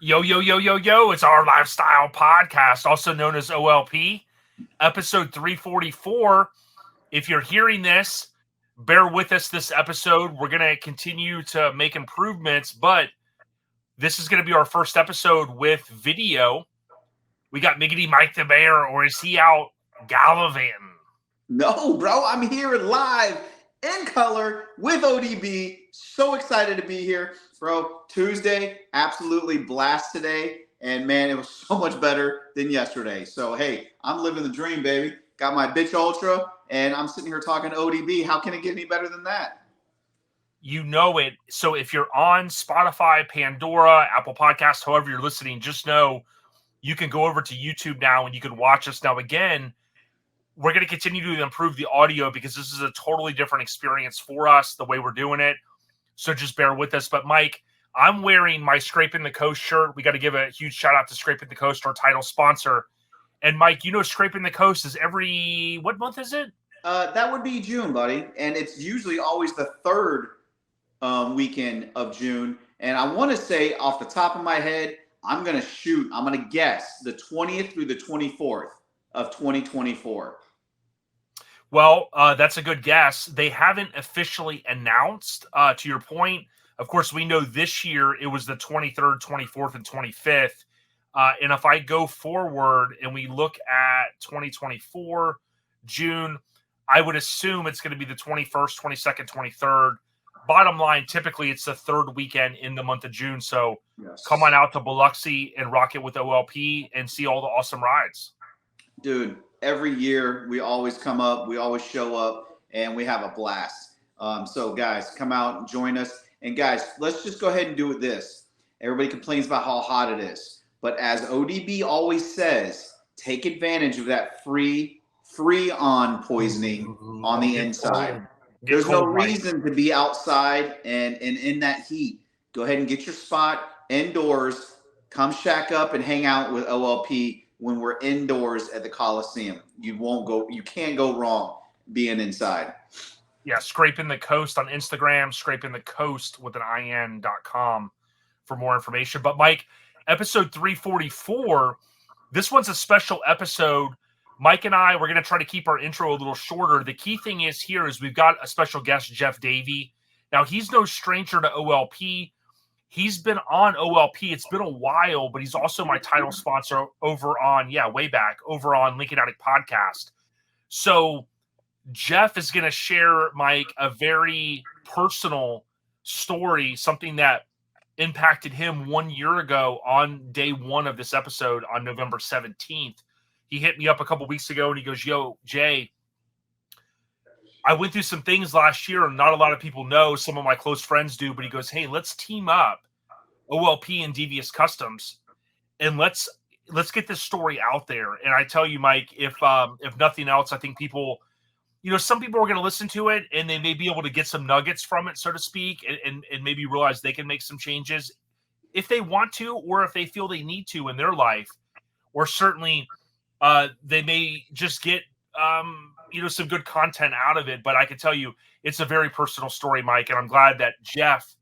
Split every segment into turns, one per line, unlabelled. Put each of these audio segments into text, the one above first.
Yo, yo, yo, yo, yo, it's our lifestyle podcast, also known as OLP, episode 344. If you're hearing this, bear with us this episode. We're going to continue to make improvements, but this is going to be our first episode with video. We got Mighty Mike the Bear, or is he out gallivanting?
No, bro, I'm here live in color with ODB. So excited to be here, bro. Tuesday, absolutely blast today. And man, it was so much better than yesterday. So, hey, I'm living the dream, baby. Got my bitch ultra, and I'm sitting here talking to ODB. How can it get any better than that?
You know it. So if you're on Spotify, Pandora, Apple Podcasts, however you're listening, just know you can go over to YouTube now and you can watch us. Now, again, we're going to continue to improve the audio because this is a totally different experience for us, the way we're doing it. So just bear with us. But Mike, I'm wearing my Scraping the Coast shirt. We got to give a huge shout out to Scraping the Coast, our title sponsor. And Mike, you know, Scraping the Coast is what month is it?
That would be June, buddy. And it's usually always the third weekend of June. And I want to say off the top of my head, I'm going to guess the 20th through the 24th of 2024.
Well, that's a good guess. They haven't officially announced, to your point. Of course, we know this year it was the 23rd, 24th, and 25th. And if I go forward and we look at 2024, June, I would assume it's going to be the 21st, 22nd, 23rd. Bottom line, typically it's the third weekend in the month of June. So Come on out to Biloxi and rock it with OLP and see all the awesome rides.
Dude, every year we always come up, we always show up, and we have a blast. So guys, come out and join us. And guys, let's just go ahead and do this. Everybody complains about how hot it is. But as ODB always says, take advantage of that free on poisoning on the inside. There's no reason to be outside and in that heat. Go ahead and get your spot indoors. Come shack up and hang out with OLP when we're indoors at the Coliseum. You can't go wrong being inside.
Yeah, Scraping the Coast on Instagram, Scraping the Coast with an IN.com for more information. But Mike, episode 344, this one's a special episode. Mike and I, we're going to try to keep our intro a little shorter. The key thing is we've got a special guest, Jeff Davy. Now, he's no stranger to OLP. He's been on OLP. It's been a while, but he's also my title sponsor over on Lincoln Attic Podcast. So Jeff is going to share, Mike, a very personal story, something that impacted him 1 year ago on day one of this episode on November 17th. He hit me up a couple weeks ago and he goes, "Yo, Jay, I went through some things last year and not a lot of people know. Some of my close friends do, but he goes, hey, let's team up OLP and Devious Customs and let's get this story out there." And I tell you, Mike, if nothing else, I think people, some people are going to listen to it and they may be able to get some nuggets from it, so to speak, and maybe realize they can make some changes if they want to, or if they feel they need to in their life, or certainly they may just get some good content out of it. But I can tell you, it's a very personal story, Mike, and I'm glad that Jeff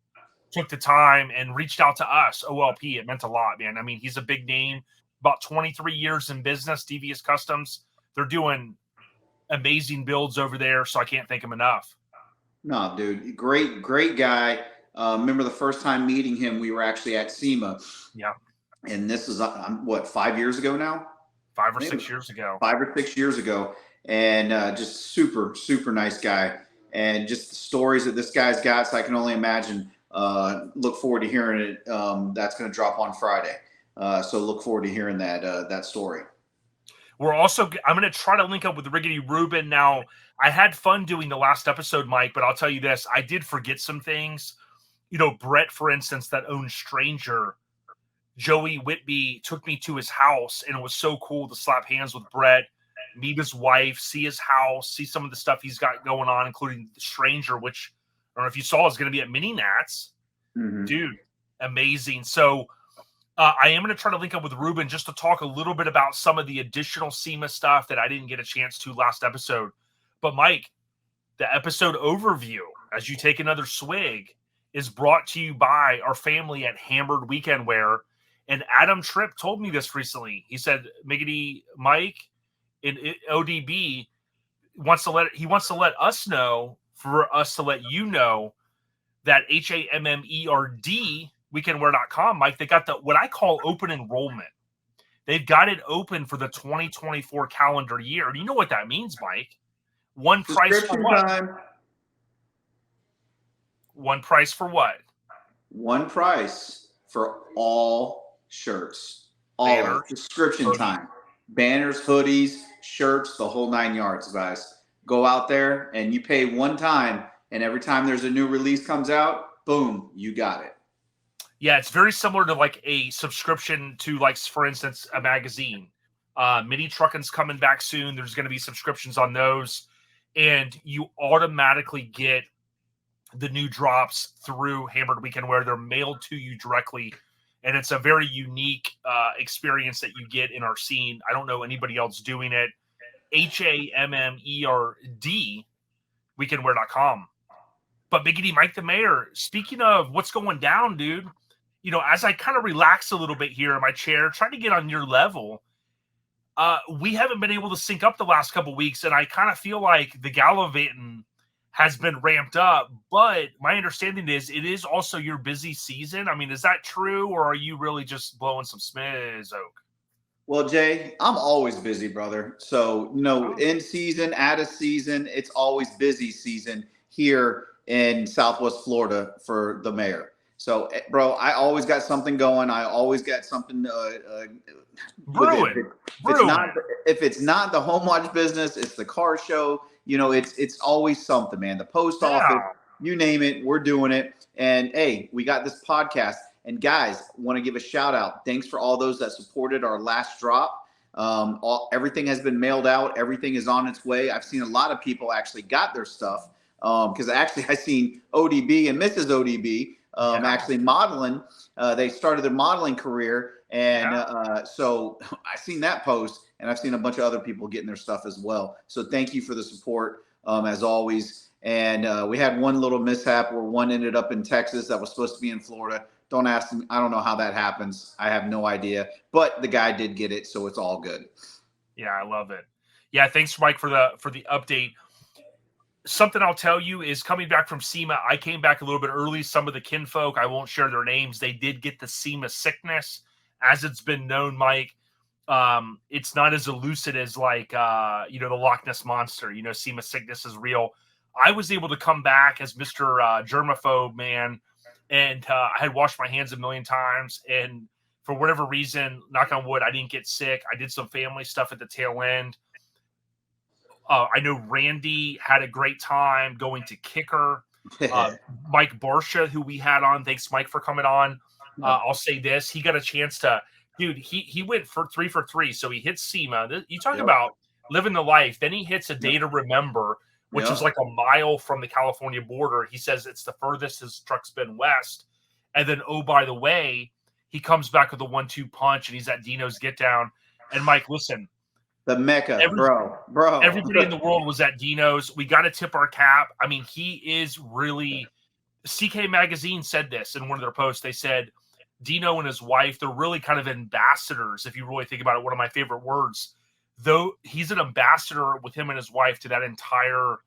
took the time and reached out to us, OLP. It meant a lot, man. I mean, he's a big name, about 23 years in business, Devious Customs. They're doing amazing builds over there, so I can't thank him enough.
No, dude, great guy. Remember the first time meeting him, we were actually at SEMA.
Yeah.
And this is, 5 years ago now?
5 or 6 years ago.
5 or 6 years ago. And just super, super nice guy. And just the stories that this guy's got, so I can only imagine. Look forward to hearing it. That's going to drop on Friday. So look forward to hearing that story.
I'm going to try to link up with Riggedy Rubin. Now, I had fun doing the last episode, Mike, but I'll tell you this. I did forget some things. Brett, for instance, that owns Stranger, Joey Whitby took me to his house, and it was so cool to slap hands with Brett, meet his wife, see his house, see some of the stuff he's got going on, including the Stranger, which I don't know if you saw is going to be at Mini Nats. Mm-hmm. Dude, amazing. So I am going to try to link up with Ruben just to talk a little bit about some of the additional SEMA stuff that I didn't get a chance to last episode. But Mike, the episode overview, as you take another swig, is brought to you by our family at Hammered Weekend Wear. And Adam Tripp told me this recently. He said, Mighty Mike in ODB wants to let us know, for us to let you know, that HAMMERD weekendwear.com, Mike, they got what I call open enrollment. They've got it open for the 2024 calendar year. Do you know what that means, Mike? One price for what?
Time.
One price for what?
One price for all shirts. All of it. Subscription time. Banners, hoodies, shirts, the whole 9 yards, guys. Go out there and you pay one time, and every time there's a new release comes out, boom, you got it.
Yeah, it's very similar to like a subscription to, like, for instance, a magazine. Mini Truckin's coming back soon. There's going to be subscriptions on those, and you automatically get the new drops through Hammered Weekend Wear. They're mailed to you directly, and it's a very unique experience that you get in our scene. I don't know anybody else doing it. HAMMERD weekendwear.com. But Biggity Mike the Mayor, speaking of what's going down, dude, you know, as I kind of relax a little bit here in my chair, trying to get on your level, we haven't been able to sync up the last couple weeks, and I kind of feel like the gallivanting has been ramped up. But my understanding is it is also your busy season. I mean, is that true, or are you really just blowing some smiz, Oak?
Well, Jay, I'm always busy, brother. So, you know, in season, out of season, it's always busy season here in Southwest Florida for the mayor. So, bro, I always got something going. I always got something
brewing.
If it's not the home watch business, it's the car show. You know, it's always something, man. The post office, you name it, we're doing it. And hey, we got this podcast. And guys, want to give a shout out. Thanks for all those that supported our last drop. Everything has been mailed out. Everything is on its way. I've seen a lot of people actually got their stuff because actually I seen ODB and Mrs. ODB actually modeling. They started their modeling career. And so I seen that post, and I've seen a bunch of other people getting their stuff as well. So thank you for the support as always. And we had one little mishap where one ended up in Texas that was supposed to be in Florida. Don't ask me. I don't know how that happens. I have no idea. But the guy did get it, so it's all good.
Yeah, I love it. Yeah, thanks, Mike, for the update. Something I'll tell you is, coming back from SEMA, I came back a little bit early. Some of the kinfolk, I won't share their names, they did get the SEMA sickness. As it's been known, Mike, it's not as elusive as like the Loch Ness Monster. You know, SEMA sickness is real. I was able to come back as Mr. Germaphobe, man. And I had washed my hands a million times. And for whatever reason, knock on wood, I didn't get sick. I did some family stuff at the tail end. I know Randy had a great time going to Kicker. Mike Barsha, who we had on, thanks, Mike, for coming on. I'll say this. He got a chance to, dude, he went for 3 for 3. So he hits SEMA. You talk about living the life. Then he hits a Day to Remember, which is like a mile from the California border. He says it's the furthest his truck's been west. And then, oh, by the way, he comes back with a 1-2 punch, and he's at Dino's Get Down. And Mike, listen.
The Mecca, bro.
Everybody in the world was at Dino's. We got to tip our cap. I mean, he is really – CK Magazine said this in one of their posts. They said Dino and his wife, they're really kind of ambassadors, if you really think about it. One of my favorite words. Though he's an ambassador with him and his wife to that entire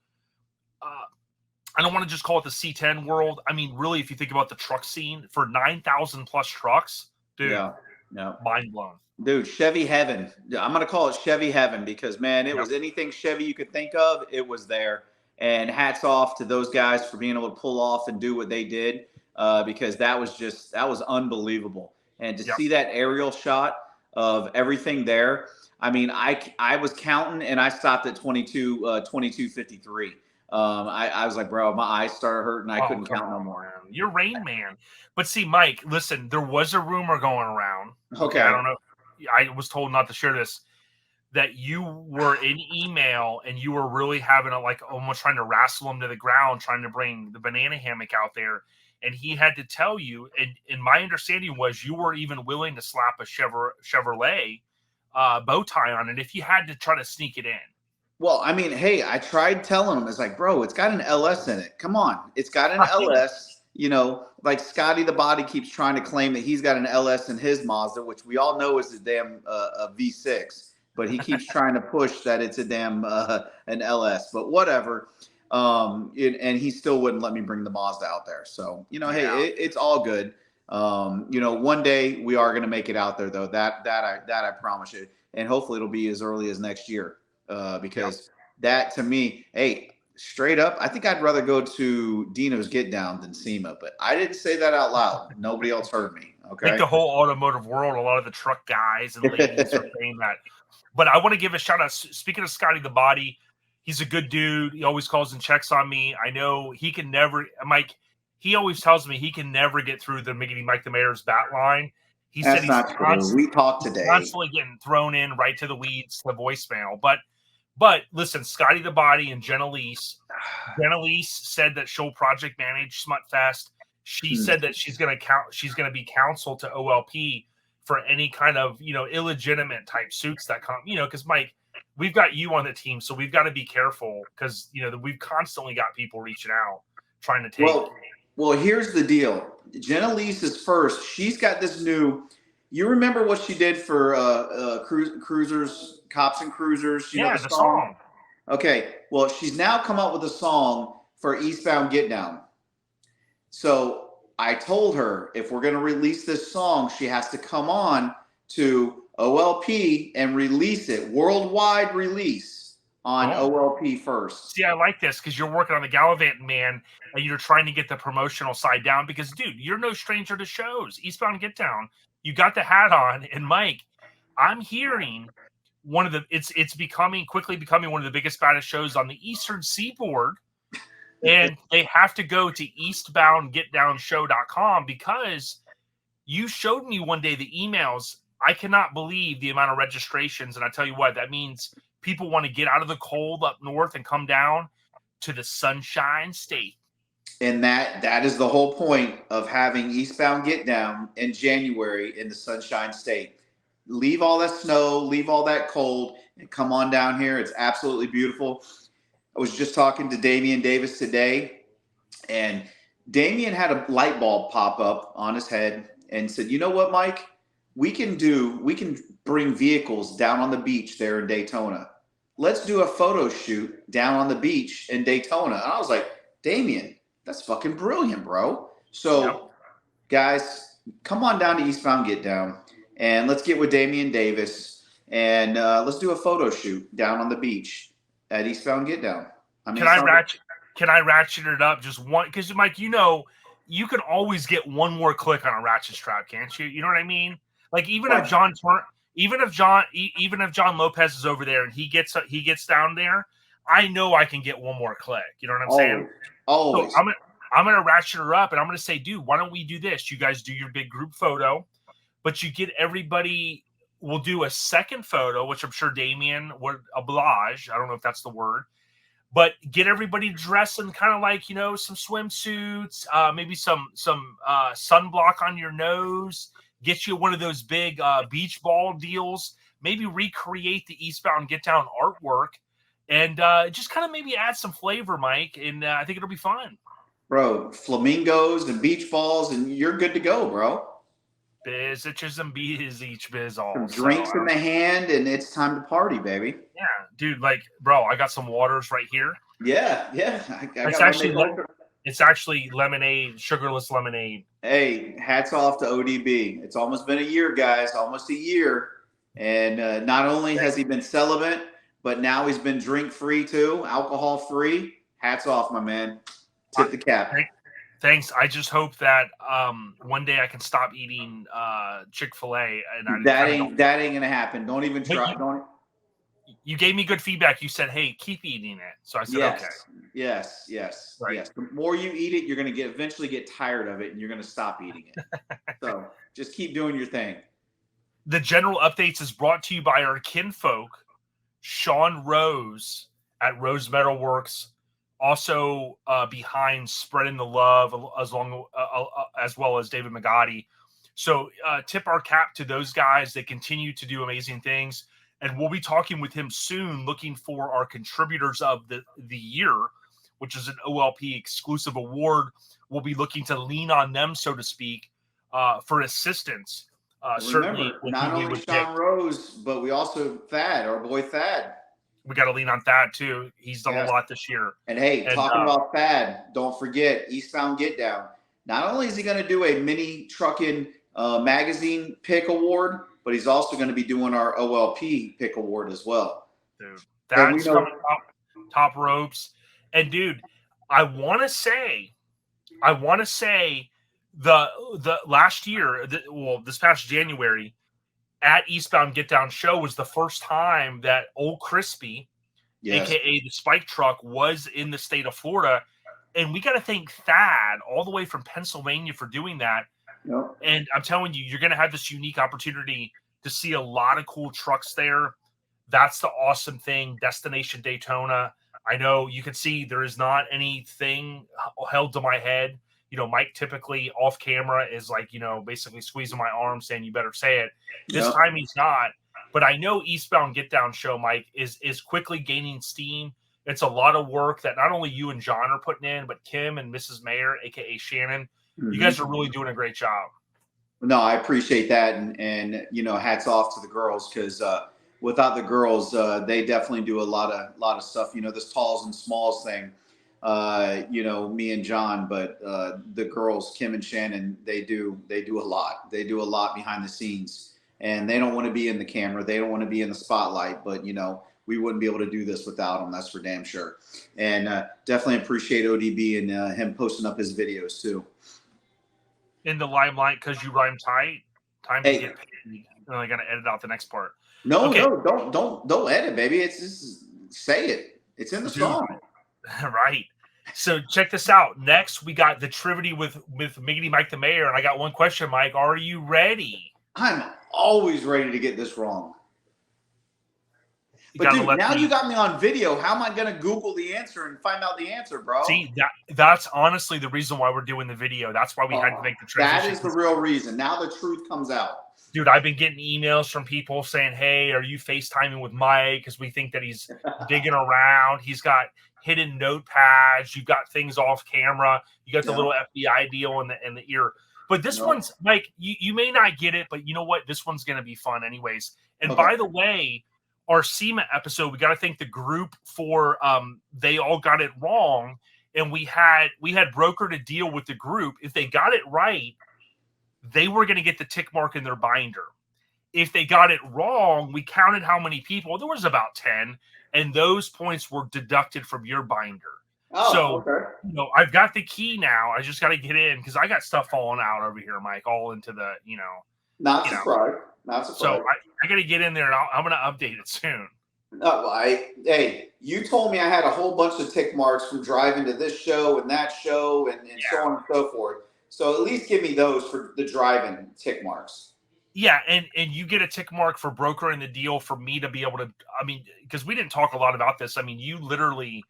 I don't want to just call it the C10 world. I mean, really, if you think about the truck scene, for 9,000 plus trucks, dude, mind blown.
Dude, Chevy heaven. I'm going to call it Chevy heaven because, man, it was anything Chevy you could think of, it was there. And hats off to those guys for being able to pull off and do what they did because that was unbelievable. And to see that aerial shot of everything there, I mean, I was counting and I stopped at 22:53. I was like, bro, my eyes started hurting. I couldn't count no more.
Man. You're Rain Man. But see, Mike, listen, there was a rumor going around.
Okay.
I don't know. I was told not to share this, that you were in email and you were really having almost trying to wrestle him to the ground, trying to bring the banana hammock out there. And he had to tell you, and my understanding was you were even willing to slap a Chevrolet bow tie on it if you had to try to sneak it in.
Well, I mean, hey, I tried telling him, it's like, bro, it's got an LS in it. Come on. It's got an LS. like Scotty the Body keeps trying to claim that he's got an LS in his Mazda, which we all know is a damn a V6, but he keeps trying to push that it's a damn an LS. But whatever. And he still wouldn't let me bring the Mazda out there. So hey, it's all good. One day we are going to make it out there, though. That I promise you, and hopefully it'll be as early as next year. Because that to me, hey, straight up, I think I'd rather go to Dino's Get Down than SEMA, but I didn't say that out loud. Nobody else heard me. Okay.
I think the whole automotive world, a lot of the truck guys and ladies are saying that. But I want to give a shout out. Speaking of Scotty the Body, he's a good dude. He always calls and checks on me. I know he can never, Mike. He always tells me he can never get through the Mighty Mike the Mayor's bat line. He
That's
said
not true. We talked today.
Constantly getting thrown in right to the weeds, to voicemail. But listen, Scotty the Body and Jenna Lease said that she'll project manage Smutfest. She said that she's going to be counsel to OLP for any kind of illegitimate type suits that come. Because Mike, we've got you on the team, so we've got to be careful because we've constantly got people reaching out trying to take.
Well, here's the deal. Jenna Lease is first. She's got this new. You remember what she did for cruisers, cops and cruisers? You know the song? Okay. Well, she's now come up with a song for Eastbound Get Down. So I told her if we're going to release this song, she has to come on to OLP and release it, worldwide release on OLP first.
See, I like this because you're working on the Gallivanting Man and you're trying to get the promotional side down because, dude, you're no stranger to shows. Eastbound Get Down. You got the hat on, and Mike, I'm hearing it's quickly becoming one of the biggest, baddest shows on the Eastern Seaboard, and they have to go to eastboundgetdownshow.com because you showed me one day the emails. I cannot believe the amount of registrations, and I tell you what, that means people want to get out of the cold up north and come down to the Sunshine State.
And that is the whole point of having Eastbound Get Down in January in the Sunshine State. Leave all that snow, leave all that cold, and come on down here. It's absolutely beautiful. I was just talking to Damian Davis today, and Damian had a light bulb pop up on his head and said, "You know what, Mike? We can bring vehicles down on the beach there in Daytona. Let's do a photo shoot down on the beach in Daytona." And I was like, Damian, that's fucking brilliant, bro. So, guys, come on down to Eastbound Get Down, and let's get with Damian Davis, and let's do a photo shoot down on the beach at Eastbound Get Down. I mean,
can I ratchet it up just one? Because, Mike, you can always get one more click on a ratchet strap, can't you? You know what I mean? Like even if John Lopez is over there and he gets down there, I know I can get one more click. You know what I'm saying?
Always.
So I'm gonna ratchet her up and I'm gonna say, dude, why don't we do this? You guys do your big group photo, but you get everybody. We'll do a second photo, which I'm sure Damien would oblige. I don't know if that's the word, but get everybody dressed in kind of like some swimsuits, maybe some sunblock on your nose. Get you one of those big beach ball deals. Maybe recreate the Eastbound Get Down artwork. And just kind of maybe add some flavor, Mike, and I think it'll be fun.
Bro, flamingos and beach balls, and you're good to go, bro.
Biz itches and bees each biz all.
Some drinks in the hand, and it's time to party, baby.
Yeah, dude, bro, I got some waters right here.
Yeah.
It's actually lemonade, sugarless lemonade.
Hey, hats off to ODB. It's almost been a year, guys, almost a year. And not only has he been celibate, but now he's been drink-free too, alcohol-free. Hats off, my man. Tip the cap.
Thanks. I just hope that one day I can stop eating Chick-fil-A. And
that ain't gonna happen. Don't even try.
You gave me good feedback. You said, "Hey, keep eating it." So I said, "Okay."
Yes.
Right.
Yes. The more you eat it, you're gonna eventually get tired of it, and you're gonna stop eating it. So just keep doing your thing.
The general updates is brought to you by our kinfolk, Sean Rose at Rose Metalworks. Also behind Spreading the Love, as well as David Magotti. So tip our cap to those guys. They continue to do amazing things. And we'll be talking with him soon, looking for our contributors of the year. which is an OLP exclusive award. We'll be looking to lean on them, so to speak, for assistance. Certainly,
not only Sean Rose, but we also Thad, our boy Thad.
We got to lean on Thad too. He's done a lot this year.
And hey, talking about Thad, don't forget Eastbound Get Down. Not only is he going to do a mini Truckin magazine pick award, but he's also going to be doing our OLP pick award as well.
Dude, that's coming top ropes. And dude, I want to say the last year, this past January at Eastbound Get Down show was the first time that Old Crispy, aka the Spike Truck, was in the state of Florida. And we got to thank Thad all the way from Pennsylvania for doing that.
Yep.
And I'm telling you, you're going to have this unique opportunity to see a lot of cool trucks there. That's the awesome thing. Destination Daytona. I know you can see there is not anything held to my head. You know, Mike typically off camera is like, you know, basically squeezing my arm saying, you better say it. This time he's not. But I know Eastbound Get Down show, Mike, is quickly gaining steam. It's a lot of work that not only you and John are putting in, but Kim and Mrs. Mayer, a.k.a. Shannon. Mm-hmm. You guys are really doing a great job.
No, I appreciate that. And you know, hats off to the girls, because without the girls, they definitely do a lot of stuff. You know, this talls and smalls thing, you know, me and John, but the girls, Kim and Shannon, they do a lot. They do a lot behind the scenes, and they don't want to be in the camera. They don't want to be in the spotlight, but you know, we wouldn't be able to do this without them. That's for damn sure. And definitely appreciate ODB and him posting up his videos too.
In the limelight because you rhyme tight. Time to get paid. I got to edit out the next part.
No, don't edit, baby. It's just say it. It's in the song.
Right. So check this out. Next, we got the Trivity with Mighty Mike the Mayor, and I got one question, Mike. Are you ready?
I'm always ready to get this wrong. But dude, now you got me on video. How am I going to Google the answer and find out the answer, bro?
See, that's honestly the reason why we're doing the video. That's why we had to make the transition.
That is the real reason. Now the truth comes out.
Dude, I've been getting emails from people saying, hey, are you FaceTiming with Mike? Because we think that he's digging around. He's got hidden notepads. You've got things off camera. You got the little FBI deal in the ear. But this one's, Mike, you may not get it, but you know what? This one's going to be fun anyways. And by the way, our SEMA episode, we got to thank the group for they all got it wrong, and we had brokered a deal with the group. If they got it right, they were going to get the tick mark in their binder. If they got it wrong, we counted how many people. There was about 10, and those points were deducted from your binder. You know, I've got the key now. I just got to get in because I got stuff falling out over here, Mike, all into the, you know.
Not surprised.
So I got to get in there, and I'm going to update it soon.
Hey, you told me I had a whole bunch of tick marks from driving to this show and that show and so on and so forth. So at least give me those for the driving tick marks.
Yeah, and you get a tick mark for brokering the deal for me to be able to, I mean, because we didn't talk a lot about this. I mean, you literally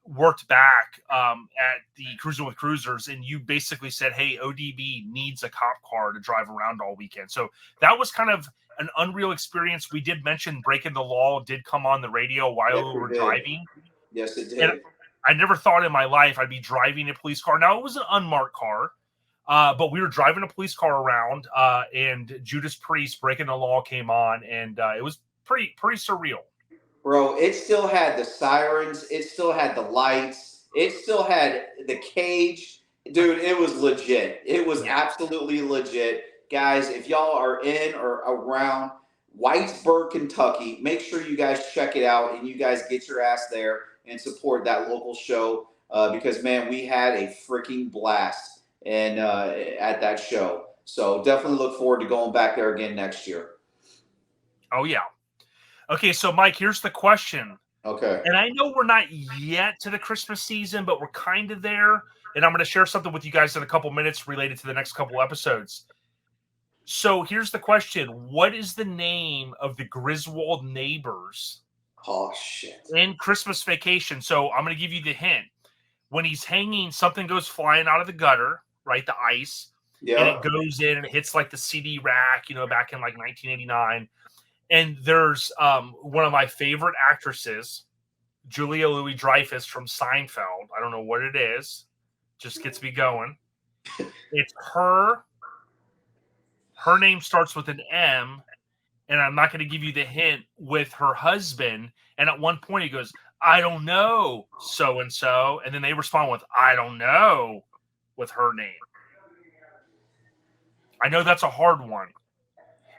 worked back at the Cruising with Cruisers, and you basically said, hey, ODB needs a cop car to drive around all weekend. So that was kind of an unreal experience. We did mention Breaking the Law did come on the radio while we were driving.
Yes, it did.
And I never thought in my life I'd be driving a police car. Now, it was an unmarked car, but we were driving a police car around, and Judas Priest, Breaking the Law, came on, and it was pretty surreal.
Bro, it still had the sirens. It still had the lights. It still had the cage. Dude, it was legit. It was absolutely legit. Guys, if y'all are in or around Whitesburg, Kentucky, make sure you guys check it out and you guys get your ass there and support that local show because, man, we had a freaking blast at that show. So definitely look forward to going back there again next year.
Oh, yeah. Okay, so, Mike, here's the question.
Okay.
And I know we're not yet to the Christmas season, but we're kind of there. And I'm going to share something with you guys in a couple minutes related to the next couple episodes. So here's the question. What is the name of the Griswold neighbors?
Oh, shit.
In Christmas Vacation? So I'm going to give you the hint. When he's hanging, something goes flying out of the gutter, right? The ice. Yeah. And it goes in and it hits like the CD rack, you know, back in like 1989. And there's one of my favorite actresses Julia Louis-Dreyfus from Seinfeld. I don't know what it is. Just gets me going. It's her. Her name starts with an M, and I'm not going to give you the hint, with her husband. And at one point he goes, I don't know, so-and-so. And then they respond with, I don't know, with her name. I know that's a hard one.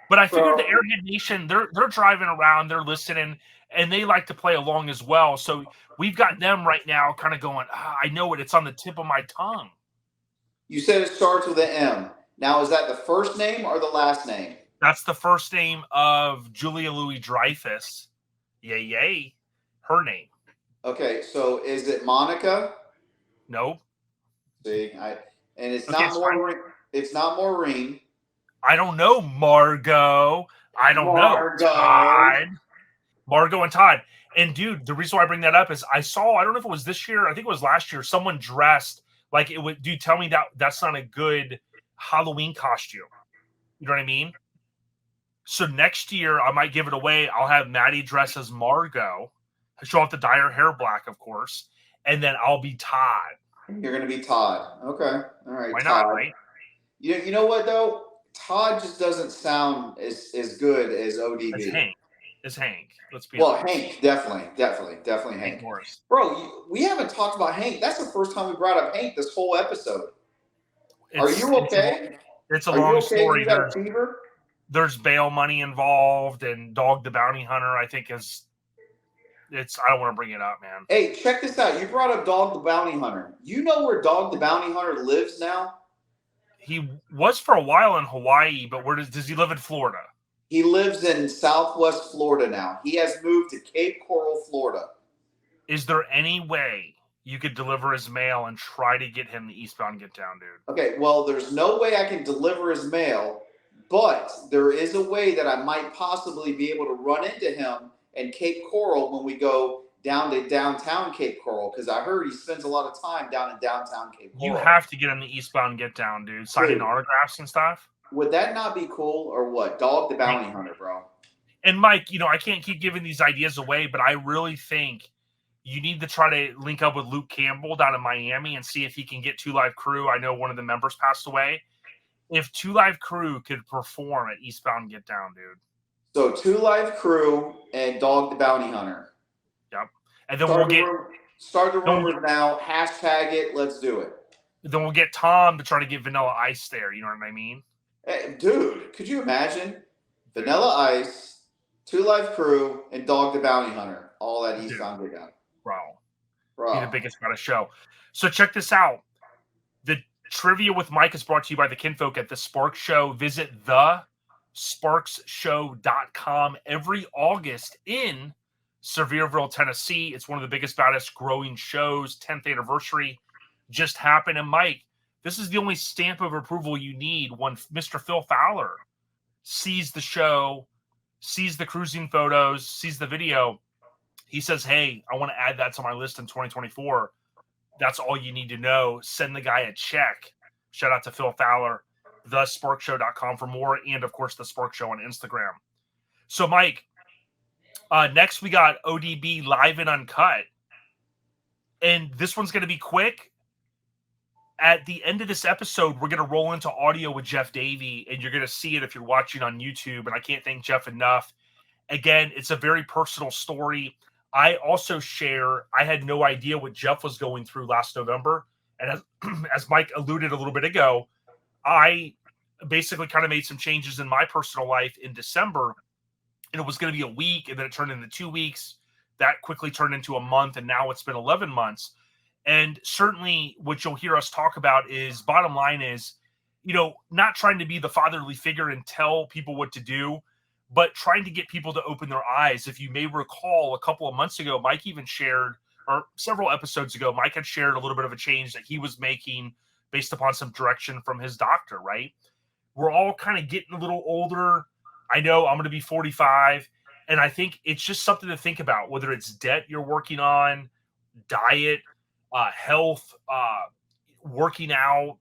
But I figured the Airhead Nation, they're driving around, they're listening, and they like to play along as well. So we've got them right now kind of going, I know it. It's on the tip of my tongue.
You said it starts with an M. Now, is that the first name or the last name?
That's the first name of Julia Louis-Dreyfus. Yay. Her name.
Okay, so is it Monica?
Nope.
See, and it's not Maureen. It's not Maureen.
I don't know, Margot. I don't know, Todd. Margot and Todd. And dude, the reason why I bring that up is I don't know if it was this year, I think it was last year, someone dressed like it would. Dude, tell me that's not a good Halloween costume. You know what I mean? So next year I might give it away. I'll have Maddie dress as Margot. She'll have to dye her hair black, of course, and then I'll be Todd.
You're gonna be Todd. Okay, all right.
Why
Todd.
not? Right?
You know what though? Todd just doesn't sound as good as ODB.
As Hank. Let's be
honest. Hank, definitely Hank.
Morris.
Bro, we haven't talked about Hank. That's the first time we brought up Hank this whole episode. Are you okay?
It's a long story.
You got a fever?
There's bail money involved, and Dog the Bounty Hunter, I think, I don't want to bring it up, man.
Hey, check this out. You brought up Dog the Bounty Hunter. You know where Dog the Bounty Hunter lives now?
He was for a while in Hawaii, but where does he live in Florida?
He lives in Southwest Florida now. He has moved to Cape Coral, Florida.
Is there any way you could deliver his mail and try to get him the eastbound get down, dude?
Okay, well, there's no way I can deliver his mail, but there is a way that I might possibly be able to run into him in Cape Coral when we go down to downtown Cape Coral, because I heard he spends a lot of time down in downtown Cape Coral.
You have to get him the eastbound get down, dude. Signing autographs and stuff.
Would that not be cool, or what? Dog the Bounty Hunter, bro.
And Mike, I can't keep giving these ideas away, but I really think you need to try to link up with Luke Campbell down in Miami and see if he can get 2 Live Crew. I know one of the members passed away. If 2 Live Crew could perform at eastbound get down, dude.
So 2 Live Crew and Dog the Bounty Hunter.
Yep. And then
start the rumors now. Hashtag it. Let's do it.
Then we'll get Tom to try to get Vanilla Ice there. You know what I mean?
Hey, dude, could you imagine Vanilla Ice, 2 Live Crew, and Dog the Bounty Hunter all at eastbound get down?
Bro. Be the biggest kind of show. So check this out. The Trivia with Mike is brought to you by the Kinfolk at The Sparks Show. Visit thesparksshow.com every August in Sevierville, Tennessee. It's one of the biggest, baddest growing shows. 10th anniversary just happened. And Mike, this is the only stamp of approval you need when Mr. Phil Fowler sees the show, sees the cruising photos, sees the video. He says, hey, I want to add that to my list in 2024. That's all you need to know. Send the guy a check. Shout out to Phil Fowler, thesparkshow.com for more, and, of course, The Spark Show on Instagram. So, Mike, next we got ODB Live and Uncut. And this one's going to be quick. At the end of this episode, we're going to roll into audio with Jeff Davy, and you're going to see it if you're watching on YouTube. And I can't thank Jeff enough. Again, it's a very personal story. I also share, I had no idea what Jeff was going through last November. And as Mike alluded a little bit ago, I basically kind of made some changes in my personal life in December. And it was going to be a week, and then it turned into 2 weeks. That quickly turned into a month, and now it's been 11 months. And certainly what you'll hear us talk about is, bottom line is, not trying to be the fatherly figure and tell people what to do, but trying to get people to open their eyes. If you may recall, a couple of months ago, Mike even shared, or several episodes ago, Mike had shared a little bit of a change that he was making based upon some direction from his doctor, right? We're all kind of getting a little older. I know I'm going to be 45, and I think it's just something to think about, whether it's debt you're working on, diet, health, working out,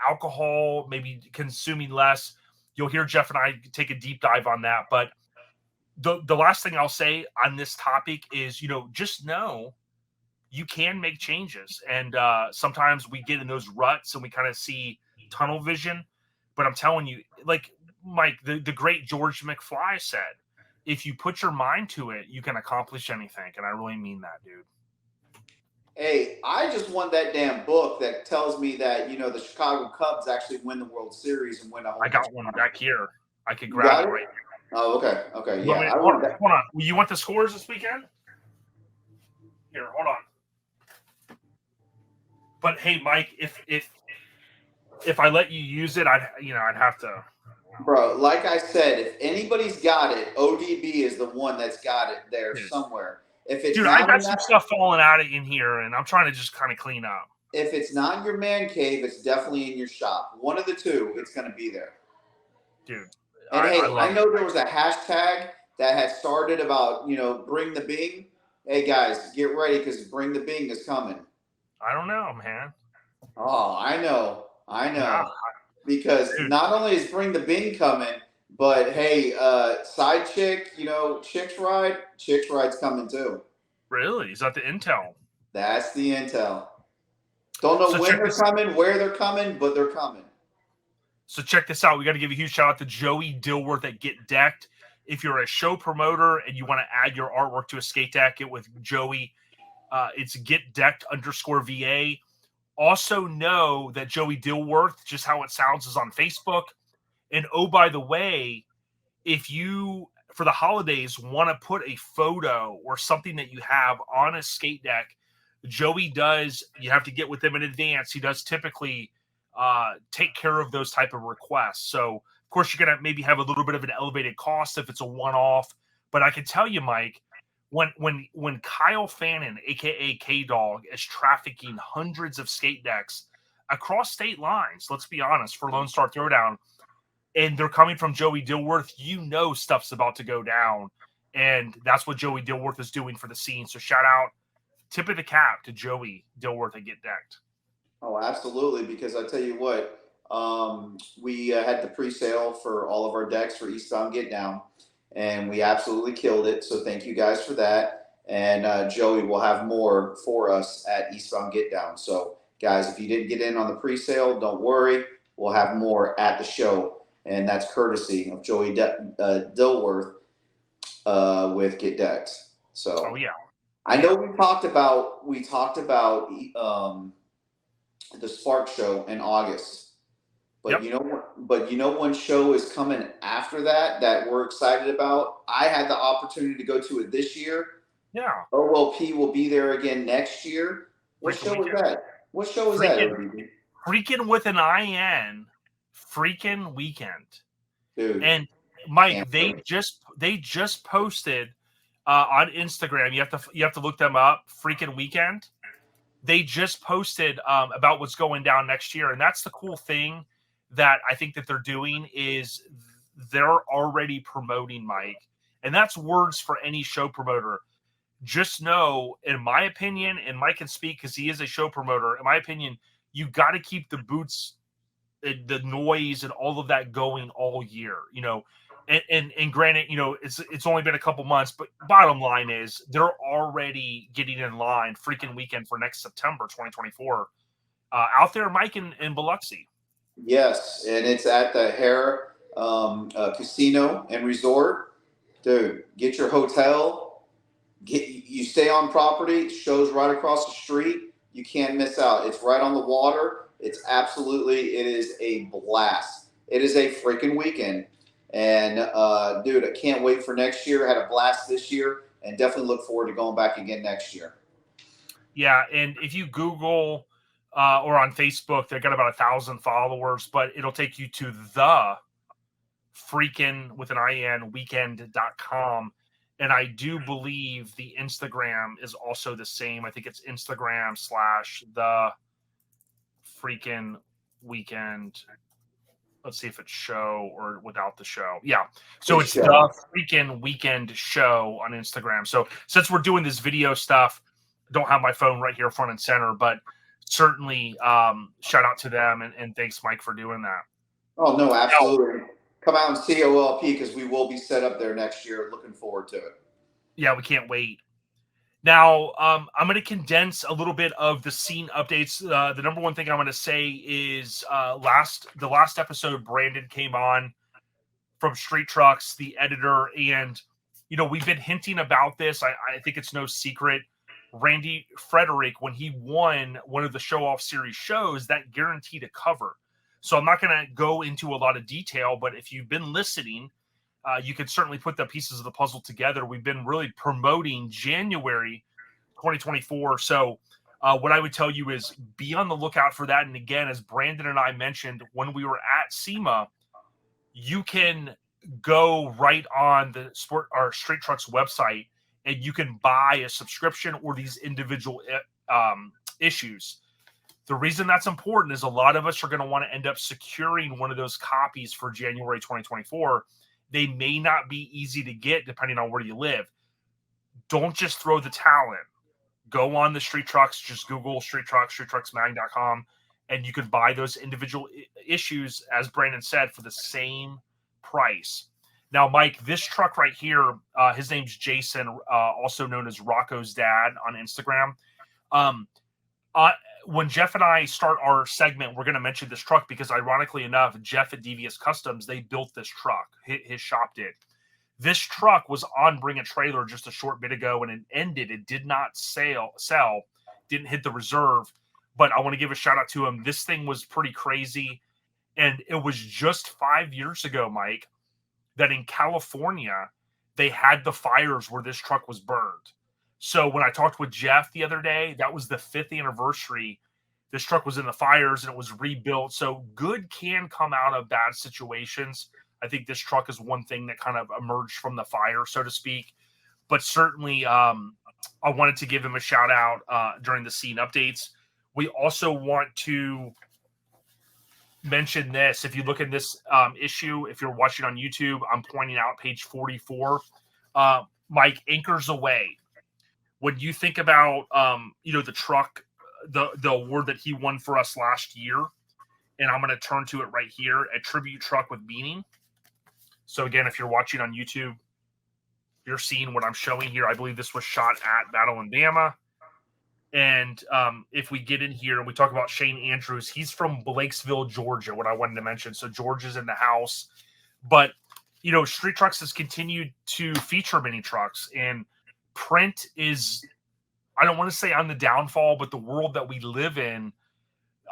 alcohol, maybe consuming less. You'll hear Jeff and I take a deep dive on that. But the last thing I'll say on this topic is, just know you can make changes. And sometimes we get in those ruts and we kind of see tunnel vision. But I'm telling you, like Mike, the great George McFly said, if you put your mind to it, you can accomplish anything. And I really mean that, dude.
Hey, I just want that damn book that tells me that, the Chicago Cubs actually win the World Series and win a whole
I got one back here. I could
You
grab
got
it
it?
right
Oh, okay. Okay.
now.
Yeah. I
Hold
want that.
on. You want the scores this weekend? Here, hold on. But hey, Mike, if I let you use it, I'd have to.
Bro, like I said, if anybody's got it, ODB is the one that's got it there
Dude.
somewhere. If it's
Dude, I
not
got some stuff falling out of in here, and I'm trying to just kind of clean up.
If it's not in your man cave, it's definitely in your shop. One of the two, it's going to be there.
Dude.
And I know there was a hashtag that had started about, bring the Bing. Hey, guys, get ready because bring the Bing is coming.
I don't know, man.
Oh, I know.
Yeah.
Because not only is bring the Bing coming, but hey, side chick, Chicks Ride's coming too.
Really? Is that the intel?
That's the intel. Don't know when they're coming, where they're coming, but they're coming.
So check this out. We got to give a huge shout out to Joey Dilworth at Get Decked. If you're a show promoter and you want to add your artwork to a skate deck, get with Joey. It's GetDecked_VA. Also know that Joey Dilworth, just how it sounds, is on Facebook. And oh, by the way, if you, for the holidays, want to put a photo or something that you have on a skate deck, Joey does, you have to get with him in advance. He does typically take care of those type of requests. So, of course, you're going to maybe have a little bit of an elevated cost if it's a one-off. But I can tell you, Mike, when Kyle Fannin, a.k.a. K-Dog, is trafficking hundreds of skate decks across state lines, let's be honest, for Lone Star Throwdown, and they're coming from Joey Dilworth, stuff's about to go down. And that's what Joey Dilworth is doing for the scene. So shout out, tip of the cap to Joey Dilworth at Get Decked.
Oh, absolutely. Because I tell you what, we had the pre-sale for all of our decks for Eastbound Get Down, and we absolutely killed it. So thank you guys for that. And Joey will have more for us at Eastbound Get Down. So guys, if you didn't get in on the pre-sale, don't worry. We'll have more at the show. And that's courtesy of Joey Dilworth with Get Decked. So,
oh yeah,
I know we talked about the Spark Show in August, but one show is coming after that we're excited about. I had the opportunity to go to it this year.
Yeah,
OLP will be there again next year. What show is that? What show is that?
Freakin' with an IN. Freaking Weekend.
Dude.
And Mike, they just posted on Instagram. You have to look them up. Freaking Weekend. They just posted about what's going down next year, and that's the cool thing that I think that they're doing is they're already promoting, Mike, and that's words for any show promoter. Just know, in my opinion, and Mike can speak because he is a show promoter. In my opinion, you got to keep the boots, the noise, and all of that going all year. And granted, it's only been a couple months, but bottom line is they're already getting in line. Freaking Weekend for next September 2024 out there, Mike, in Biloxi.
Yes, and it's at the Hare Casino and Resort. Dude, get your hotel. You stay on property. Show's right across the street. You can't miss out. It's right on the water. It is a blast. It is a freaking weekend. And, dude, I can't wait for next year. I had a blast this year and definitely look forward to going back again next year.
Yeah, and if you Google or on Facebook, they've got about 1,000 followers, but it'll take you to the freaking with an IN weekend.com. And I do believe the Instagram is also the same. I think it's Instagram/the freaking weekend. Let's see if it's show or without the show. Yeah. So it's the freaking weekend show on Instagram. So since we're doing this video stuff, I don't have my phone right here front and center, but certainly shout out to them and thanks, Mike, for doing that.
Oh, no, absolutely. come out and see OLP because we will be set up there next year. Looking forward to it.
Yeah, we can't wait. Now, I'm going to condense a little bit of the scene updates. The number one thing I'm going to say is the last episode, Brandon came on from Street Trucks, the editor, and we've been hinting about this. I think it's no secret. Randy Frederick, when he won one of the Show Off Series shows, that guaranteed a cover. So I'm not going to go into a lot of detail, but if you've been listening, you can certainly put the pieces of the puzzle together. We've been really promoting January 2024. So what I would tell you is be on the lookout for that. And again, as Brandon and I mentioned, when we were at SEMA, you can go right on the Street Trucks website and you can buy a subscription or these individual issues. The reason that's important is a lot of us are going to want to end up securing one of those copies for January 2024. They may not be easy to get depending on where you live. Don't just throw the towel in. Go on the Street Trucks, just Google Street Trucks, streettrucksmag.com, and you can buy those individual issues, as Brandon said, for the same price. Now, Mike, this truck right here, his name's Jason, also known as Rocco's Dad on Instagram. When Jeff and I start our segment, we're going to mention this truck because, ironically enough, Jeff at Devious Customs, they built this truck. His shop did. This truck was on Bring a Trailer just a short bit ago, and it ended. It did not sell, didn't hit the reserve. But I want to give a shout out to him. This thing was pretty crazy. And it was just 5 years ago, Mike, that in California, they had the fires where this truck was burned. So when I talked with Jeff the other day, that was the 5th anniversary. This truck was in the fires and it was rebuilt. So good can come out of bad situations. I think this truck is one thing that kind of emerged from the fire, so to speak. But certainly, I wanted to give him a shout out during the scene updates. We also want to mention this. If you look at this issue, if you're watching on YouTube, I'm pointing out page 44. Mike, Anchors Away. When you think about, the truck, the award that he won for us last year, and I'm going to turn to it right here, a tribute truck with meaning. So again, if you're watching on YouTube, you're seeing what I'm showing here. I believe this was shot at Battle in Bama. And if we get in here and we talk about Shane Andrews, he's from Blakesville, Georgia, what I wanted to mention. So Georgia's in the house. But, Street Trucks has continued to feature mini trucks. And print is, I don't want to say on the downfall, but the world that we live in,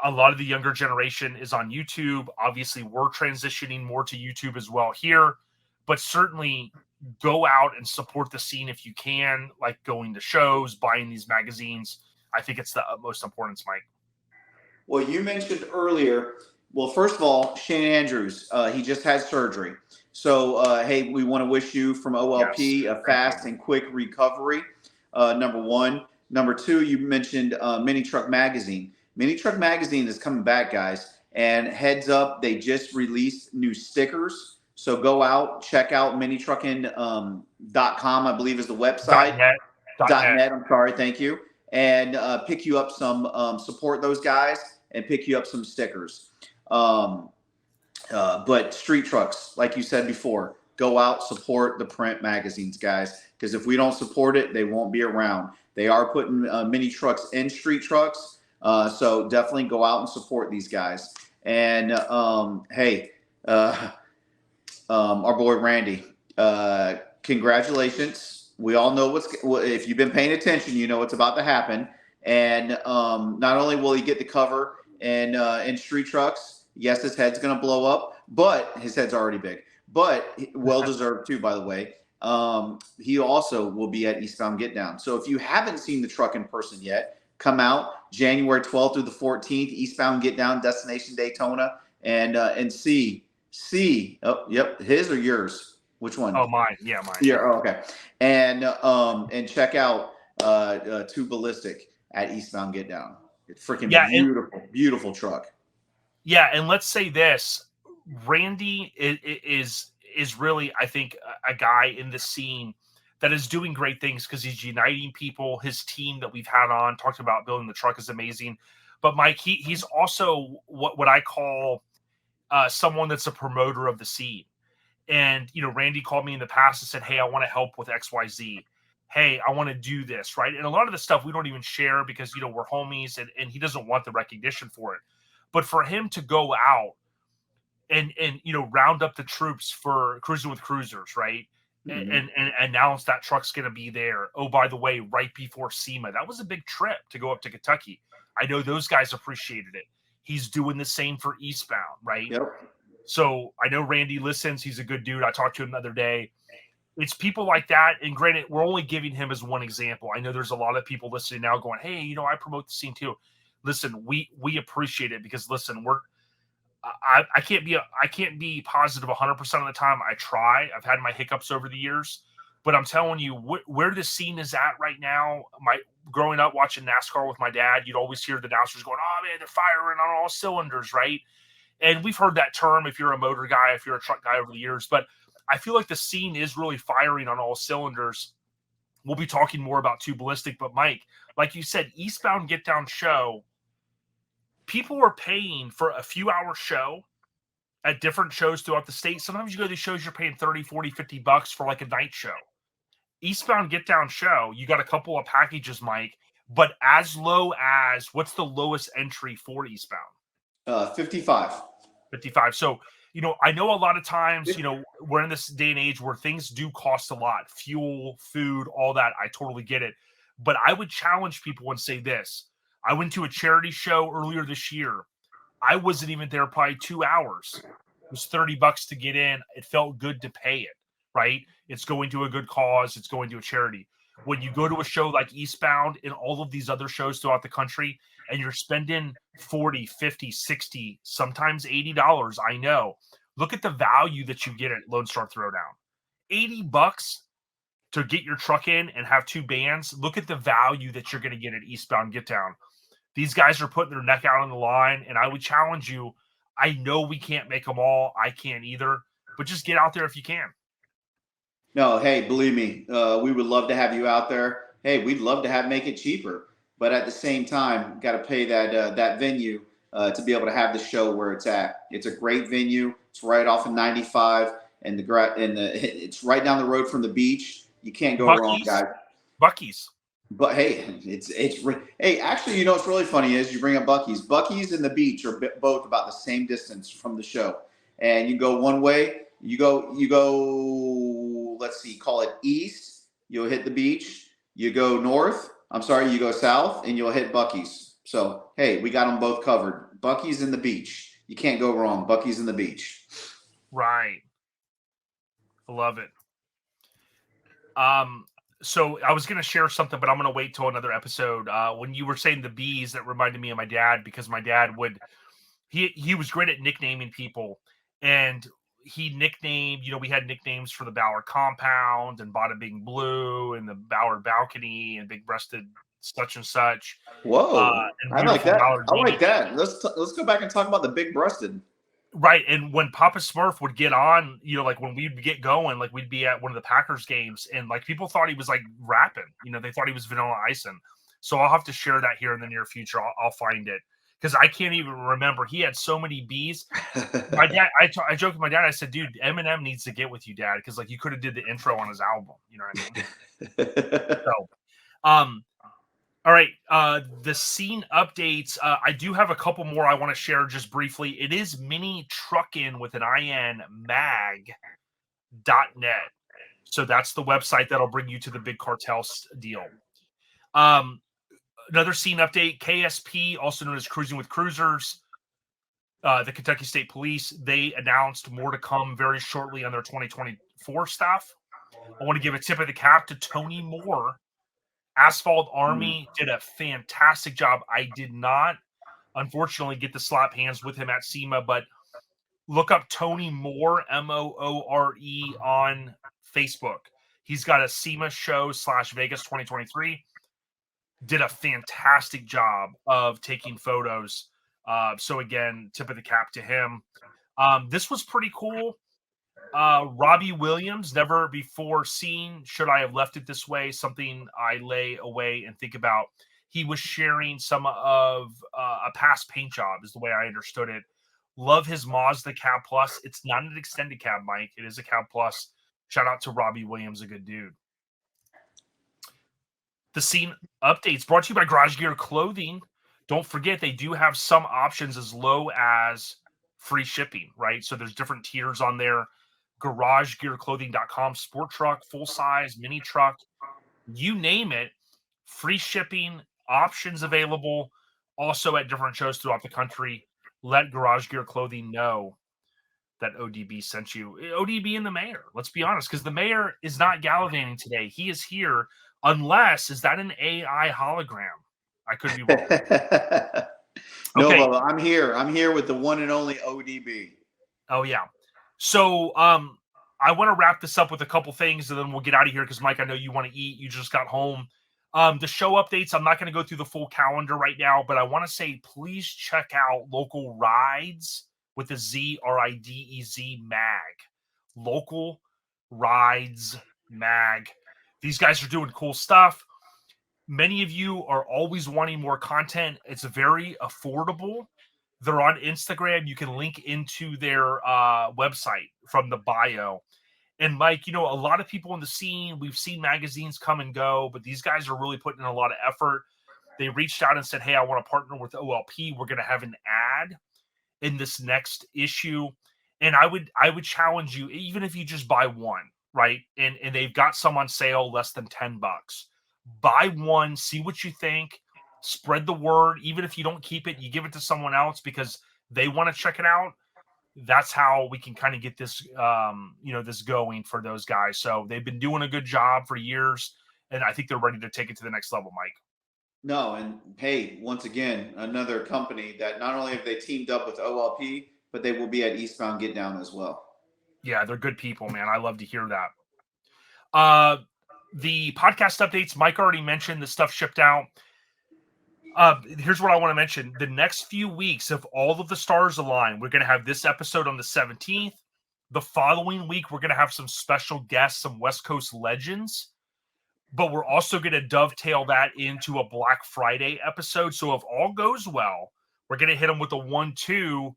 a lot of the younger generation is on YouTube. Obviously, we're transitioning more to YouTube as well here. But certainly go out and support the scene if you can, like going to shows, buying these magazines. I think it's the utmost importance, Mike.
Well, you mentioned earlier, first of all, Shane Andrews, he just had surgery. So, hey, we want to wish you from OLP a fast and quick recovery, number one. Number two, you mentioned Mini Truck Magazine. Mini Truck Magazine is coming back, guys. And heads up, they just released new stickers. So go out, check out minitruckin.com, I believe is the website. .net, I'm sorry, thank you. And pick you up some, support those guys and pick you up some stickers. But Street Trucks, like you said before, go out, support the print magazines, guys. Because if we don't support it, they won't be around. They are putting mini trucks in Street Trucks. So definitely go out and support these guys. And hey, our boy Randy, congratulations. We all know if you've been paying attention, you know what's about to happen. And not only will he get the cover in Street Trucks, yes, his head's going to blow up, but his head's already big, but well-deserved too, by the way. He also will be at Eastbound Get Down. So if you haven't seen the truck in person yet, come out January 12th through the 14th, Eastbound Get Down, Destination Daytona, and see. Oh, yep, his or yours? Which one?
Oh, mine. Yeah, mine.
Yeah. Oh, okay. And check out Too Ballistic at Eastbound Get Down. It's freaking beautiful truck.
Yeah, and let's say this: Randy is really, I think, a guy in the scene that is doing great things because he's uniting people. His team that we've had on talked about building the truck is amazing. But Mike, he's also what I call someone that's a promoter of the scene. And, Randy called me in the past and said, hey, I want to help with XYZ. Hey, I want to do this, right? And a lot of the stuff we don't even share because, we're homies and he doesn't want the recognition for it. But for him to go out and round up the troops for Cruising with Cruisers, right?
Mm-hmm.
And announce that truck's going to be there. Oh, by the way, right before SEMA, that was a big trip to go up to Kentucky. I know those guys appreciated it. He's doing the same for Eastbound, right?
Yep.
So I know Randy listens. He's a good dude. I talked to him the other day. It's people like that. And granted, we're only giving him as one example. I know there's a lot of people listening now going, hey, I promote the scene too. Listen, we appreciate it because listen, I can't be positive 100% of the time. I try. I've had my hiccups over the years, but I'm telling you where the scene is at right now. Growing up watching NASCAR with my dad, you'd always hear the announcers going, "Oh man, they're firing on all cylinders," right? And we've heard that term if you're a motor guy, if you're a truck guy over the years. But I feel like the scene is really firing on all cylinders. We'll be talking more about Too Ballistic, but Mike, like you said, Eastbound Get Down show. People are paying for a few hour show at different shows throughout the state. Sometimes you go to these shows, you're paying 30, 40, $50 for like a night show. Eastbound Get Down show, you got a couple of packages, Mike, but as low as what's the lowest entry for Eastbound?
55.
55. So, I know a lot of times, we're in this day and age where things do cost a lot. Fuel, food, all that. I totally get it. But I would challenge people and say this. I went to a charity show earlier this year. I wasn't even there probably 2 hours. It was $30 to get in. It felt good to pay it, right? It's going to a good cause. It's going to a charity. When you go to a show like Eastbound and all of these other shows throughout the country, and you're spending 40, 50, 60, sometimes $80, I know. Look at the value that you get at Lone Star Throwdown. $80 to get your truck in and have two bands. Look at the value that you're going to get at Eastbound Get Down. These guys are putting their neck out on the line, and I would challenge you. I know we can't make them all. I can't either, but just get out there if you can.
No, hey, believe me, we would love to have you out there. Hey, we'd love to make it cheaper, but at the same time, got to pay that venue to be able to have the show where it's at. It's a great venue. It's right off of 95, and it's right down the road from the beach. You can't go wrong, guys.
Buc-ee's.
But hey, hey, actually, what's really funny is you bring up Buc-ee's. Buc-ee's and the beach are both about the same distance from the show, and you go one way. You go. Let's see, call it east. You'll hit the beach. You go north. You go south, and you'll hit Buc-ee's. So hey, we got them both covered. Buc-ee's and the beach. You can't go wrong. Buc-ee's and the beach.
Right. I love it. So I was going to share something, but I'm going to wait till another episode. When you were saying the bees, that reminded me of my dad, because my dad he was great at nicknaming people, and he nicknamed, we had nicknames for the Ballard Compound and Bada Bing Blue and the Ballard Balcony and Big Breasted such and such.
Whoa, I like that.
Ballard
I like that. Let's go back and talk about the Big Breasted.
Right, and when Papa Smurf would get on, like when we'd get going, like we'd be at one of the Packers games, and like people thought he was like rapping, they thought he was Vanilla Icing. So I'll have to share that here in the near future. I'll find it, because I can't even remember. He had so many B's. My dad, I joked with my dad. I said, "Dude, Eminem needs to get with you, Dad, because like you could have did the intro on his album." You know what I mean? So, all right, the scene updates. I do have a couple more I want to share just briefly. It is mini Truckin with an IN mag.net. So that's the website that'll bring you to the big cartel deal. Another scene update, KSP, also known as Cruising with Cruisers, the Kentucky State Police, they announced more to come very shortly on their 2024 stuff. I want to give a tip of the cap to Tony Moore. Asphalt Army did a fantastic job. I did not, unfortunately, get to slap hands with him at SEMA, but look up Tony Moore, Moore, on Facebook. He's got a SEMA show / Vegas 2023. Did a fantastic job of taking photos. So again, tip of the cap to him. This was pretty cool. Robbie Williams, never before seen. Should I have left it this way? Something I lay away and think about. He was sharing some of a past paint job, is the way I understood it, Love his Mazda Cab Plus. It's not an extended cab, Mike. It is a Cab Plus. Shout out to Robbie Williams, a good dude. The scene updates brought to you by Garage Gear Clothing. Don't forget, they do have some options as low as free shipping, right? So there's different tiers on there. GarageGearClothing.com, sport truck, full size, mini truck, you name it, free shipping, options available, also at different shows throughout the country. Let Garage Gear Clothing know that ODB sent you. ODB and the mayor, let's be honest, because the mayor is not gallivanting today. He is here, unless, is that an AI hologram? I could be wrong.
No,
Okay.
Bubba, I'm here. I'm here with the one and only ODB.
Oh, yeah. So I want to wrap this up with a couple things, and then we'll get out of here because, Mike, I know you want to eat. You just got home. The show updates, I'm not going to go through the full calendar right now, but I want to say please check out Local Rides with a Z, RIDEZ mag. Local Rides mag. These guys are doing cool stuff. Many of you are always wanting more content. It's very affordable. They're on Instagram. You can link into their website from the bio. And Mike, you know, a lot of people in the scene, we've seen magazines come and go, but these guys are really putting in a lot of effort. They reached out and said, hey, I want to partner with OLP. We're going to have an ad in this next issue. And I would challenge you, even if you just buy one, right? And they've got some on sale less than $10. Buy one, see what you think, spread the word. Even if you don't keep it, you give it to someone else because they want to check it out. That's how we can kind of get this, this going for those guys. So they've been doing a good job for years, and I think they're ready to take it to the next level, Mike.
No, and hey, once again, another company that not only have they teamed up with OLP, but they will be at Eastbound Get Down as well.
Yeah, they're good people, man. I love to hear that. The podcast updates, Mike already mentioned the stuff shipped out. Here's what I want to mention. The next few weeks, if all of the stars align, we're going to have this episode on the 17th. The following week, we're going to have some special guests, some West Coast legends. But we're also going to dovetail that into a Black Friday episode. So if all goes well, we're going to hit them with a 1-2,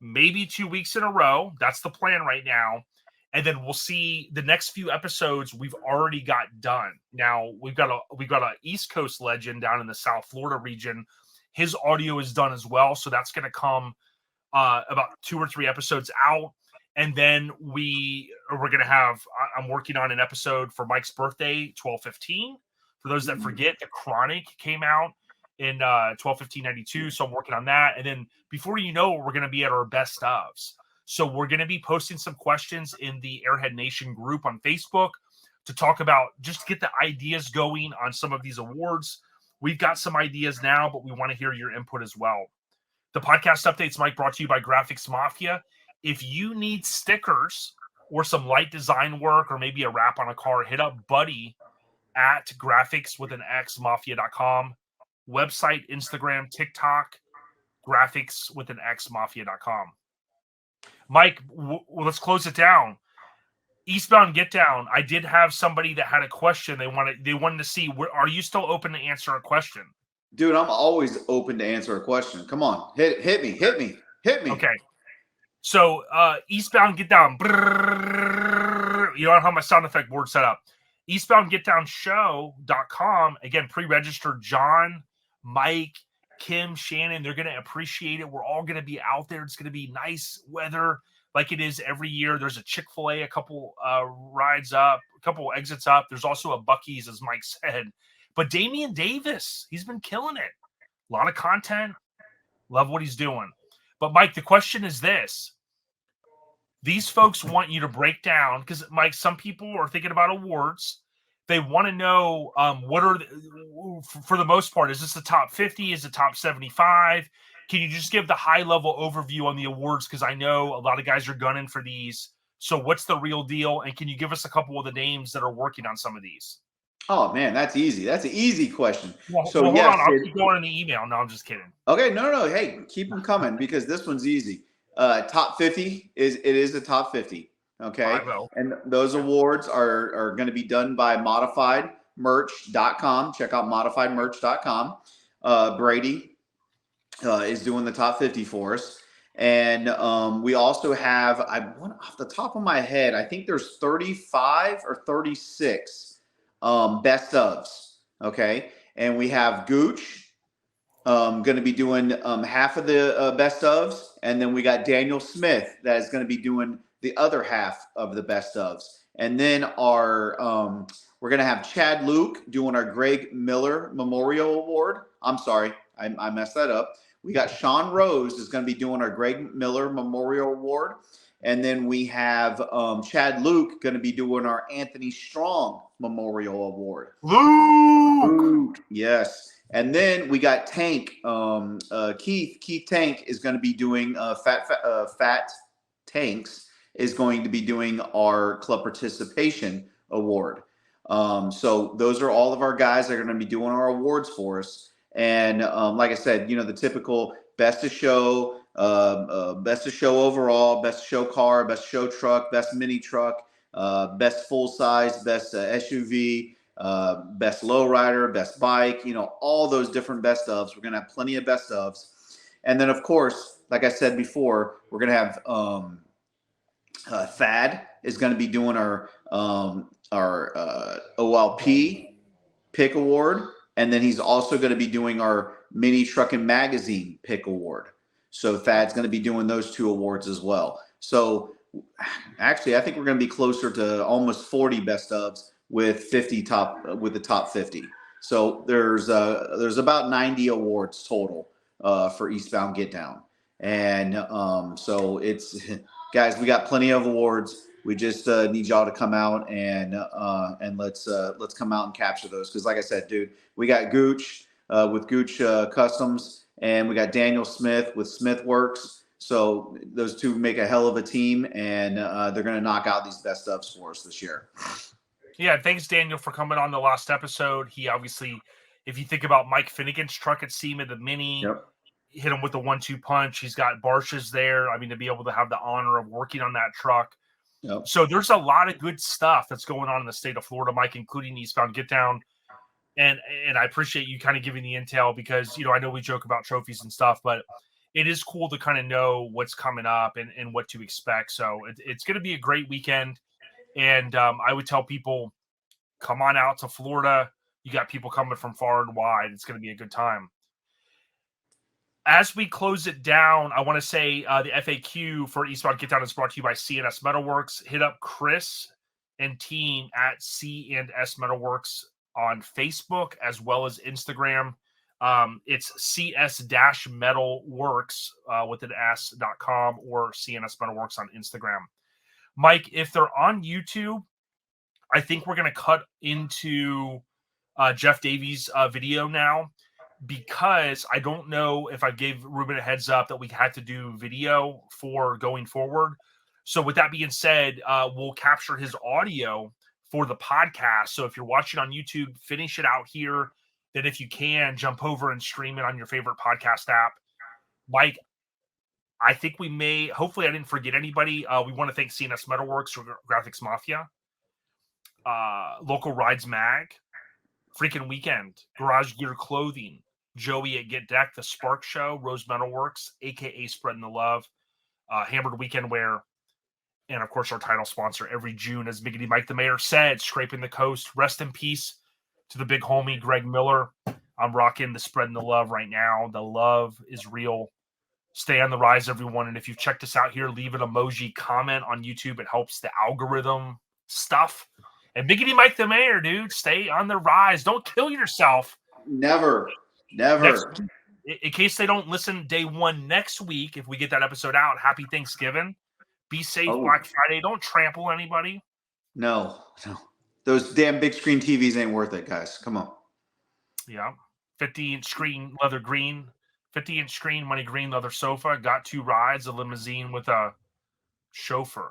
maybe 2 weeks in a row. That's the plan right now. And then we'll see the next few episodes we've already got done. Now we've got a East Coast legend down in the South Florida region. His audio is done as well, so that's going to come about 2 or 3 episodes out. And then we're going to have. I'm working on an episode for Mike's birthday, 12/15. For those that forget, The Chronic came out in 12/15/92, so I'm working on that. And then before you know it, we're going to be at our best ofs. So we're going to be posting some questions in the Airhead Nation group on Facebook to talk about, just get the ideas going on some of these awards. We've got some ideas now, but we want to hear your input as well. The podcast updates, Mike, brought to you by Graphics Mafia. If you need stickers or some light design work or maybe a wrap on a car, hit up Buddy at graphicswithanxmafia.com. Website, Instagram, TikTok, graphicswithanxmafia.com. Mike, let's close it down. Eastbound Get Down. I did have somebody that had a question. They wanted to see, are you still open to answer a question?
Dude, I'm always open to answer a question. Come on, hit me.
Okay. So Eastbound Get Down. You don't have my sound effect board set up. EastboundGetDownShow.com. Again, pre-registered John, Mike, Kim, Shannon, they're going to appreciate it. We're all going to be out there. It's going to be nice weather like it is every year. There's a Chick-fil-A, a couple rides up, a couple exits up. There's also a Buc-ee's, as Mike said. But Damian Davis, he's been killing it. A lot of content. Love what he's doing. But, Mike, the question is this. These folks want you to break down, because, Mike, some people are thinking about awards. They want to know what are, for the most part, is this the top 50? Is it top 75? Can you just give the high-level overview on the awards? Because I know a lot of guys are gunning for these. So what's the real deal? And can you give us a couple of the names that are working on some of these?
Oh, man, that's easy. That's an easy question.
Well, hold on. I'll keep going in the email. No, I'm just kidding.
Okay, no. Hey, keep them coming because this one's easy. Top 50 is a top 50. Okay. And those awards are going to be done by modifiedmerch.com. Check out modifiedmerch.com. Brady is doing the top 50 for us. And we also have, I went off the top of my head, I think there's 35 or 36 best ofs. Okay. And we have Gooch going to be doing half of the best ofs. And then we got Daniel Smith that is going to be doing the other half of the best ofs. And then we're going to have Chad Luke doing our Greg Miller Memorial Award. I'm sorry, I messed that up. We got Sean Rose is going to be doing our Greg Miller Memorial Award. And then we have Chad Luke going to be doing our Anthony Strong Memorial Award.
Luke!
Yes. And then we got Tank. Keith Tank is going to be doing Fat Tanks is going to be doing our club participation award. So those are all of our guys that are going to be doing our awards for us. And like I said, the typical best of show overall, best show car, best show truck, best mini truck, best full size, best SUV, best lowrider, best bike, all those different best ofs. We're going to have plenty of best ofs. And then, of course, like I said before, we're going to have Thad is going to be doing our OLP pick award. And then he's also going to be doing our Mini Truckin' Magazine pick award. So Thad's going to be doing those two awards as well. So actually, I think we're going to be closer to almost 40 best ofs with the top 50. So there's about 90 awards total for Eastbound Get Down. And so it's guys, we got plenty of awards. We just need y'all to come out and let's come out and capture those. Because like I said, dude, we got Gooch with Gooch Customs, and we got Daniel Smith with Smith Works. So those two make a hell of a team, and they're going to knock out these best ofs for us this year.
Yeah, thanks, Daniel, for coming on the last episode. He obviously, if you think about Mike Finnegan's truck at SEMA, the Mini,
Yep.
hit him with the 1-2 punch. He's got Barshes there. I mean, to be able to have the honor of working on that truck.
Yep.
So there's a lot of good stuff that's going on in the state of Florida, Mike, including Eastbound Get Down. And I appreciate you kind of giving the intel because, I know we joke about trophies and stuff, but it is cool to kind of know what's coming up and what to expect. So it's going to be a great weekend. And I would tell people, come on out to Florida. You got people coming from far and wide. It's going to be a good time. As we close it down, I want to say the FAQ for Eastbound Get Down is brought to you by C&S Metalworks. Hit up Chris and team at C&S Metalworks on Facebook as well as Instagram. It's CS-Metalworks with an S.com or C&S Metalworks on Instagram. Mike, if they're on YouTube, I think we're going to cut into Jeff Davies' video now, because I don't know if I gave Ruben a heads up that we had to do video for going forward. So with that being said, we'll capture his audio for the podcast. So if you're watching on YouTube, finish it out here. Then if you can, jump over and stream it on your favorite podcast app. Mike, I think we may, hopefully I didn't forget anybody. We want to thank C&S Metalworks for Graphics Mafia, Local Rides Mag, Freaking Weekend, Garage Gear Clothing, Joey at Get Deck, The Spark Show, Rose Metalworks, a.k.a. Spreading the Love, Hammered Weekend Wear, and, of course, our title sponsor every June, as Mighty Mike the Mayor said, Scraping the Coast. Rest in peace to the big homie, Greg Miller. I'm rocking the Spreading the Love right now. The love is real. Stay on the rise, everyone. And if you've checked us out here, leave an emoji comment on YouTube. It helps the algorithm stuff. And Miggity Mike the Mayor, dude, stay on the rise. Don't kill yourself.
Never.
In case they don't listen day one next week, if we get that episode out, happy Thanksgiving. Be safe, Black Friday. Don't trample anybody.
No. Those damn big screen TVs ain't worth it, guys. Come on.
Yeah. 50-inch screen, leather green. 50-inch screen, money green, leather sofa. Got 2 rides, a limousine with a chauffeur.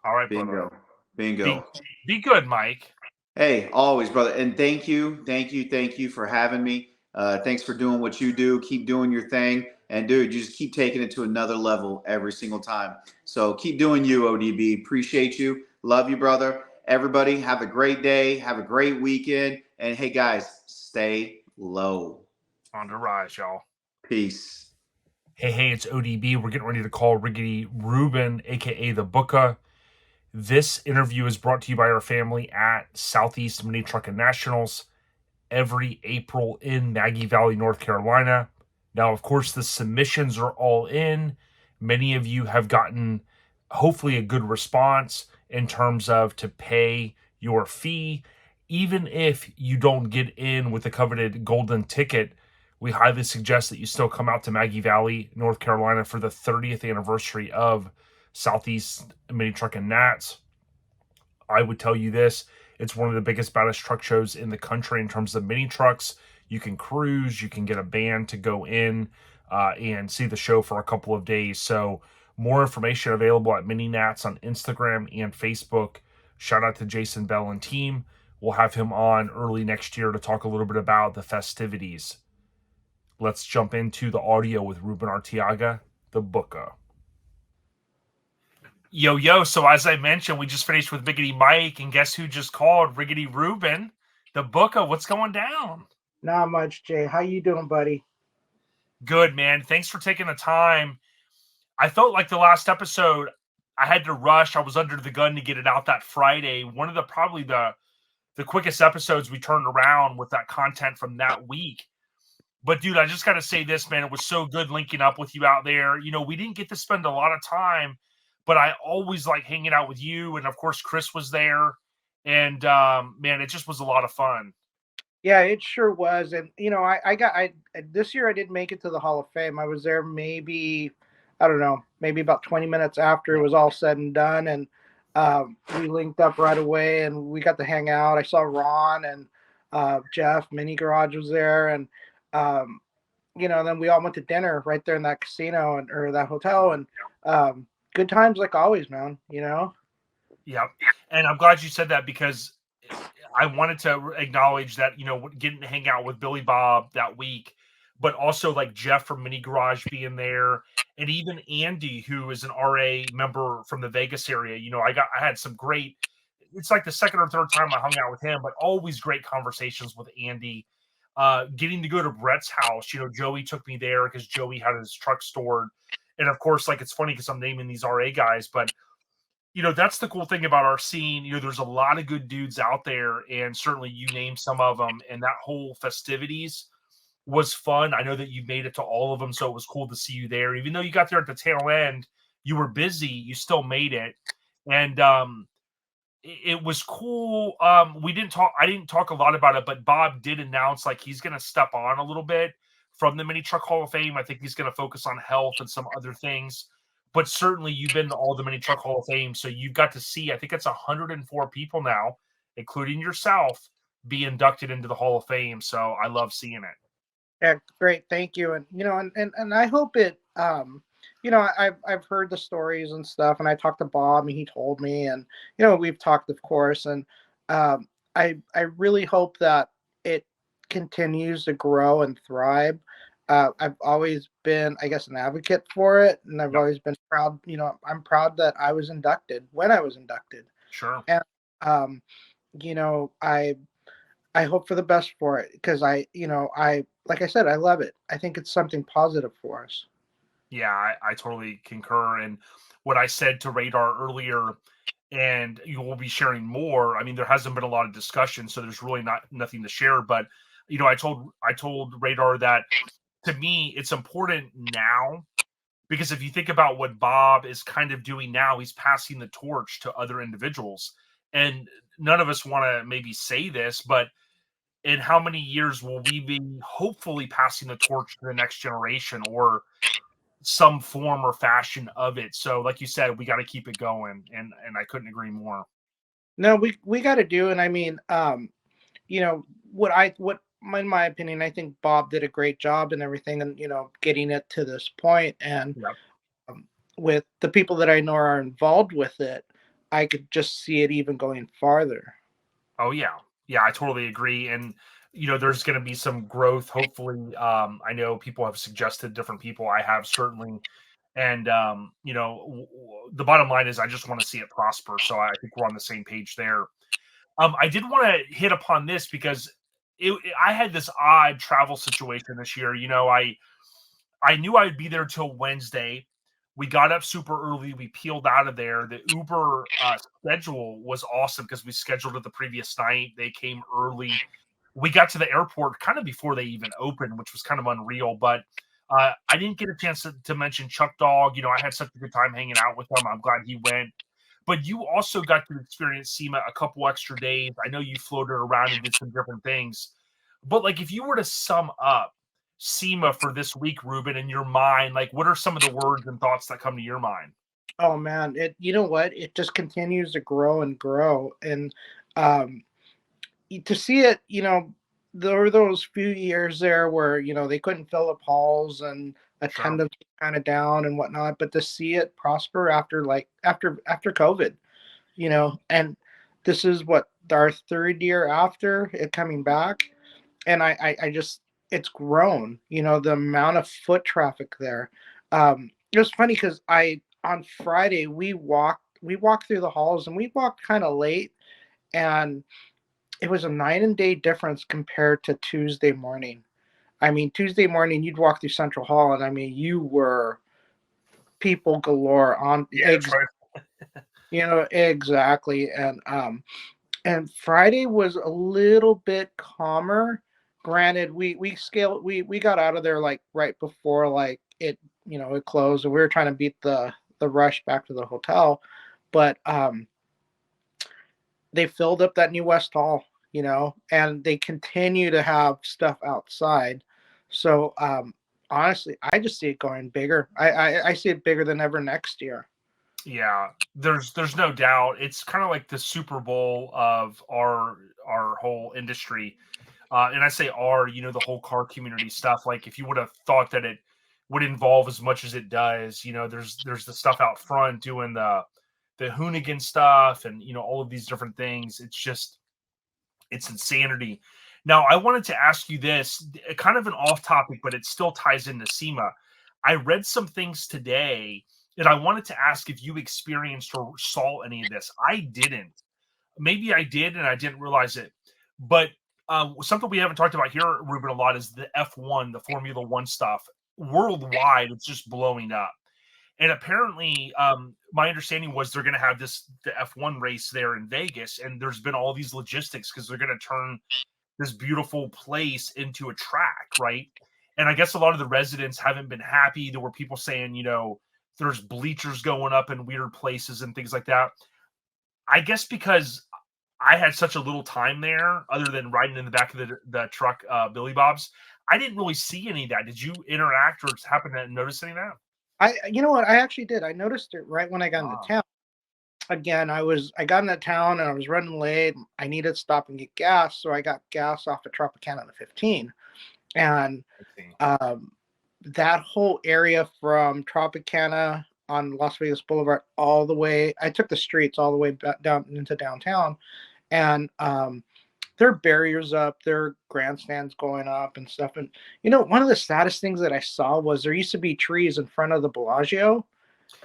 All right,
Bingo.
brother.
Bingo.
Be good, Mike.
Hey, always, brother. And thank you for having me. Thanks for doing what you do. Keep doing your thing. And, dude, you just keep taking it to another level every single time. So keep doing you, ODB. Appreciate you. Love you, brother. Everybody, have a great day. Have a great weekend. And, hey, guys, stay low.
On the rise, y'all.
Peace.
Hey, it's ODB. We're getting ready to call Riggedy Rubin, aka the Booka. This interview is brought to you by our family at Southeast Mini Truckin Nationals every April in Maggie Valley, North Carolina. Now, of course, the submissions are all in. Many of you have gotten hopefully a good response in terms of to pay your fee. Even if you don't get in with the coveted golden ticket, we highly suggest that you still come out to Maggie Valley, North Carolina for the 30th anniversary of Southeast Mini Truck and Nats. I would tell you this: it's one of the biggest, baddest truck shows in the country in terms of mini trucks. You can cruise, you can get a band to go in and see the show for a couple of days. So, more information available at Mini Nats on Instagram and Facebook. Shout out to Jason Bell and team. We'll have him on early next year to talk a little bit about the festivities. Let's jump into the audio with Ruben Artiaga, the Booka. Yo. So as I mentioned, we just finished with Mighty Mike, and guess who just called? Riggedy Rubin, the Booka. What's going down?
Not much, Jay. How you doing, buddy?
Good, man. Thanks for taking the time. I felt like the last episode, I had to rush. I was under the gun to get it out that Friday. One of probably the quickest episodes we turned around with that content from that week. But dude, I just got to say this, man. It was so good linking up with you out there. We didn't get to spend a lot of time, but I always like hanging out with you. And of course, Chris was there. And man, it just was a lot of fun.
Yeah, it sure was. And I this year I didn't make it to the Hall of Fame. I was there maybe, I don't know, maybe about 20 minutes after it was all said and done. And we linked up right away and we got to hang out. I saw Ron and Jeff, Mini Garage was there. And, then we all went to dinner right there in that casino or that hotel. And good times like always, man,
Yep. And I'm glad you said that because I wanted to acknowledge that, getting to hang out with Billy Bob that week, but also like Jeff from Mini Garage being there, and even Andy, who is an RA member from the Vegas area. I had some great, it's like the second or third time I hung out with him, but always great conversations with Andy. Getting to go to Brett's house, Joey took me there because Joey had his truck stored. And of course, like, it's funny because I'm naming these RA guys, but that's the cool thing about our scene. There's a lot of good dudes out there, and certainly you named some of them. And that whole festivities was fun. I know that you made it to all of them, so it was cool to see you there. Even though you got there at the tail end, you were busy, you still made it. And it was cool. I didn't talk a lot about it, but Bob did announce like he's going to step on a little bit from the Mini Truck Hall of Fame. I think he's going to focus on health and some other things. But certainly you've been to all the Mini Truck Hall of Fame, so you've got to see, I think it's 104 people now, including yourself, be inducted into the Hall of Fame. So I love seeing it.
Yeah, great. Thank you. And, and I hope it, I've heard the stories and stuff, and I talked to Bob and he told me, and, we've talked, of course. And I really hope that it continues to grow and thrive. I've always been, I guess, an advocate for it, and I've always been proud. I'm proud that I was inducted when I was inducted.
Sure.
And I hope for the best for it because like I said, I love it. I think it's something positive for us.
Yeah, I totally concur. And what I said to Radar earlier, and you will be sharing more. I mean, there hasn't been a lot of discussion, so there's really nothing to share. But I told Radar that, to me, it's important now because if you think about what Bob is kind of doing now, he's passing the torch to other individuals. And none of us want to maybe say this, but in how many years will we be hopefully passing the torch to the next generation or some form or fashion of it? So like you said, we got to keep it going. And I couldn't agree more.
No, we got to do. And I mean, what in my opinion, I think Bob did a great job and everything, and getting it to this point. And with the people that I know are involved with it, I could just see it even going farther.
Oh yeah, I totally agree. And there's going to be some growth. Hopefully, I know people have suggested different people. I have certainly. And the bottom line is, I just want to see it prosper. So I think we're on the same page there. I did want to hit upon this because I had this odd travel situation this year. I knew I'd be there till Wednesday. We got up super early. We peeled out of there. The Uber schedule was awesome because we scheduled it the previous night. They came early. We got to the airport kind of before they even opened, which was kind of unreal. But I didn't get a chance to mention Chuck Dog. You know, I had such a good time hanging out with him. I'm glad he went. But you also got to experience SEMA a couple extra days. I know you floated around and did some different things. But like, if you were to sum up SEMA for this week, Ruben, in your mind, like, what are some of the words and thoughts that come to your mind?
Oh man, you know what? It just continues to grow and grow, and um, to see it, there were those few years there where they couldn't fill up halls and
Sure.
attendance kind of down and whatnot, but to see it prosper after COVID, and this is what our third year after it coming back, and I just it's grown. The amount of foot traffic there. It was funny because I on Friday we walked through the halls and we walked kind of late, and it was a night and day difference compared to Tuesday morning. I mean, Tuesday morning you'd walk through Central Hall, and I mean, you were people galore on
Yeah, that's right.
exactly. And Friday was a little bit calmer. Granted, we got out of there like right before like it closed, and we were trying to beat the rush back to the hotel, but they filled up that new West Hall, and they continue to have stuff outside. So honestly, I just see it going bigger. I see it bigger than ever next year.
Yeah, there's no doubt. It's kind of like the Super Bowl of our whole industry. And I say our, the whole car community stuff. Like, if you would have thought that it would involve as much as it does, there's the stuff out front doing the Hoonigan stuff and all of these different things. It's insanity. Now, I wanted to ask you this, kind of an off topic, but it still ties into SEMA. I read some things today, and I wanted to ask if you experienced or saw any of this. I didn't. Maybe I did, and I didn't realize it. But something we haven't talked about here, Ruben, a lot is the F1, the Formula One stuff. Worldwide, it's just blowing up. And apparently, my understanding was they're going to have the F1 race there in Vegas, and there's been all these logistics because they're going to turn this beautiful place into a track, right? And I guess a lot of the residents haven't been happy. There were people saying, there's bleachers going up in weird places and things like that. I guess because I had such a little time there, other than riding in the back of the truck, Billy Bob's, I didn't really see any of that. Did you interact or happen to notice any of that?
You know what? I actually did. I noticed it right when I got into town. Again, I got into town and I was running late. I needed to stop and get gas, so I got gas off of Tropicana on the 15. And that whole area from Tropicana on Las Vegas Boulevard all the way, I took the streets all the way back down into downtown, and there are barriers up, there are grandstands going up and stuff. And one of the saddest things that I saw was there used to be trees in front of the Bellagio,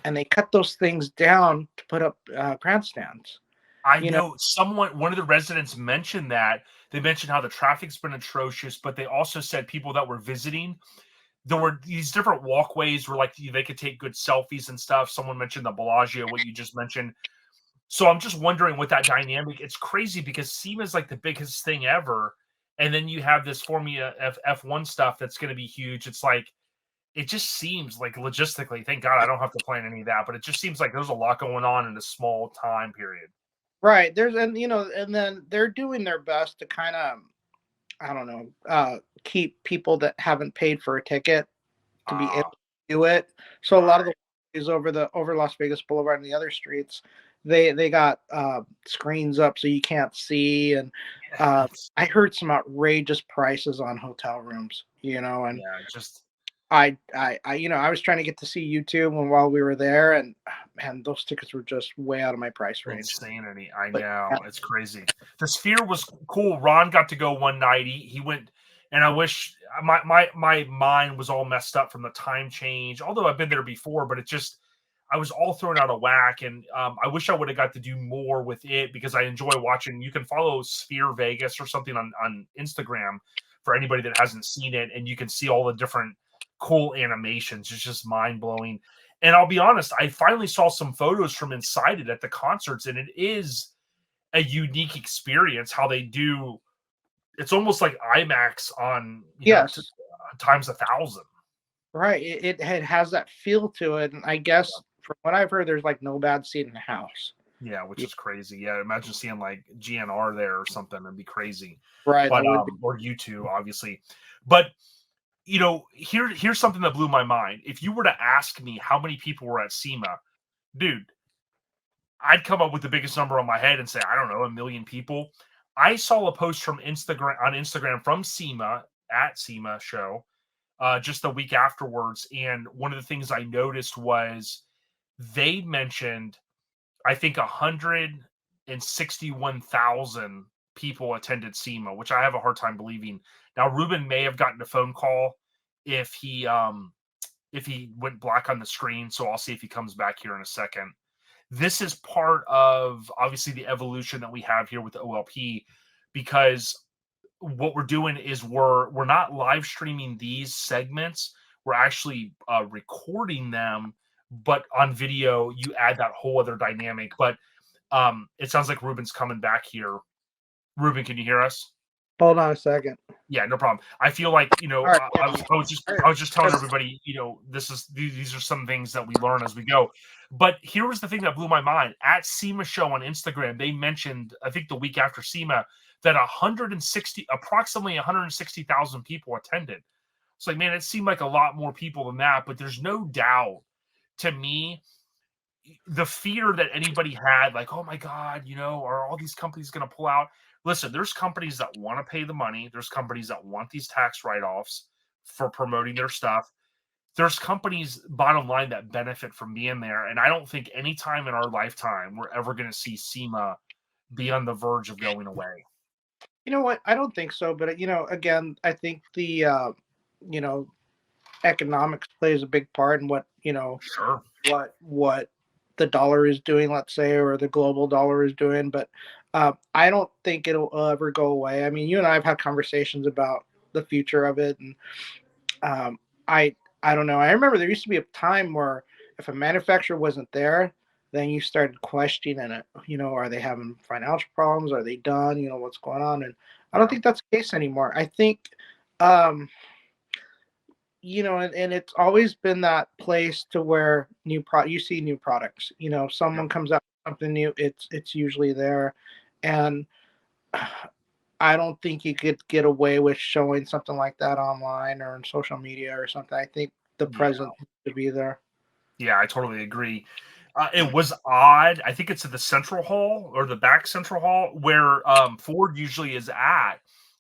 and they cut those things down to put up grandstands.
I know one of the residents mentioned that. They mentioned how the traffic's been atrocious, but they also said people that were visiting, there were these different walkways where like they could take good selfies and stuff. Someone mentioned the Bellagio, what you just mentioned. So I'm just wondering with that dynamic, it's crazy because SEMA is like the biggest thing ever. And then you have this Formula F1 stuff that's going to be huge. It's like, it just seems like logistically, thank God I don't have to plan any of that, but it just seems like there's a lot going on in a small time period.
Right. And then they're doing their best to kind of, I don't know, keep people that haven't paid for a ticket to be able to do it. So a lot of the is over Las Vegas Boulevard and the other streets, they got screens up so you can't see, and I heard some outrageous prices on hotel rooms, and
just
I was trying to get to see YouTube while we were there, and man, those tickets were just way out of my price range.
Insanity. I know. It's crazy. The Sphere was cool. Ron got to go one night. He went, and I wish my mind was all messed up from the time change. Although I've been there before, but I was all thrown out of whack, and I wish I would have got to do more with it because I enjoy watching. You can follow Sphere Vegas or something on Instagram for anybody that hasn't seen it, and you can see all the different cool animations. It's just mind blowing. And I'll be honest, I finally saw some photos from inside it at the concerts, and it is a unique experience how they do. It's almost like IMAX on,
Yes.
times 1,000.
Right. It has that feel to it. And I guess from what I've heard, there's like no bad seat in the house.
Yeah, which is crazy. Yeah, imagine seeing like GNR there or something. It'd be crazy.
Right.
But
That would be.
or U2, obviously. But here's something that blew my mind. If you were to ask me how many people were at SEMA, dude, I'd come up with the biggest number on my head and say, I don't know, 1 million people. I saw a post from Instagram from SEMA at SEMA show just the week afterwards. And one of the things I noticed was they mentioned, I think 161,000 people attended SEMA, which I have a hard time believing. Now, Ruben may have gotten a phone call if he went black on the screen, so I'll see if he comes back here in a second. This is part of obviously the evolution that we have here with the OLP, because what we're doing is we're not live streaming these segments. We're actually recording them, but on video you add that whole other dynamic. But it sounds like Ruben's coming back here. Ruben, can you hear us?
Hold on a second.
Yeah, no problem. I feel like,
Right.
I was just telling everybody, these are some things that we learn as we go. But here was the thing that blew my mind. At SEMA show on Instagram, they mentioned, I think the week after SEMA, that approximately 160,000 people attended. It's like, man, it seemed like a lot more people than that, but there's no doubt to me, the fear that anybody had, like, oh my God, are all these companies going to pull out? Listen, there's companies that want to pay the money. There's companies that want these tax write-offs for promoting their stuff. There's companies, bottom line, that benefit from being there. And I don't think any time in our lifetime we're ever going to see SEMA be on the verge of going away.
You know what? I don't think so. But, again, I think the, economics plays a big part in what,
Sure.
what the dollar is doing, let's say, or the global dollar is doing. But I don't think it'll ever go away. I mean, you and I have had conversations about the future of it. And I don't know. I remember there used to be a time where if a manufacturer wasn't there, then you started questioning it. Are they having financial problems? Are they done? What's going on? And I don't think that's the case anymore. I think, and it's always been that place to where you see new products. Someone comes out with something new, it's usually there. And I don't think you could get away with showing something like that online or on social media or something. I think the presence to be there.
Yeah, I totally agree. It was odd. I think it's at the central hall or the back central hall where Ford usually is at.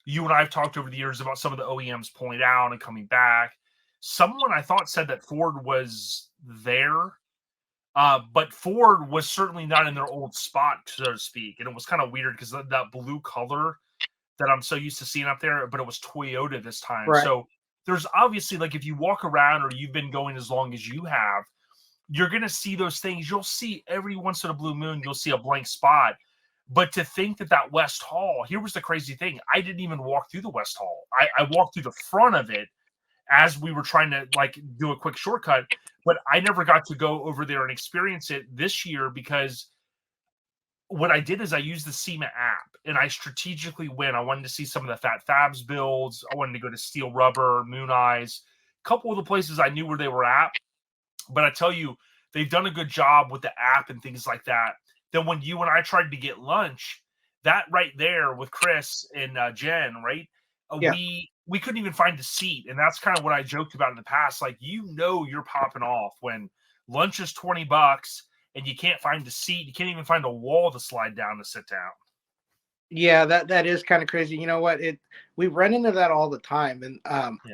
You and I have talked over the years about some of the OEMs pulling out and coming back. Someone I thought said that Ford was there, but Ford was certainly not in their old spot, so to speak. And it was kind of weird because that blue color that I'm so used to seeing up there, but it was Toyota this time.
Right.
So there's obviously, like, if you walk around or you've been going as long as you have, you're going to see those things. You'll see every once in a blue moon, you'll see a blank spot. But to think that West Hall, here was the crazy thing. I didn't even walk through the West Hall. I walked through the front of it as we were trying to do a quick shortcut, but I never got to go over there and experience it this year because what I did is I used the SEMA app and I strategically went. I wanted to see some of the Fat Fabs builds. I wanted to go to Steel Rubber, Moon Eyes, a couple of the places I knew where they were at. But I tell you, they've done a good job with the app and things like that. Then when you and I tried to get lunch, that right there with Chris and Jen, right? We couldn't even find a seat. And that's kind of what I joked about in the past. Like, you're popping off when lunch is $20 and you can't find a seat. You can't even find a wall to slide down to sit down.
Yeah, that is kind of crazy. You know what? We run into that all the time. And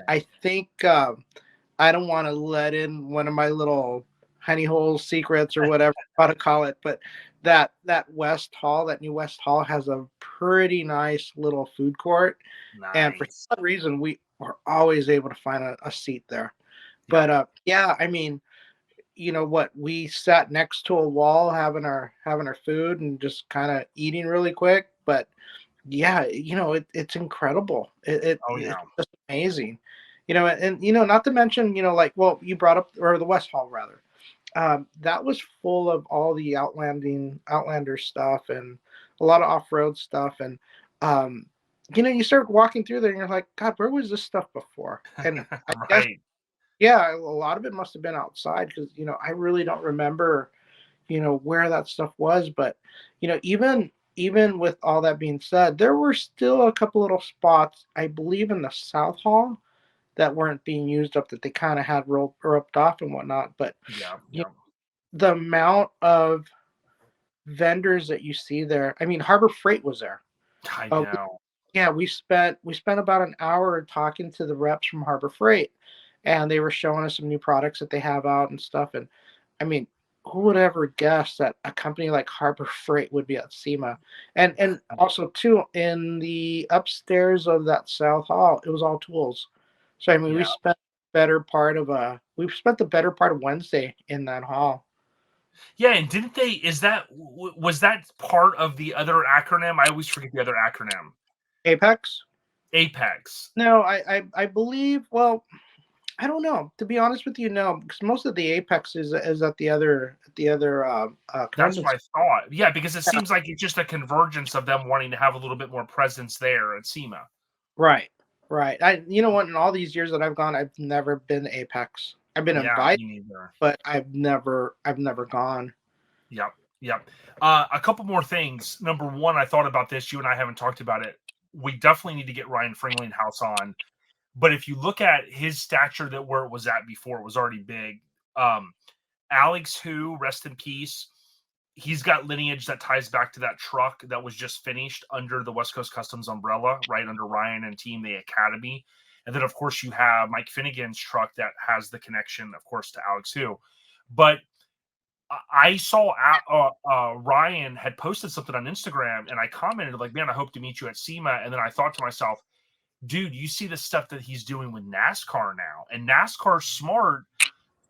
I think I don't want to let in one of my little honey hole secrets or whatever I want to call it, but that West Hall, that new West Hall has a pretty nice little food court.
Nice.
And for some reason, we are always able to find a seat there. But I mean, you know what? We sat next to a wall having our food and just kind of eating really quick. But yeah, it's incredible. It's just amazing. And not to mention, like, well, you brought up, or the West Hall rather, that was full of all the Outlander stuff and a lot of off-road stuff. And, you start walking through there and you're like, God, where was this stuff before? And I guess,
Right.
yeah, a lot of it must have been outside because, I really don't remember, where that stuff was. But, even with all that being said, there were still a couple little spots, I believe, in the South Hall that weren't being used up, that they kind of had roped off and whatnot. But
Yeah.
you
Yeah.
the amount of vendors that you see there, I mean, Harbor Freight was there.
I
Uh,
know.
yeah, we spent about an hour talking to the reps from Harbor Freight, and they were showing us some new products that they have out and stuff. And I mean, who would ever guess that a company like Harbor Freight would be at SEMA? And also too, in the upstairs of that South Hall, it was all tools. So I mean,
Yeah.
we spent the better part of Wednesday in that hall.
Yeah. And didn't they? Was that part of the other acronym? I always forget the other acronym.
Apex?
Apex.
No, I believe. Well, I don't know. To be honest with you, no, because most of the Apex is at the other
That's
convention
what I
center.
thought. Yeah, because it
Yeah,
seems like it's just a convergence of them wanting to have a little bit more presence there at SEMA.
right, right. You know what? In all these years that I've gone, I've never been to Apex. I've been
Yeah,
invited,
me neither.
but I've never gone.
Yep, yep. A couple more things. Number one, I thought about this. You and I haven't talked about it. We definitely need to get Ryan Fringlinghouse on. But if you look at his stature, that where it was at before, it was already big. Um, Alex, who rest in peace, he's got lineage that ties back to that truck that was just finished under the West Coast Customs umbrella, right under Ryan and team, the Academy. And then, of course, you have Mike Finnegan's truck that has the connection, of course, to Alex, who. But I saw Ryan had posted something on Instagram, and I commented like, "Man, I hope to meet you at SEMA." And then I thought to myself, "Dude, you see the stuff that he's doing with NASCAR now, and NASCAR's smart.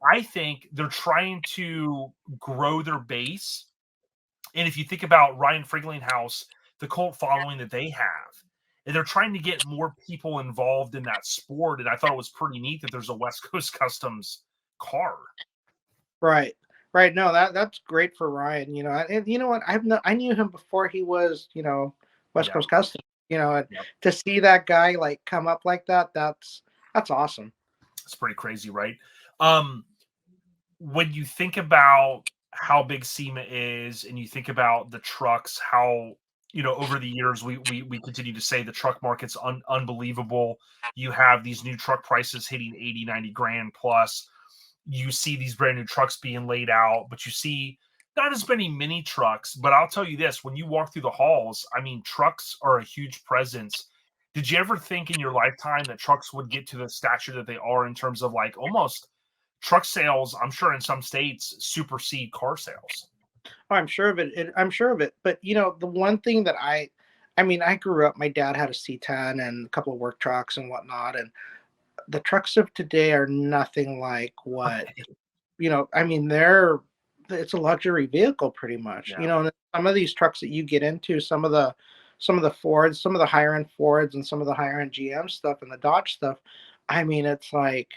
I think they're trying to grow their base. And if you think about Ryan Friglinghouse, the cult following that they have, and they're trying to get more people involved in that sport. And I thought it was pretty neat that there's a West Coast Customs car.
Right, right. No, that's great for Ryan. And you know what? I knew him before he was, West
Yeah,
Coast Customs. And
yeah,
to see that guy like come up like that, that's awesome.
it's pretty crazy, right? Um, when you think about how big SEMA is, and you think about the trucks, how over the years we continue to say the truck market's unbelievable. You have these new truck prices hitting 80, 90 grand plus. You see these brand new trucks being laid out, but you see not as many mini trucks. But I'll tell you this, when you walk through the halls, I mean, trucks are a huge presence. Did you ever think in your lifetime that trucks would get to the stature that they are in terms of like almost truck sales? I'm sure in some states supersede car sales.
Oh, I'm sure of it. I'm sure of it. But the one thing that I mean, I grew up. My dad had a C10 and a couple of work trucks and whatnot, and the trucks of today are nothing like what I mean, it's a luxury vehicle pretty much.
Yeah.
And some of these trucks that you get into, some of the Fords, some of the higher end Fords and some of the higher end GM stuff and the Dodge stuff, I mean, it's like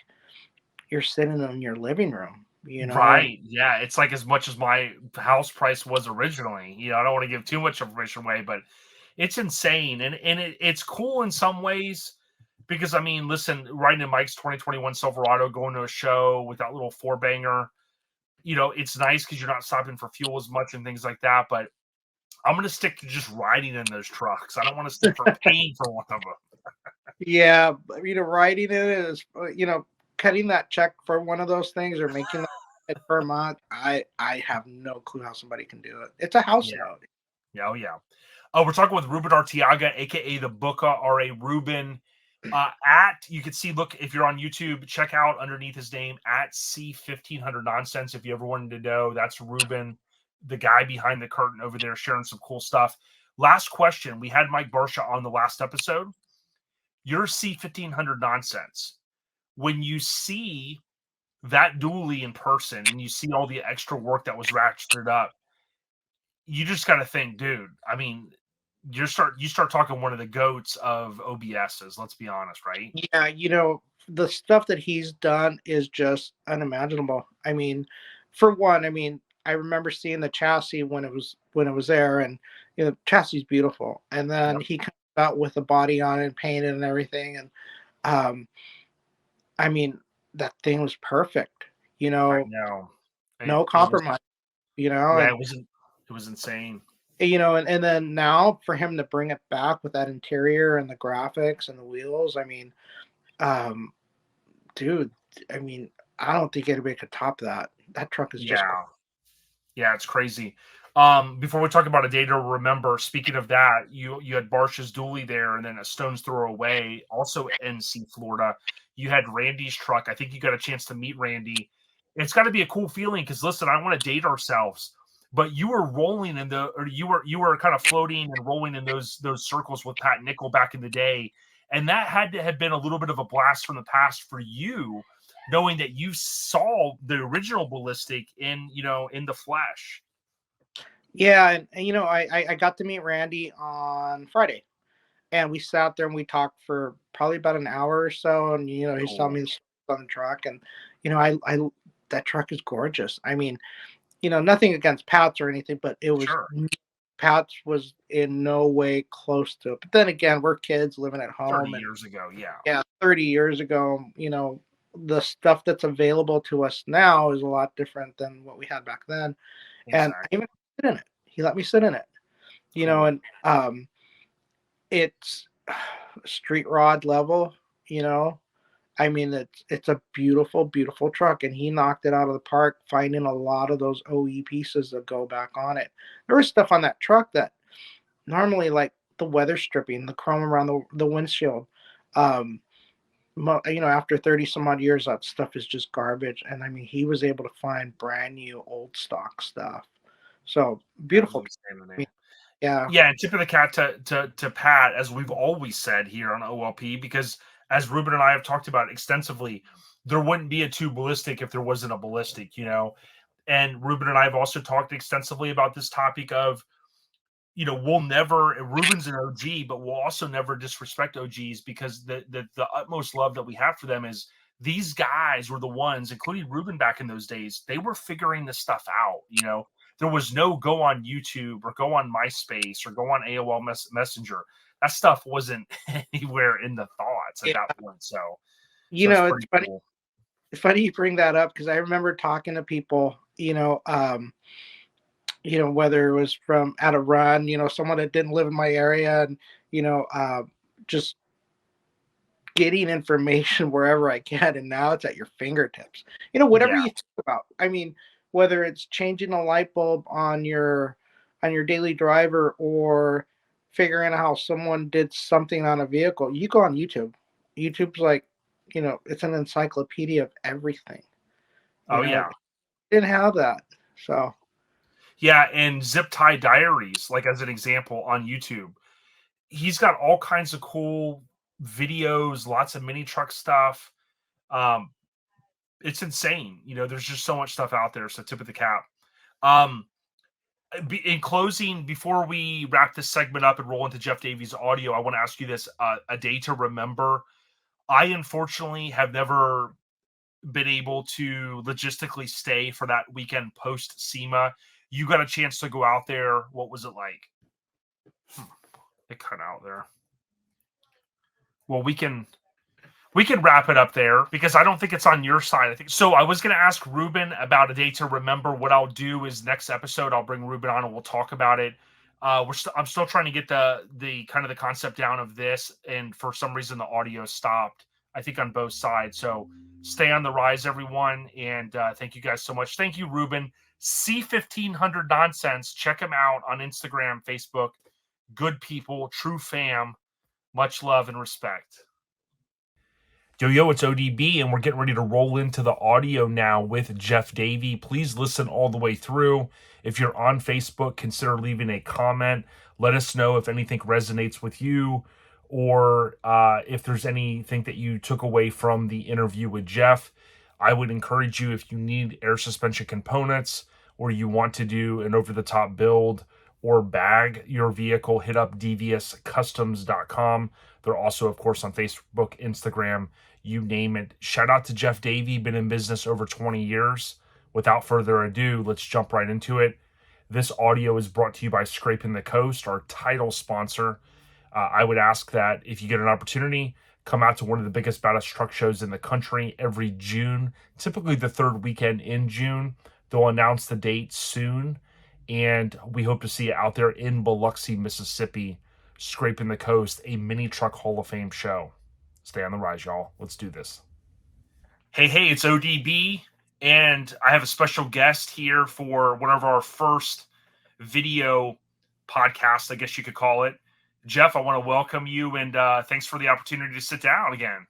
you're sitting in your living room. And
Right. Yeah. It's like as much as my house price was originally. I don't want to give too much information away, but it's insane. And it's cool in some ways because, I mean, listen, riding in Mike's 2021 Silverado, going to a show with that little four banger, it's nice because you're not stopping for fuel as much and things like that. But I'm going to stick to just riding in those trucks. I don't want to stick for paying for one of them.
yeah, writing it is, cutting that check for one of those things or making that per month. I have no clue how somebody can do it. It's a house
Yeah.
note.
Yeah. Oh, yeah. We're talking with Ruben Artiaga, aka the Booka, R.A. Ruben. You can see, look, if you're on YouTube, check out underneath his name at C1500 Nonsense. If you ever wanted to know, that's Ruben, the guy behind the curtain over there, sharing some cool stuff. Last question. We had Mike Barsha on the last episode. Your C1500 Nonsense. When you see that dually in person and you see all the extra work that was ratcheted up, you just got to think, dude, I mean, you start talking one of the goats of OBSs. Let's be honest, right?
Yeah, the stuff that he's done is just unimaginable. I mean, for one, I mean, I remember seeing the chassis when it was there, and the chassis is beautiful. And then
Yep.
he comes out with the body on it, painted and everything, and um, I mean, that thing was perfect.
I know.
No
It was,
compromise.
yeah,
And
it was insane.
and then now for him to bring it back with that interior and the graphics and the wheels, I mean, um, dude, I mean, I don't think anybody could top that. That truck is just
Yeah. Yeah, it's crazy. Before we talk about a day to remember, speaking of that, you had Barsh's dually there, and then a stone's throw away, also NC Florida. You had Randy's truck. I think you got a chance to meet Randy. It's got to be a cool feeling because listen, I don't want to date ourselves, but you were rolling in or you were kind of floating and rolling in those circles with Pat Nickel back in the day, and that had to have been a little bit of a blast from the past for you, knowing that you saw the original ballistic in the flesh.
yeah. And I got to meet Randy on Friday, and we sat there and we talked for probably about an hour or so, and he saw
Cool.
me on the truck, and I that truck is gorgeous. I mean, nothing against Pat's or anything, but it was
Sure.
Pat's was in no way close to it. But then again, we're kids living at
30
home, and
years ago, yeah.
yeah, 30 years ago, the stuff that's available to us now is a lot different than what we had back then. And I
Exactly.
even sit in it. He let me sit in it,
Cool.
and it's street rod level, I mean, it's a beautiful, beautiful truck, and he knocked it out of the park, finding a lot of those OE pieces that go back on it. There was stuff on that truck that normally, like the weather stripping, the chrome around the windshield, um, after 30 some odd years, that stuff is just garbage. And I mean, he was able to find brand new old stock stuff. So
That was
beautiful.
insane to
I
me.
mean, yeah,
Yeah, and tip of the cap to Pat, as we've always said here on OLP, because as Ruben and I have talked about extensively, there wouldn't be a two ballistic if there wasn't a ballistic. And Ruben and I have also talked extensively about this topic of, we'll never, Ruben's an OG, but we'll also never disrespect OGs because the utmost love that we have for them is these guys were the ones, including Ruben back in those days, they were figuring this stuff out. There was no go on YouTube or go on MySpace or go on AOL Messenger. That stuff wasn't anywhere in the thoughts at
yeah.
that point. So that's
It's
pretty
funny.
cool.
It's funny you bring that up because I remember talking to people, whether it was from at a run, someone that didn't live in my area, and just getting information wherever I can, and now it's at your fingertips. Whatever
Yeah.
you think about. I mean, whether it's changing a light bulb on your daily driver, or figuring out how someone did something on a vehicle, you go on YouTube. YouTube's like, it's an encyclopedia of everything.
Oh yeah.
Didn't have that. So
Yeah. And Zip Tie Diaries, like as an example on YouTube, he's got all kinds of cool videos, lots of mini truck stuff. Um, it's insane. There's just so much stuff out there. So tip of the cap. Um, in closing, before we wrap this segment up and roll into Jeff Davies' audio, I want to ask you this: a day to remember. I unfortunately have never been able to logistically stay for that weekend post SEMA. You got a chance to go out there. What was it like? It cut out there. Well, we can wrap it up there because I don't think it's on your side. I think so. I was going to ask Ruben about a day to remember. What I'll do is next episode I'll bring Ruben on and we'll talk about it. I'm still trying to get the kind of the concept down of this, and for some reason the audio stopped. I think on both sides. So stay on the rise, everyone, and thank you guys so much. Thank you, Ruben. C1500 Nonsense. Check him out on Instagram, Facebook. Good people, true fam. Much love and respect. Yo, it's ODB, and we're getting ready to roll into the audio now with Jeff Davey. Please listen all the way through. If you're on Facebook, consider leaving a comment. Let us know if anything resonates with you, or if there's anything that you took away from the interview with Jeff. I would encourage you, if you need air suspension components or you want to do an over-the-top build or bag your vehicle, hit up deviouscustoms.com. They're also, of course, on Facebook, Instagram, you name it. Shout out to Jeff Davy, been in business over 20 years. Without further ado, let's jump right into it. This audio is brought to you by Scraping the Coast, our title sponsor. I would ask that if you get an opportunity, come out to one of the biggest, baddest truck shows in the country every June, typically the third weekend in June. They'll announce the date soon, and we hope to see you out there in Biloxi, Mississippi, Scraping the Coast, a mini truck Hall of Fame show. Stay on the rise, y'all. Let's do this. Hey, it's ODB, and I have a special guest here for one of our first video podcasts, I guess you could call it. Jeff, I want to welcome you, and thanks for the opportunity to sit down again.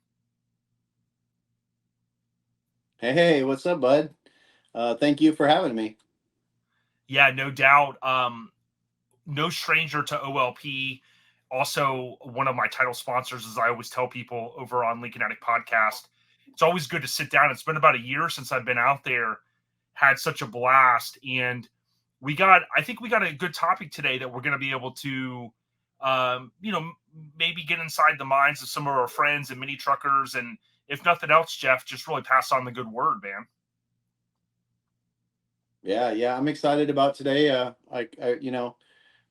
Hey, what's up, bud? Thank you for having me.
Yeah, no doubt. No stranger to OLP. Also, one of my title sponsors, as I always tell people over on Lincoln Attic Podcast. It's always good to sit down. It's been about a year since I've been out there, had such a blast, and I think we got a good topic today that we're going to be able to, maybe get inside the minds of some of our friends and mini truckers, and if nothing else, Jeff, just really pass on the good word, man.
Yeah, I'm excited about today. I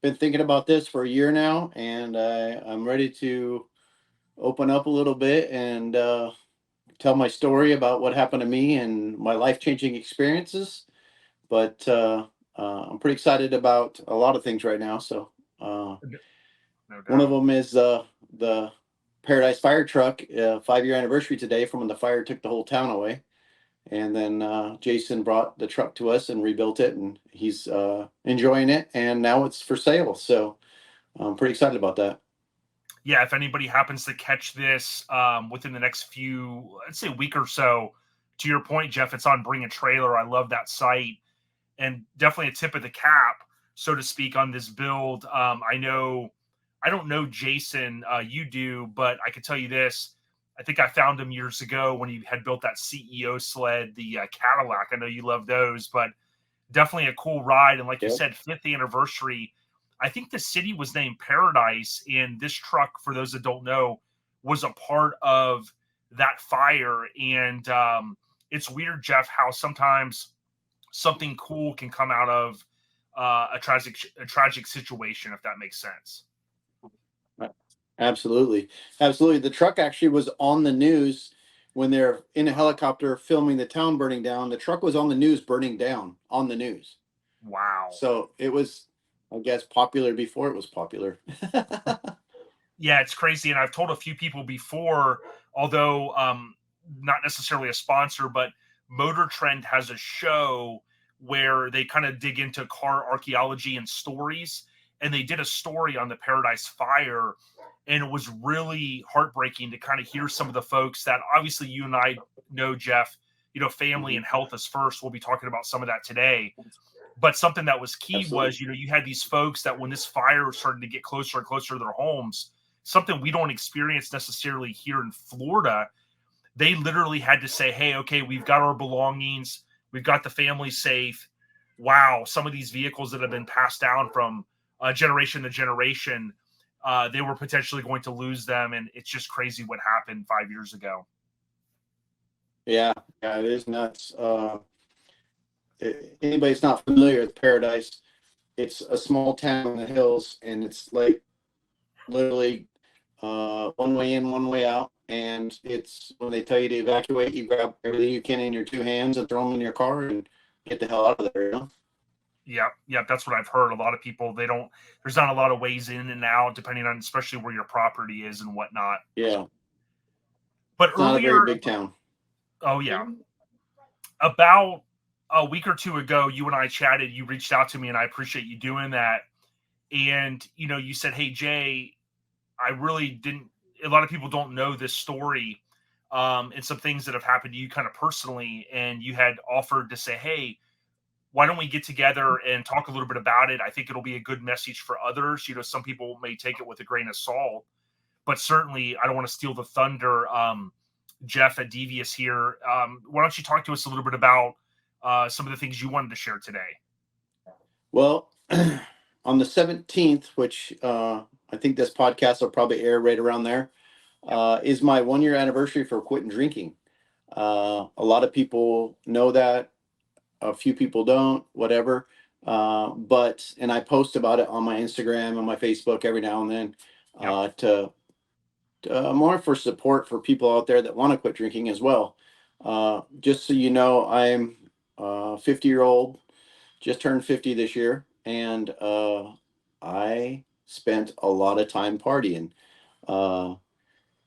been thinking about this for a year now, and I'm ready to open up a little bit and tell my story about what happened to me and my life-changing experiences. But I'm pretty excited about a lot of things right now. So one of them is the Paradise fire truck, 5-year anniversary today from when the fire took the whole town away. And then Jason brought the truck to us and rebuilt it, and he's enjoying it. And now it's for sale. So I'm pretty excited about that.
Yeah, if anybody happens to catch this within the next let's say week or so, to your point, Jeff, it's on Bring a Trailer. I love that site, and definitely a tip of the cap, so to speak, on this build. I don't know Jason, you do, but I can tell you this. I think I found him years ago when he had built that CEO sled, the Cadillac. I know you love those, but definitely a cool ride. And like you said, 5th anniversary. I think the city was named Paradise, and this truck, for those that don't know, was a part of that fire. And it's weird, Jeff, how sometimes something cool can come out of a tragic situation, if that makes sense.
Absolutely. The truck actually was on the news when they're in a helicopter filming the town burning down. The truck was on the news burning down on the news.
Wow.
So it was, I guess, popular before it was popular.
Yeah, it's crazy. And I've told a few people before, although not necessarily a sponsor, but Motor Trend has a show where they kind of dig into car archaeology and stories. And they did a story on the Paradise Fire. And it was really heartbreaking to kind of hear some of the folks that obviously you and I know, Jeff, family and health is first. We'll be talking about some of that today. But something that was key was, you had these folks that when this fire started to get closer and closer to their homes, something we don't experience necessarily here in Florida, they literally had to say, hey, okay, we've got our belongings. We've got the family safe. Wow. Some of these vehicles that have been passed down from generation to generation, they were potentially going to lose them. And it's just crazy what happened 5 years ago.
Yeah, it is nuts. Anybody's not familiar with Paradise, it's a small town in the hills, and it's like literally one way in, one way out. And it's when they tell you to evacuate, you grab everything you can in your 2 hands and throw them in your car and get the hell out of there.
Yep. That's what I've heard. A lot of people, there's not a lot of ways in and out, depending on especially where your property is and whatnot.
Yeah.
But
it's not a very big town.
Oh, yeah. About a week or two ago, you and I chatted. You reached out to me, and I appreciate you doing that. And, you said, hey, Jay, I really didn't. A lot of people don't know this story and some things that have happened to you kind of personally. And you had offered to say, hey, why don't we get together and talk a little bit about it? I think it'll be a good message for others. Some people may take it with a grain of salt, but certainly I don't want to steal the thunder. Jeff at Devious here. Why don't you talk to us a little bit about some of the things you wanted to share today?
Well, on the 17th, which I think this podcast will probably air right around there, is my 1 year anniversary for quitting drinking. A lot of people know that, a few people don't, whatever. And I post about it on my Instagram and my Facebook every now and then, to more for support for people out there that want to quit drinking as well. Just so you know, I'm 50-year-old, just turned 50 this year, and I spent a lot of time partying. Uh,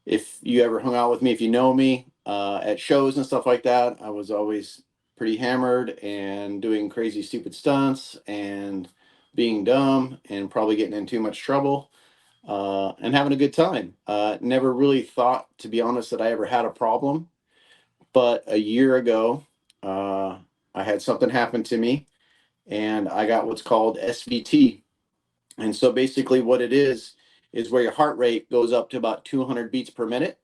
if you ever hung out with me, if you know me, at shows and stuff like that, I was always pretty hammered and doing crazy, stupid stunts and being dumb and probably getting in too much trouble, and having a good time. Never really thought, to be honest, that I ever had a problem. But a year ago, I had something happen to me and I got what's called SVT. And so basically, what it is where your heart rate goes up to about 200 beats per minute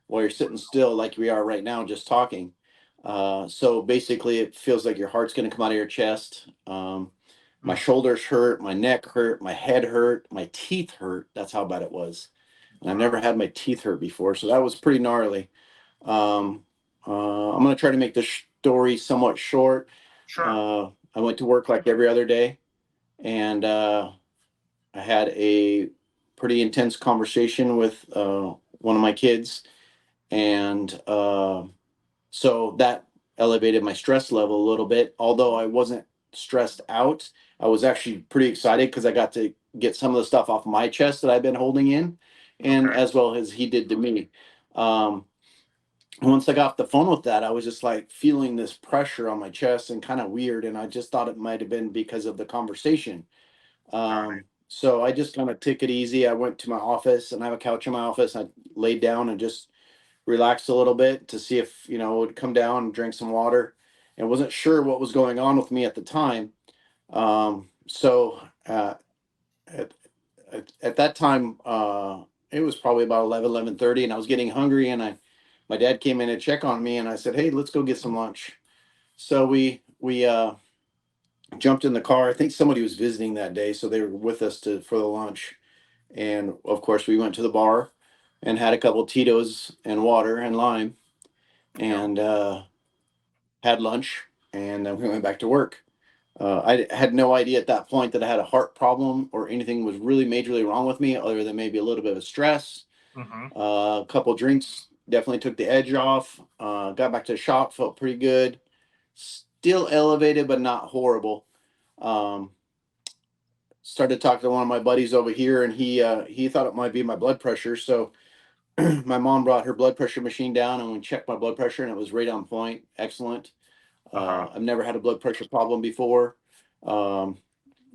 while you're sitting still, like we are right now, just talking. So basically, it feels like your heart's going to come out of your chest. My shoulders hurt, my neck hurt, my head hurt, my teeth hurt. That's how bad it was. And I've never had my teeth hurt before, so that was pretty gnarly. I'm going to try to make this story somewhat short.
Sure.
I went to work like every other day, and I had a pretty intense conversation with one of my kids, and so that elevated my stress level a little bit. Although I wasn't stressed out, I was actually pretty excited because I got to get some of the stuff off my chest that I've been holding in, and
Okay.
as well as he did to me. Um, Once I got off the phone with that, I was just like feeling this pressure on my chest and kind of weird, and I just thought it might have been because of the conversation.
Right.
So I just kind of took it easy. I went to my office, and I have a couch in my office. I laid down and just relaxed a little bit to see if, it would come down and drink some water, and wasn't sure what was going on with me at the time. So at, at that time, it was probably about 11:30, and I was getting hungry, and my dad came in to check on me, and I said, "Hey, let's go get some lunch." So we jumped in the car. I think somebody was visiting that day, so they were with us for the lunch. And of course, we went to the bar and had a couple Tito's and water and lime,
Yeah.
and had lunch, and then we went back to work. I had no idea at that point that I had a heart problem or anything was really majorly wrong with me, other than maybe a little bit of stress.
Mm-hmm.
A couple drinks definitely took the edge off. Got back to the shop, felt pretty good. Still elevated, but not horrible. Um, Started talking to one of my buddies over here, and he thought it might be my blood pressure. So my mom brought her blood pressure machine down, and we checked my blood pressure, and it was right on point. Excellent.
Uh-huh.
I've never had a blood pressure problem before. Um,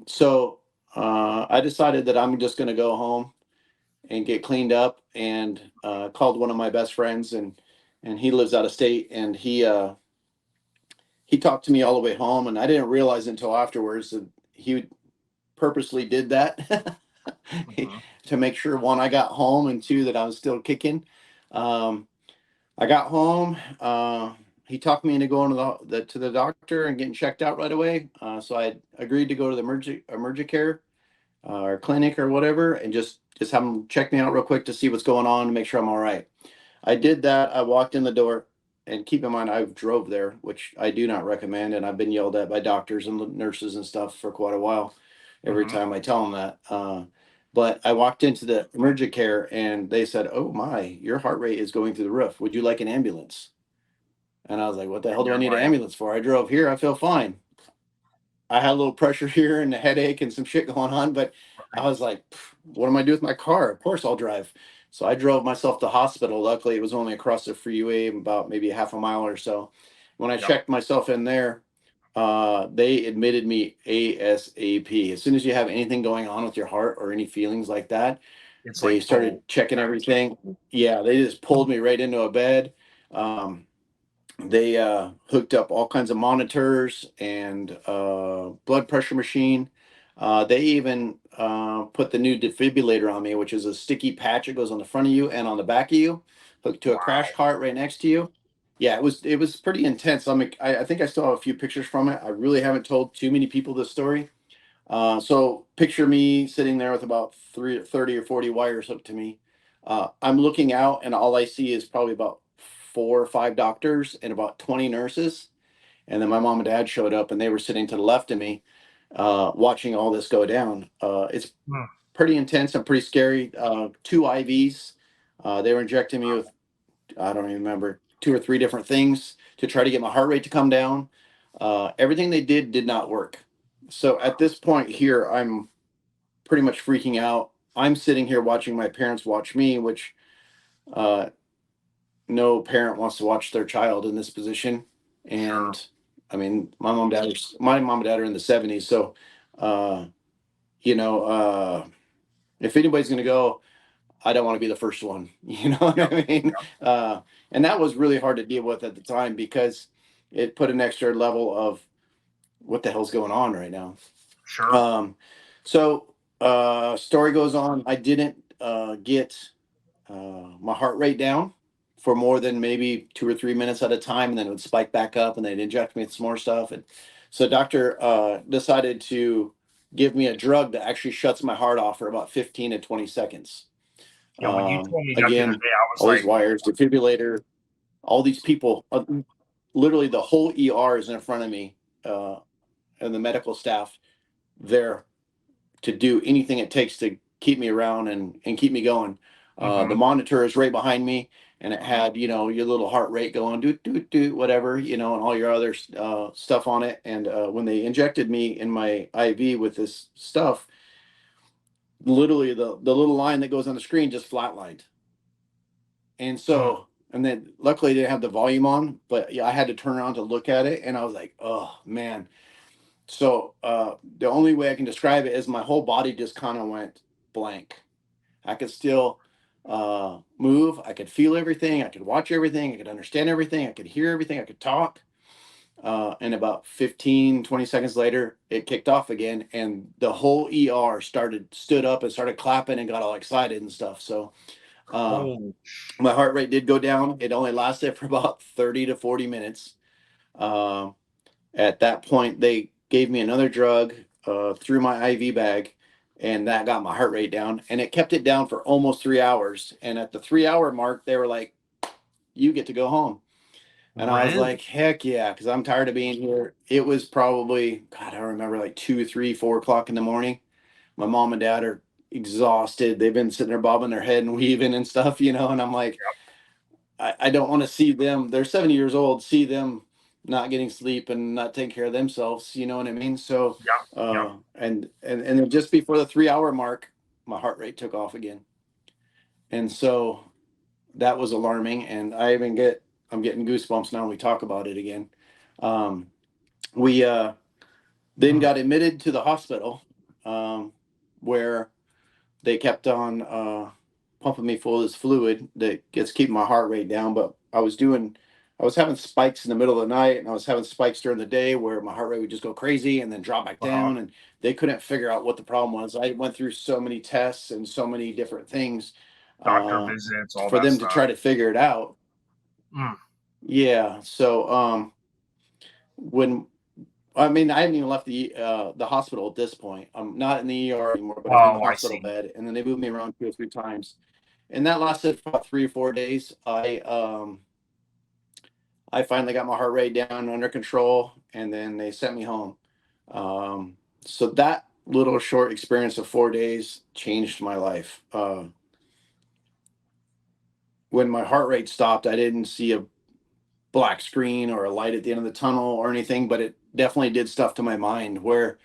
so I decided that I'm just going to go home and get cleaned up, and called one of my best friends, and he lives out of state, and he talked to me all the way home, and I didn't realize until afterwards that he purposely did that
Mm-hmm.
to make sure, one, I got home, and two, that I was still kicking. Um, I got home. He talked me into going to the doctor and getting checked out right away. So I agreed to go to the emergency care, or clinic or whatever, and just have them check me out real quick to see what's going on and make sure I'm all right. I did that. I walked in the door, and keep in mind I drove there, which I do not recommend, and I've been yelled at by doctors and nurses and stuff for quite a while. Every
Mm-hmm.
time I tell them that. But I walked into the emergency care, and they said, "Oh my, your heart rate is going through the roof. Would you like an ambulance?" And I was like, "What the hell
And
do I
you're
need an
like,
ambulance for? I drove here. I feel fine." I had a little pressure here and a headache and some shit going on, but I was like, "What am I doing with my car? Of course I'll drive." So I drove myself to the hospital. Luckily, it was only across the freeway, about maybe a half a mile or so. When I
yep.
checked myself in there, they admitted me ASAP. As soon as you have anything going on with your heart or any feelings like that,
It's
they
like
started
full.
checking everything. Yeah, they just pulled me right into a bed. Um, they hooked up all kinds of monitors and blood pressure machine. They even put the new defibrillator on me, which is a sticky patch that goes on the front of you and on the back of you, hooked to a crash
Wow.
cart right next to you. Yeah, it was pretty intense. I think I still have a few pictures from it. I really haven't told too many people this story. So picture me sitting there with about 30 or 40 wires hooked to me. I'm looking out, and all I see is probably about 4 or 5 doctors and about 20 nurses. And then my mom and dad showed up, and they were sitting to the left of me, watching all this go down. It's
Hmm.
pretty intense and pretty scary. 2 IVs. They were injecting me with, I don't even remember, 2 or 3 different things to try to get my heart rate to come down. Everything they did not work. So at this point here, I'm pretty much freaking out. I'm sitting here watching my parents watch me, which uh, no parent wants to watch their child in this position. And I mean, my mom and dad are in the 70s, so uh, you know, if anybody's gonna go, I don't want to be the first one. You know what I mean? And that was really hard to deal with at the time because it put an extra level of what the hell's going on right now.
Sure.
So story goes on. I didn't get my heart rate down for more than maybe 2 or 3 minutes at a time, and then it would spike back up, and they'd inject me with some more stuff. And so doctor decided to give me a drug that actually shuts my heart off for about 15 to 20 seconds.
Yeah, when you told me that the other
Again,
day, I was
all these
like,
wires, defibrillator, all these people, literally the whole ER is in front of me, and the medical staff there to do anything it takes to keep me around and keep me going. The monitor is right behind me, and it had, you know, your little heart rate going, do do do whatever, you know, and all your other stuff on it. And when they injected me in my IV with this stuff, literally the little line that goes on the screen just flatlined. And so, and then luckily they didn't have the volume on, but yeah, I had to turn around to look at it, and I was like, oh man. So the only way I can describe it is my whole body just kind of went blank. I could still move. I could feel everything. I could watch everything. I could understand everything. I could hear everything. I could talk. And about 15, 20 seconds later, it kicked off again. And the whole ER stood up and started clapping and got all excited and stuff. So my heart rate did go down. It only lasted for about 30 to 40 minutes. At that point, they gave me another drug through my IV bag, and that got my heart rate down. And it kept it down for almost 3 hours. And at the 3 hour mark, they were like, "You get to go home." And I was like, "Heck yeah," because I'm tired of being here. It was probably, God, I remember like 2, 3, 4 o'clock in the morning. My mom and dad are exhausted. They've been sitting there bobbing their head and weaving and stuff, you know. And I'm like, I don't want to see them. They're 70 years old. See them not getting sleep and not taking care of themselves. You know what I mean? So, and then just before the 3 hour mark, my heart rate took off again, and so that was alarming. And I'm getting goosebumps now when we talk about it again. We then got admitted to the hospital, where they kept on pumping me full of this fluid that gets keeping my heart rate down. But I was having spikes in the middle of the night, and I was having spikes during the day where my heart rate would just go crazy and then drop back down. And they couldn't figure out what the problem was. I went through so many tests and so many different things,
doctor visits, all
for
that
them
stuff.
to try to figure it out. Yeah. So when I mean, I haven't even left the hospital at this point. I'm not in the ER anymore, but I'm in the hospital bed. And then they moved me around 2 or 3 times, and that lasted about 3 or 4 days. I finally got my heart rate down under control, and then they sent me home. So that little short experience of 4 days changed my life. When my heart rate stopped, I didn't see a black screen or a light at the end of the tunnel or anything, but it definitely did stuff to my mind where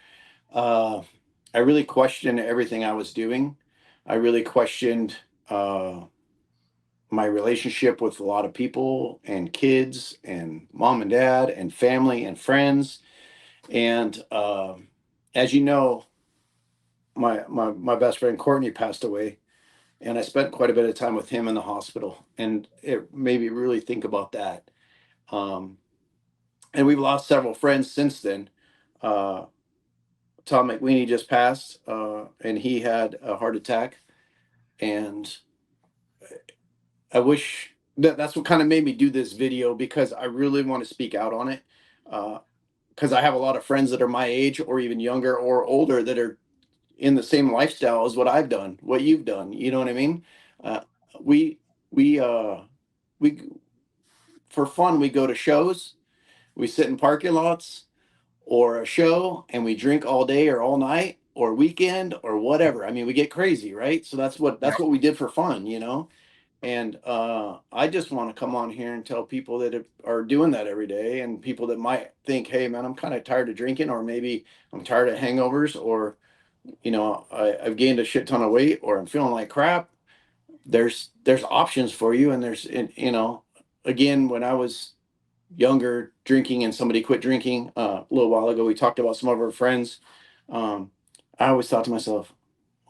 I really questioned everything I was doing. I really questioned my relationship with a lot of people and kids and mom and dad and family and friends. And as you know, my best friend Courtney passed away, and I spent quite a bit of time with him in the hospital, and it made me really think about that. Um, and we've lost several friends since then. Uh, Tom McWeeny just passed, and he had a heart attack. And I wish that's what kind of made me do this video, because I really want to speak out on it. Because I have a lot of friends that are my age or even younger or older that are in the same lifestyle as what I've done, what you've done. You know what I mean? we we we for fun we go to shows, we sit in parking lots or a show, and we drink all day or all night or weekend or whatever. I mean, we get crazy, right? So
Yeah.
that's what we did for fun, you know. And I just want to come on here and tell people that are doing that every day, and people that might think, hey man, I'm kind of tired of drinking, or maybe I'm tired of hangovers, or I've gained a shit ton of weight, or I'm feeling like crap. There's options for you, and again, when I was younger drinking and somebody quit drinking a little while ago, we talked about some of our friends. um, I always thought to myself,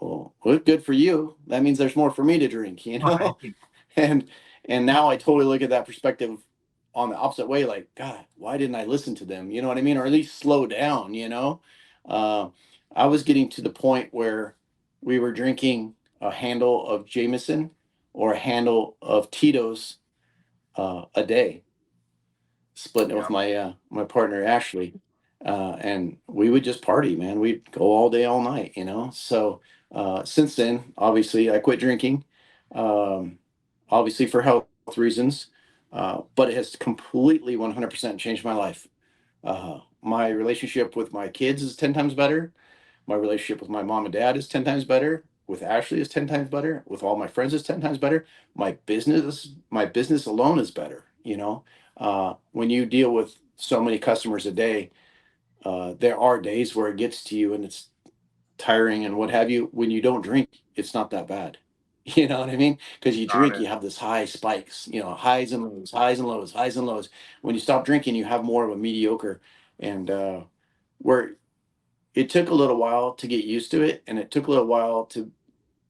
well, good for you, that means there's more for me to drink, you know.
Right.
and and now I totally look at that perspective on the opposite way, like, God, why didn't I listen to them, you know what I mean, or at least slow down, you know. uh, I was getting to the point where we were drinking a handle of Jameson or a handle of Tito's a day, splitting it
Yeah.
with my partner Ashley, and we would just party, man. We'd go all day, all night, you know. So since then, obviously, I quit drinking, um, obviously for health reasons, but it has completely 100% changed my life. My relationship with my kids is 10 times better. My relationship with my mom and dad is 10 times better. With Ashley is 10 times better. With all my friends is 10 times better. My business alone is better. You know, when you deal with so many customers a day, there are days where it gets to you and it's tiring and what have you. When you don't drink, it's not that bad. You know what I mean? Because you
Got
drink,
it.
you have this high spikes, highs and lows, highs and lows, highs and lows. When you stop drinking, you have more of a mediocre. And where it took a little while to get used to it, and it took a little while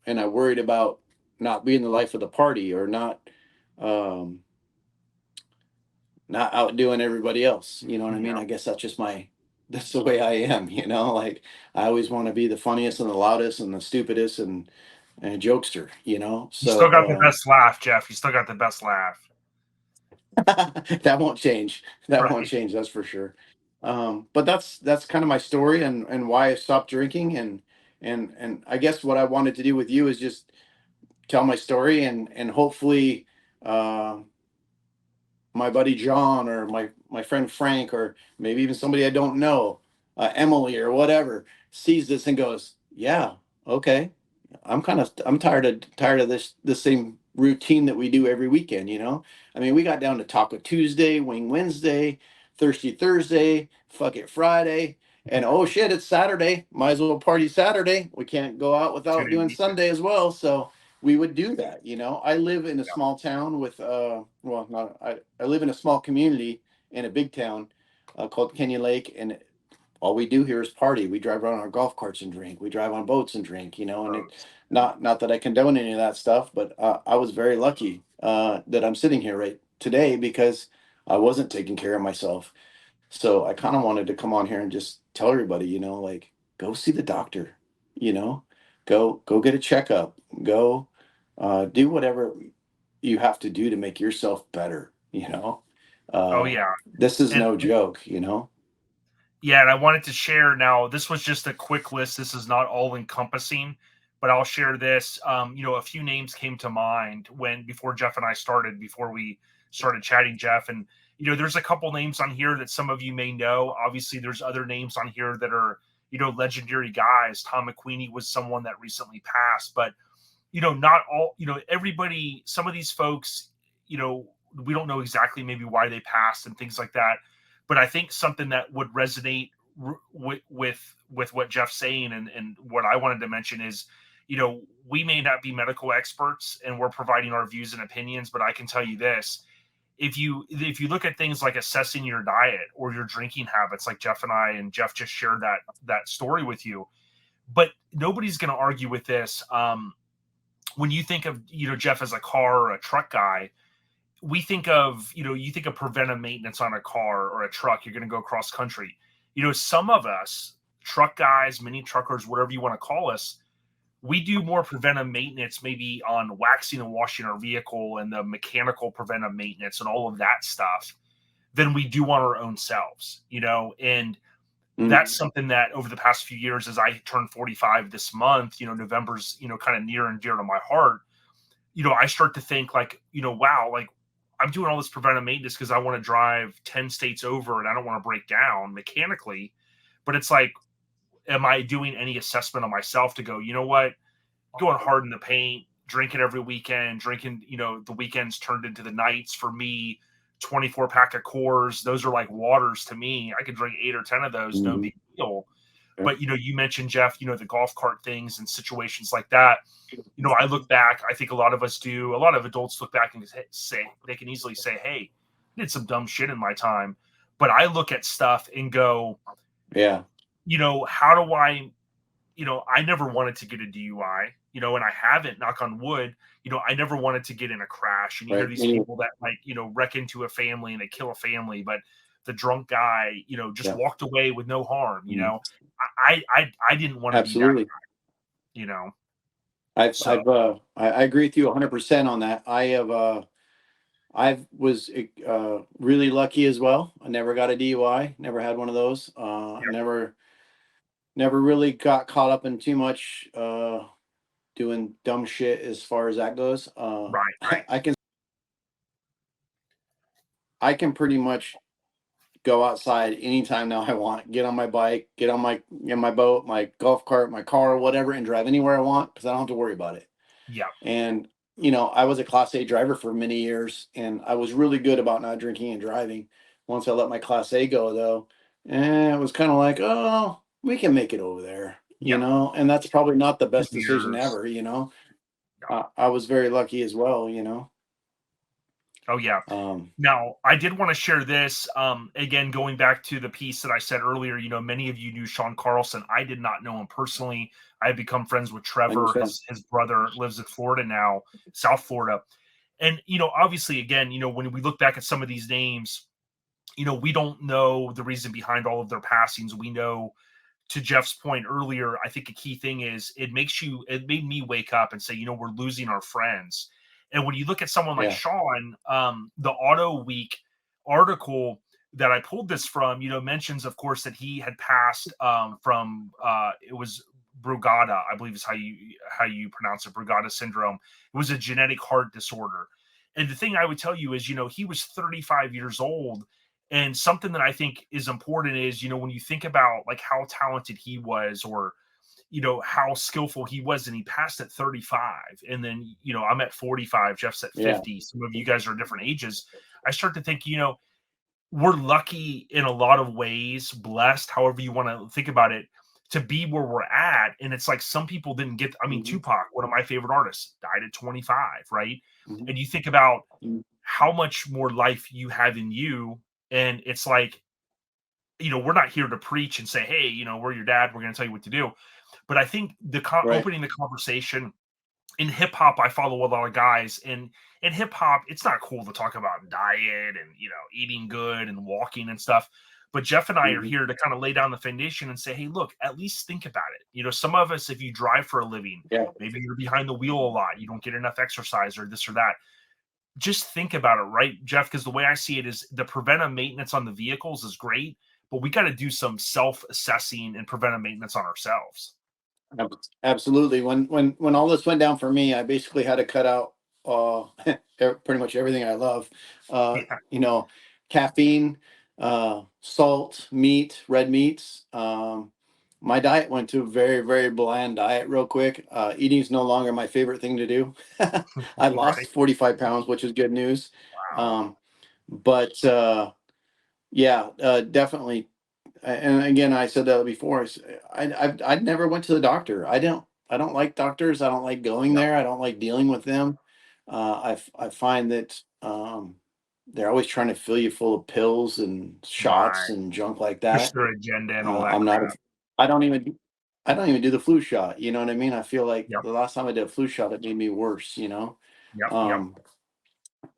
and I worried about not being the life of the party, or um not outdoing everybody else, you know what I mean.
Yeah.
I guess that's the way I am, like I always want to be the funniest and the loudest and the stupidest and jokester,
You still got the
so
best laugh, Jeff. You still got the best laugh.
that won't change. That won't
Right.
change, that's for sure. But that's kind of my story and why I stopped drinking, and I guess what I wanted to do with you is just tell my story, and hopefully uh, my buddy John, or my friend Frank, or maybe even somebody I don't know, Emily or whatever, sees this and goes, yeah, okay, I'm tired of this same routine that we do every weekend, I mean, we got down to Taco Tuesday, Wing Wednesday, Thirsty Thursday, Fuck It Friday, and oh shit, it's Saturday, might as well party Saturday, we can't go out without doing
Opportunity.
Sunday as well. So we would do that. I live in a
Yeah.
small town with well, not I live in a small community in a big town called Kenyon Lake, and all we do here is party. We drive around our golf carts and drink. We drive on boats and drink. And it
Boats.
not that I condone any of that stuff, but I was very lucky that I'm sitting here right today because I wasn't taking care of myself. So I kind of wanted to come on here and just tell everybody, like, go see the doctor, you know, go get a checkup, go do whatever you have to do to make yourself better.
Oh
Uh,
yeah.
this is
And
no joke.
yeah, and I wanted to share now. This was just a quick list. This is not all encompassing, but I'll share this. A few names came to mind before Jeff and I started, before we started chatting, Jeff. And there's a couple names on here that some of you may know. Obviously, there's other names on here that are legendary guys. Tom McQueenie was someone that recently passed, but not all. Everybody. Some of these folks, we don't know exactly maybe why they passed and things like that. But I think something that would resonate with what Jeff's saying, and what I wanted to mention is, we may not be medical experts and we're providing our views and opinions, but I can tell you this: if you look at things like assessing your diet or your drinking habits, like Jeff just shared that story with you, but nobody's going to argue with this. When you think of Jeff as a car or a truck guy, we think of you think of preventive maintenance on a car or a truck. You're going to go cross country. Some of us truck guys, mini truckers, whatever you want to call us, we do more preventive maintenance maybe on waxing and washing our vehicle and the mechanical preventive maintenance and all of that stuff than we do on our own selves. And
Mm.
that's something that over the past few years, as I turned 45 this month, November's kind of near and dear to my heart. I start to think like, wow, like I'm doing all this preventive maintenance because I want to drive 10 states over and I don't want to break down mechanically. But it's like, am I doing any assessment of myself to go, you know what, going hard in the paint, drinking every weekend, drinking, the weekends turned into the nights for me, 24 pack of Coors. Those are like waters to me. I could drink 8 or 10 of those, no big deal. But, you mentioned, Jeff, the golf cart things and situations like that. I look back, I think a lot of us do, a lot of adults look back and say, they can easily say, hey, I did some dumb shit in my time. But I look at stuff and go,
yeah,
how do I, I never wanted to get a DUI, and I haven't, knock on wood, I never wanted to get in a crash. And you hear
right.
these people that like, wreck into a family and they kill a family, but the drunk guy, just
Yeah.
walked away with no harm, I didn't want to be that
Absolutely.
guy,
I
so
agree with you 100% on that. I was really lucky as well. I never got a DUI, never had one of those.
yeah,
Never really got caught up in too much doing dumb shit as far as that goes.
right.
I can pretty much go outside anytime now I want. Get on my bike, get on my boat, my golf cart, my car, whatever, and drive anywhere I want because I don't have to worry about it.
Yeah.
And I was a Class A driver for many years, and I was really good about not drinking and driving. Once I let my Class A go, though, it was kind of like, oh, we can make it over there,
Yeah.
and that's probably not the best decision
Years.
ever.
Yeah.
I was very lucky as well.
Oh yeah.
Um,
Now, I did want to share this. Again, going back to the piece that I said earlier, many of you knew Sean Carlson. I did not know him personally. I had become friends with
I
Trevor.
understand.
His brother lives in Florida now, South Florida. And obviously, again, when we look back at some of these names, we don't know the reason behind all of their passings. We know, to Jeff's point earlier, I think a key thing is it made me wake up and say, we're losing our friends. And when you look at someone like
Yeah.
Sean, the Auto Week article that I pulled this from, mentions, of course, that he had passed from it was Brugada, I believe is how you pronounce it, Brugada syndrome. It was a genetic heart disorder. And the thing I would tell you is, he was 35 years old. And something that I think is important is, when you think about like how talented he was, or, how skillful he was, and he passed at 35. And then, I'm at 45, Jeff's at
Yeah.
50. Some of you guys are different ages. I start to think, we're lucky in a lot of ways, blessed, however you want to think about it, to be where we're at. And it's like some people didn't get, I mean,
Mhm.
Tupac, one of my favorite artists, died at 25, right?
Mhm.
And you think about
Mhm.
how much more life you have in you. And it's like, we're not here to preach and say, hey, we're your dad, we're going to tell you what to do. But I think
Right.
opening the conversation in hip hop, I follow a lot of guys, and in hip hop, it's not cool to talk about diet and, eating good and walking and stuff. But Jeff and I are
Mhm.
here to kind of lay down the foundation and say, hey, look, at least think about it. Some of us, if you drive for a living,
Yeah.
maybe you're behind the wheel a lot, you don't get enough exercise or this or that. Just think about it, right, Jeff? Because the way I see it is the preventive maintenance on the vehicles is great, but we got to do some self-assessing and preventive maintenance on ourselves.
Absolutely. When all this went down for me, I basically had to cut out pretty much everything I love. Uh,
Yeah.
you know, Caffeine, salt, meat, red meats. My diet went to a very, very bland diet real quick. Eating is no longer my favorite thing to do. I
Right.
lost 45 pounds, which is good news.
Wow.
Um, but yeah, definitely. And again, I said that before. I never went to the doctor. I don't like doctors. I don't like going
Yep.
there. I don't like dealing with them. I find that they're always trying to fill you full of pills and shots
Right.
and junk like
Push
that.
their agenda and all that
I'm not.
crap.
I don't even. I don't even do the flu shot. You know what I mean? I feel like
Yep.
the last time I did a flu shot, it made me worse.
Yep. Yep.
Um,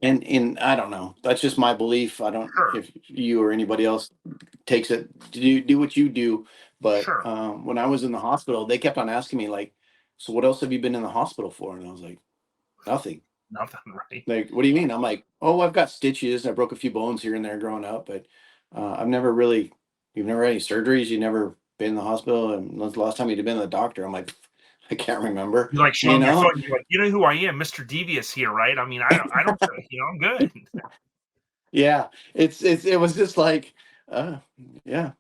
and I don't know. That's just my belief. I don't
Sure.
if you or anybody else takes it do what you do. But
Sure.
when I was in the hospital, they kept on asking me like, "So what else have you been in the hospital for?" And I was like, "Nothing."
Nothing. Right.
Like, what do you mean? I'm like, "Oh, I've got stitches. I broke a few bones here and there growing up, but I've never really. You've never had any surgeries. You never been in the hospital, and when's the last time you'd been to the doctor?" I'm like, I can't remember.
You like showing your
know?
phone. You're like, you know who I am, Mr. Devious here, right? I mean, I don't, I'm good.
Yeah, it was just like, yeah,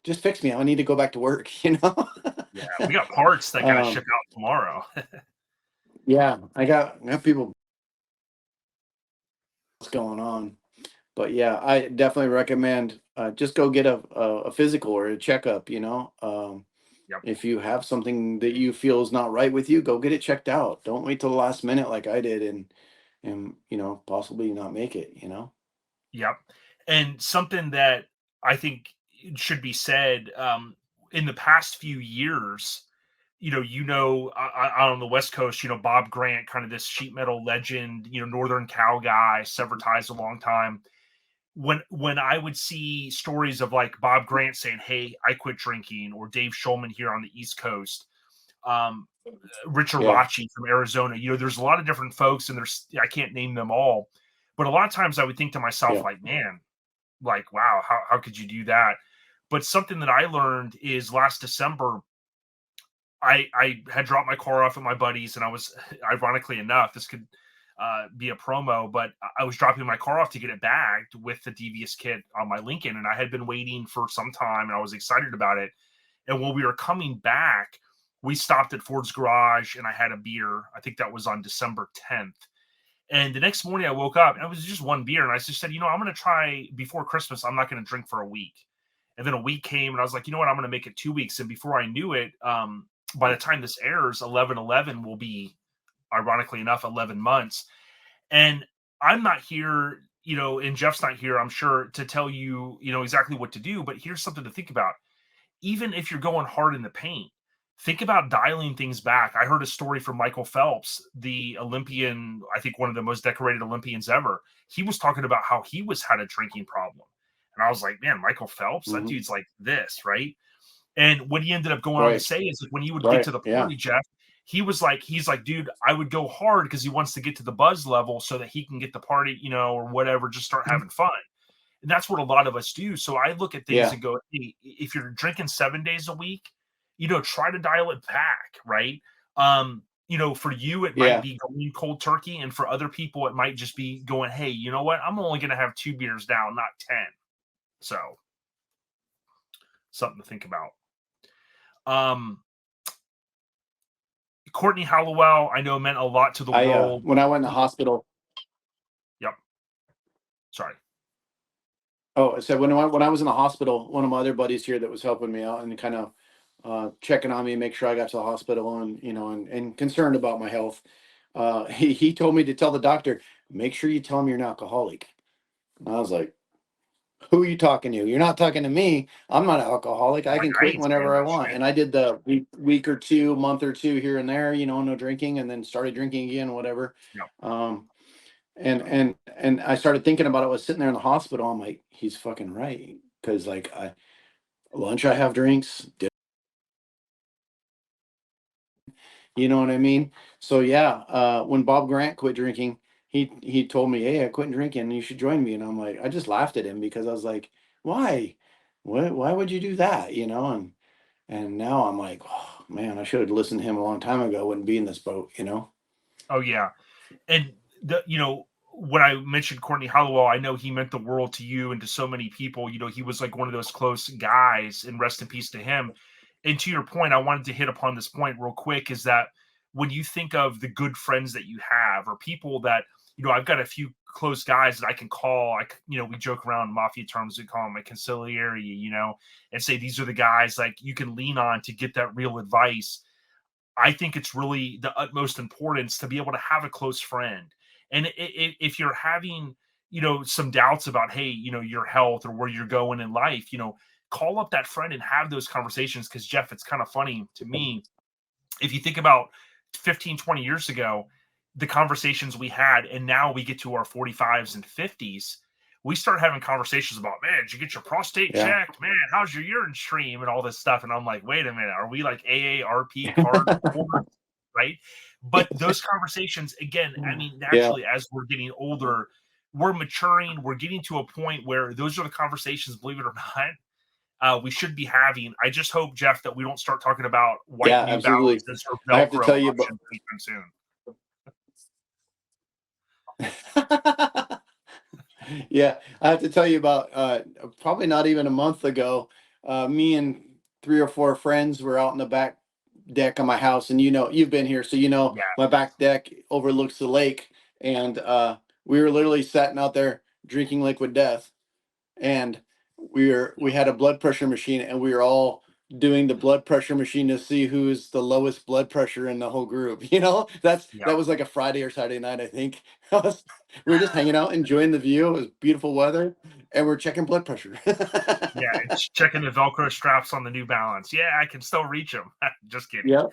just fix me. I need to go back to work.
Yeah, we got parts that got to ship out tomorrow.
Yeah, I got people. What's going on? But yeah, I definitely recommend just go get a physical or a checkup.
Yep.
If you have something that you feel is not right with you, go get it checked out. Don't wait till the last minute like I did and possibly not make it.
Yep. And something that I think should be said in the past few years, on the West Coast, Bob Grant, kind of this sheet metal legend, Northern Cal guy, severed ties a long time. When I would see stories of like Bob Grant saying, "Hey, I quit drinking," or Dave Schulman here on the East Coast, Richard
Yeah.
Rachi from Arizona, there's a lot of different folks, and I can't name them all, but a lot of times I would think to myself,
Yeah.
like, man, like, wow, how could you do that? But something that I learned is last December, I had dropped my car off at my buddy's, and I was, ironically enough, this could be a promo, but I was dropping my car off to get it bagged with the Devious kit on my Lincoln, and I had been waiting for some time, and I was excited about it. And when we were coming back, we stopped at Ford's Garage, and I had a beer. I think that was on December 10th. And the next morning, I woke up, and it was just one beer, and I just said, I'm going to try before Christmas. I'm not going to drink for a week. And then a week came, and I was like, you know what? I'm going to make it 2 weeks. And before I knew it, by the time this airs, 11/11 will be, ironically enough, 11 months. And I'm not here, and Jeff's not here, I'm sure, to tell you, exactly what to do. But here's something to think about. Even if you're going hard in the paint, think about dialing things back. I heard a story from Michael Phelps, the Olympian, I think one of the most decorated Olympians ever. He was talking about how he had a drinking problem. And I was like, man, Michael Phelps, that dude's like this, right? And what he ended up going on to say is that when he would get to the party, Jeff, he's like, dude, I would go hard because he wants to get to the buzz level so that he can get the party, or whatever, just start having fun. And that's what a lot of us do. So I look at things and go, hey, if you're drinking 7 days a week, try to dial it back, right? For you, it might be going cold turkey. And for other people, it might just be going, hey, you know what? I'm only going to have 2 beers down, not 10. So something to think about. Courtney Hallowell, I know, meant a lot to the world.
When I went in the hospital.
Yep. Sorry.
Oh, so when I was in the hospital, one of my other buddies here that was helping me out and kind of checking on me, make sure I got to the hospital, and and concerned about my health. He told me to tell the doctor, make sure you tell him you're an alcoholic. And I was like, who are you talking to? You're not talking to me. I'm not an alcoholic. I can quit whenever I want. And I did the week or two, month or two here and there, no drinking, and then started drinking again, whatever.
Yep.
And I started thinking about it. I was sitting there in the hospital. I'm like, he's fucking right. Cause like lunch, I have drinks. You know what I mean? So yeah, when Bob Grant quit drinking, he told me, hey, I quit drinking, you should join me. And I'm like, I just laughed at him because I was like, why? Why would you do that? And now I'm like, oh man, I should have listened to him a long time ago. I wouldn't be in this boat,
Oh yeah. And when I mentioned Courtney Hallowell, I know he meant the world to you and to so many people. He was like one of those close guys, and rest in peace to him. And to your point, I wanted to hit upon this point real quick, is that when you think of the good friends that you have, or people that, I've got a few close guys that I can call, we joke around mafia terms, we call them a consigliere, and say, these are the guys like you can lean on to get that real advice. I think it's really the utmost importance to be able to have a close friend. And if you're having, some doubts about, hey, your health or where you're going in life, call up that friend and have those conversations. Because Jeff, it's kind of funny to me. If you think about 15, 20 years ago, the conversations we had, and now we get to our 45s and 50s, we start having conversations about, man, did you get your prostate checked? Man, how's your urine stream and all this stuff? And I'm like, wait a minute, are we like AARP card holders, right? But those conversations, again, I mean, naturally, as we're getting older, we're maturing, we're getting to a point where those are the conversations, believe it or not, we should be having. I just hope, Jeff, that we don't start talking about white
Yeah,
New
absolutely.
Balances or
I have to
Velcro
tell you
options anytime soon.
Yeah, I have to tell you about probably not even a month ago. Me and 3 or 4 friends were out in the back deck of my house, and you've been here, so
Yeah.
my back deck overlooks the lake, and we were literally sitting out there drinking liquid death, and we had a blood pressure machine, and we were all doing the blood pressure machine to see who's the lowest blood pressure in the whole group. That
Yeah.
was like a Friday or Saturday night, I think. We were just hanging out, enjoying the view. It was beautiful weather, and we're checking blood pressure.
Yeah, it's checking the Velcro straps on the New Balance. Yeah, I can still reach them. Just kidding.
Yeah.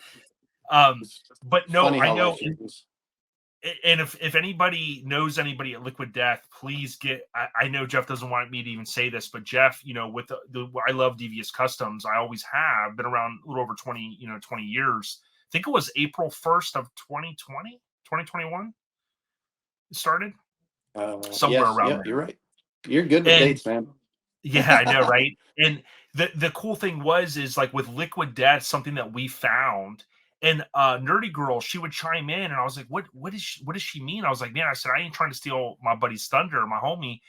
But no,
Funny
I
how
know.
life changes.
And if anybody knows anybody at Liquid Death, please get. I know Jeff doesn't want me to even say this, but Jeff, with I love Devious Customs. I always have been around a little over 20 years. I think it was April 1st of 2020, 2021. It started somewhere
Yes,
around
yeah,
there.
you're right. You're good with
And
dates, man.
yeah, I know, right? And the cool thing is like with Liquid Death, something that we found, and Nerdy Girl, she would chime in, and I was like, what does she mean? I was like, man, I said, I ain't trying to steal my buddy's thunder, my homie,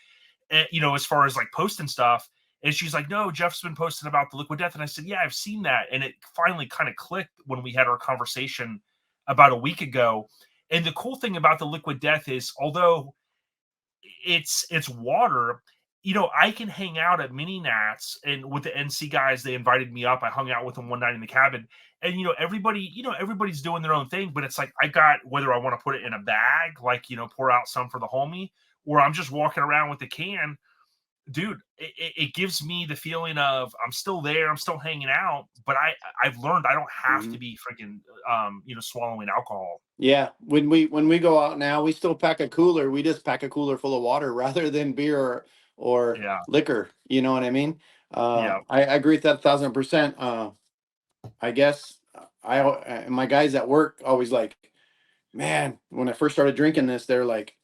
and, as far as like posting stuff. And she's like, no, Jeff's been posting about the Liquid Death. And I said, yeah, I've seen that. And it finally kind of clicked when we had our conversation about a week ago. And the cool thing about the Liquid Death is, although it's water, I can hang out at mini nats, and with the NC guys, they invited me up. I hung out with them one night in the cabin, and everybody's doing their own thing, but it's like I got, whether I want to put it in a bag, like pour out some for the homie, or I'm just walking around with the can. Dude, it gives me the feeling of I'm still there, I'm still hanging out, but I've learned I don't have to be freaking swallowing alcohol.
Yeah, when we go out now, we still pack a cooler. We just pack a cooler full of water rather than beer or
Yeah.
liquor. You know what I mean?
Yeah.
I agree with that 1,000%. I guess my guys at work always like, man, when I first started drinking this, they're like,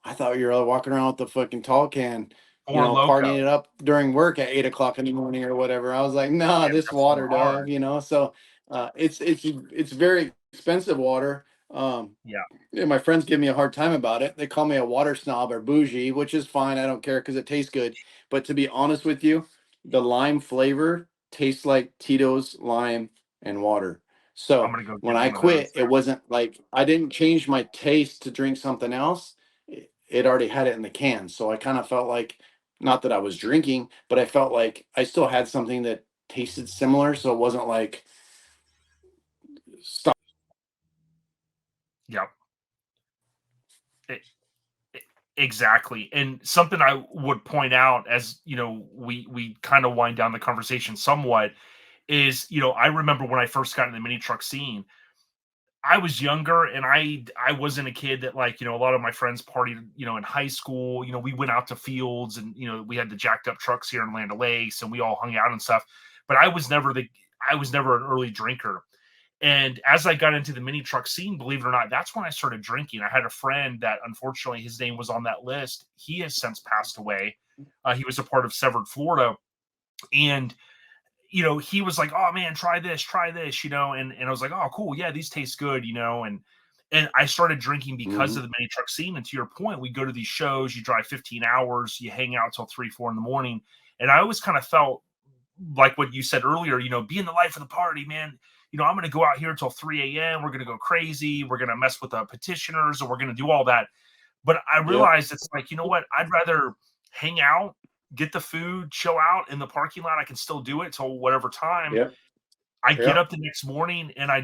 I thought you were walking around with the fucking tall can,
Or Loco.
partying it up during work at 8 o'clock in the morning or whatever. I was like, nah,
Yeah,
this
that's so
water,
hard.
dog. So it's very expensive water.
Yeah.
Yeah, my friends give me a hard time about it. They call me a water snob or bougie, which is fine. I don't care because it tastes good. But to be honest with you, the lime flavor tastes like Tito's lime and water.
I'm
So
gonna go
when
get
I
one of those.
quit, it wasn't like I didn't change my taste to drink something else. It already had it in the can. So I kind of felt like, not that I was drinking, but I felt like I still had something that tasted similar. So it wasn't like, stop.
Yep. Exactly. And something I would point out, as we kind of wind down the conversation somewhat, is I remember when I first got in the mini truck scene, I was younger, and I wasn't a kid that, like, a lot of my friends partied, in high school. We went out to fields, and we had the jacked up trucks here in Land O'Lakes, and we all hung out and stuff. But I was never an early drinker. And as I got into the mini truck scene, believe it or not, that's when I started drinking. I had a friend that, unfortunately, his name was on that list. He has since passed away. He was a part of Severed Florida. And, he was like, oh man, try this, and I was like, oh, cool. Yeah, these taste good, and I started drinking because of the mini truck scene. And to your point, we go to these shows, you drive 15 hours, you hang out till 3, 4 in the morning. And I always kind of felt like what you said earlier, being the life of the party, man. I'm going to go out here until 3 a.m. We're going to go crazy. We're going to mess with the petitioners, and we're going to do all that. But I realized it's like, what? I'd rather hang out, get the food, chill out in the parking lot. I can still do it till whatever time.
Yeah.
I get up the next morning, and I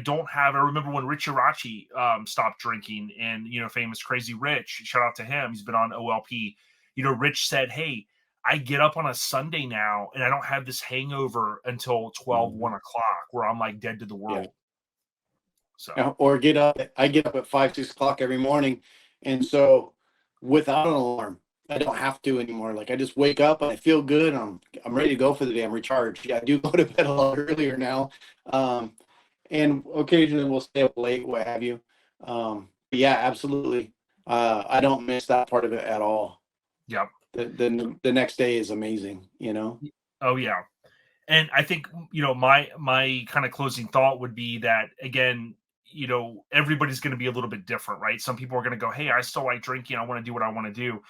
remember when Rich Irachi stopped drinking, and, famous Crazy Rich, shout out to him. He's been on OLP. Rich said, hey, I get up on a Sunday now, and I don't have this hangover until 12, 1 o'clock, where I'm like dead to the world.
Yeah.
So,
Or I get up at 5, 6 o'clock every morning. And so without an alarm, I don't have to anymore. Like I just wake up and I feel good. I'm ready to go for the day. I'm recharged. Yeah, I do go to bed a lot earlier now. And occasionally we'll stay up late, what have you. But yeah, absolutely. I don't miss that part of it at all.
yep.
The next day is amazing,
Oh yeah. And I think, my kind of closing thought would be that, again, everybody's going to be a little bit different, right? Some people are going to go, hey, I still like drinking. I want to do what I want to do.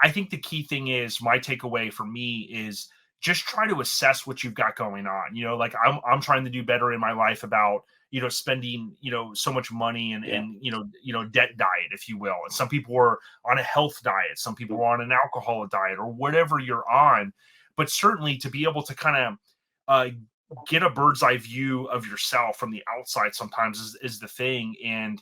I think the key thing is, my takeaway for me is, just try to assess what you've got going on. Like I'm trying to do better in my life about, spending, so much money and debt diet, if you will. And some people are on a health diet, some people are on an alcohol diet, or whatever you're on. But certainly to be able to kind of get a bird's eye view of yourself from the outside sometimes is the thing. And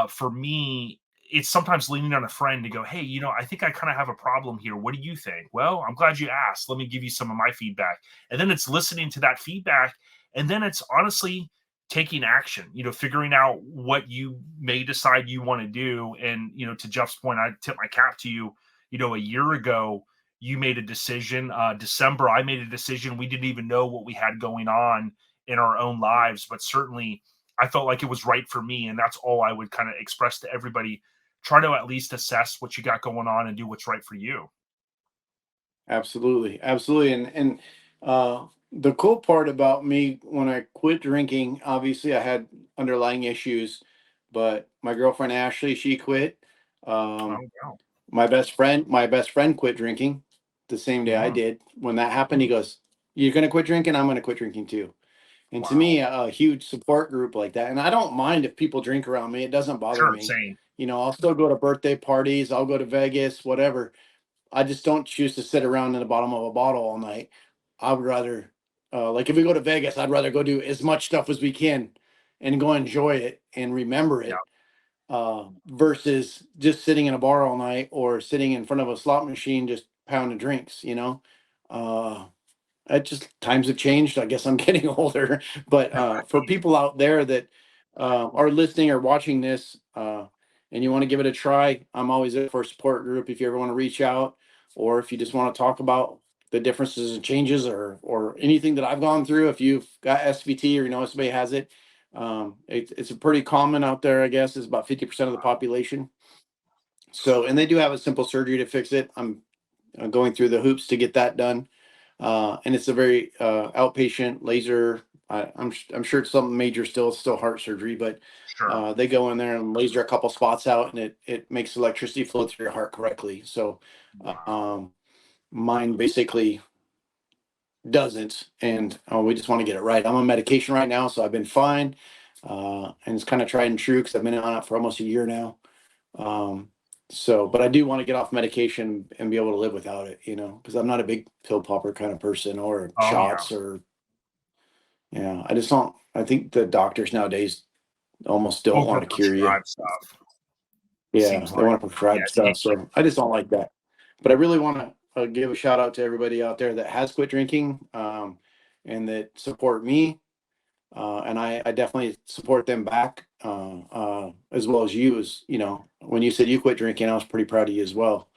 for me, it's sometimes leaning on a friend to go, hey, I think I kind of have a problem here. What do you think? Well, I'm glad you asked. Let me give you some of my feedback. And then it's listening to that feedback. And then it's honestly taking action, figuring out what you may decide you want to do. And, to Jeff's point, I tip my cap to you. A year ago, you made a decision. December, I made a decision. We didn't even know what we had going on in our own lives, but certainly I felt like it was right for me. And that's all I would kind of express to everybody. Try to at least assess what you got going on and do what's right for you.
Absolutely, absolutely. And the cool part about me when I quit drinking, obviously I had underlying issues, but my girlfriend Ashley, she quit.
Oh,
Um,
wow.
my best friend quit drinking the same day I
Mhm.
did. When that happened, he goes, "You're gonna quit drinking? I'm gonna quit drinking too." And to
Wow.
me, a huge support group like that, and I don't mind if people drink around me. It doesn't bother
Sure.
me.
Same.
I'll still go to birthday parties. I'll go to Vegas, whatever. I just don't choose to sit around in the bottom of a bottle all night. I would rather, like, if we go to Vegas, I'd rather go do as much stuff as we can and go enjoy it and remember
Yeah.
it, versus just sitting in a bar all night or sitting in front of a slot machine just pounding drinks. Uh, it just times have changed. I guess I'm getting older, but for people out there that are listening or watching this, and you want to give it a try, I'm always there for a support group. If you ever want to reach out, or if you just want to talk about the differences and changes, or anything that I've gone through, if you've got SVT or somebody has it, it's a pretty common out there. I guess it's about 50% of the population. So, and they do have a simple surgery to fix it. I'm going through the hoops to get that done, and it's a very outpatient laser. I'm sure it's something major still. It's still heart surgery, but
Sure.
they go in there and laser a couple spots out, and it makes electricity flow through your heart correctly. So
Wow.
mine basically doesn't, and we just want to get it right. I'm on medication right now, so I've been fine, and it's kind of tried and true because I've been on it for almost a year now. Um, but I do want to get off medication and be able to live without it, because I'm not a big pill popper kind of person, or
Oh, yeah.
shots, or I just don't. I think the doctors nowadays almost don't want to cure you.
Overprescribed stuff,
Yeah,
seems
they
like.
want to
Yeah.
prescribe stuff. So I just don't like that. But I really want to give a shout out to everybody out there that has quit drinking, and that support me. And I definitely support them back, as well as you. As when you said you quit drinking, I was pretty proud of you as well.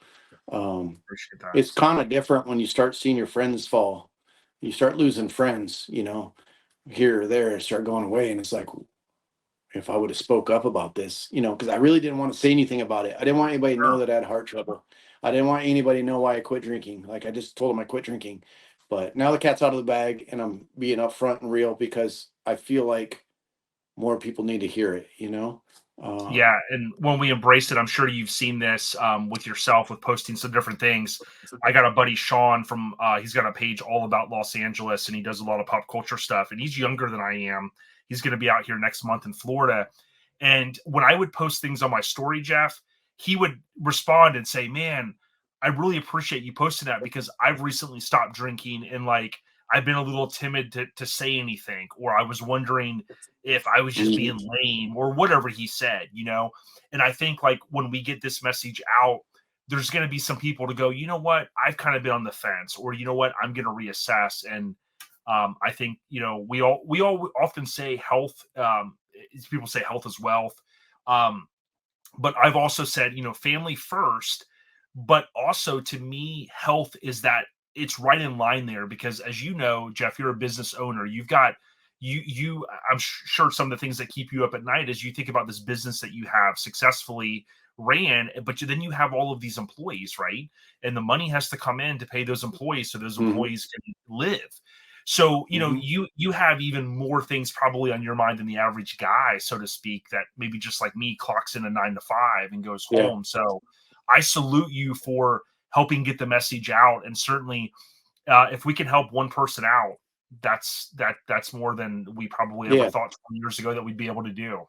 Appreciate that.
It's kind of different when you start seeing your friends fall. You start losing friends, here or there, start going away, and it's like, if I would have spoke up about this, because I really didn't want to say anything about it. I didn't want anybody to know
Sure.
that I had heart trouble. I didn't want anybody to know why I quit drinking. Like, I just told them I quit drinking. But now the cat's out of the bag, and I'm being upfront and real because I feel like more people need to hear it.
Yeah, and when we embrace it, I'm sure you've seen this with yourself with posting some different things. I got a buddy Sean from he's got a page all about Los Angeles, and he does a lot of pop culture stuff. And he's younger than I am. He's going to be out here next month in Florida. And when I would post things on my story, Jeff, he would respond and say, "Man, I really appreciate you posting that because I've recently stopped drinking and like I've been a little timid to say anything, or I was wondering if I was just
Mhm.
being lame or whatever he said. And I think like when we get this message out, there's going to be some people to go, you know what, I've kind of been on the fence, or you know what, I'm going to reassess. And I think we all often say health. People say health is wealth, um, but I've also said family first. But also to me, health is that it's right in line there because as you know, Jeff, you're a business owner. You've got you. I'm sure some of the things that keep you up at night is you think about this business that you have successfully ran, but then you have all of these employees, right? And the money has to come in to pay those employees so those
Mhm.
employees can live. So, you know, you have even more things probably on your mind than the average guy, so to speak, that maybe just like me clocks in a 9 to 5 and goes home. So I salute you for helping get the message out. And certainly if we can help one person out, that's more than we probably ever thought 20 years ago that we'd be able to do.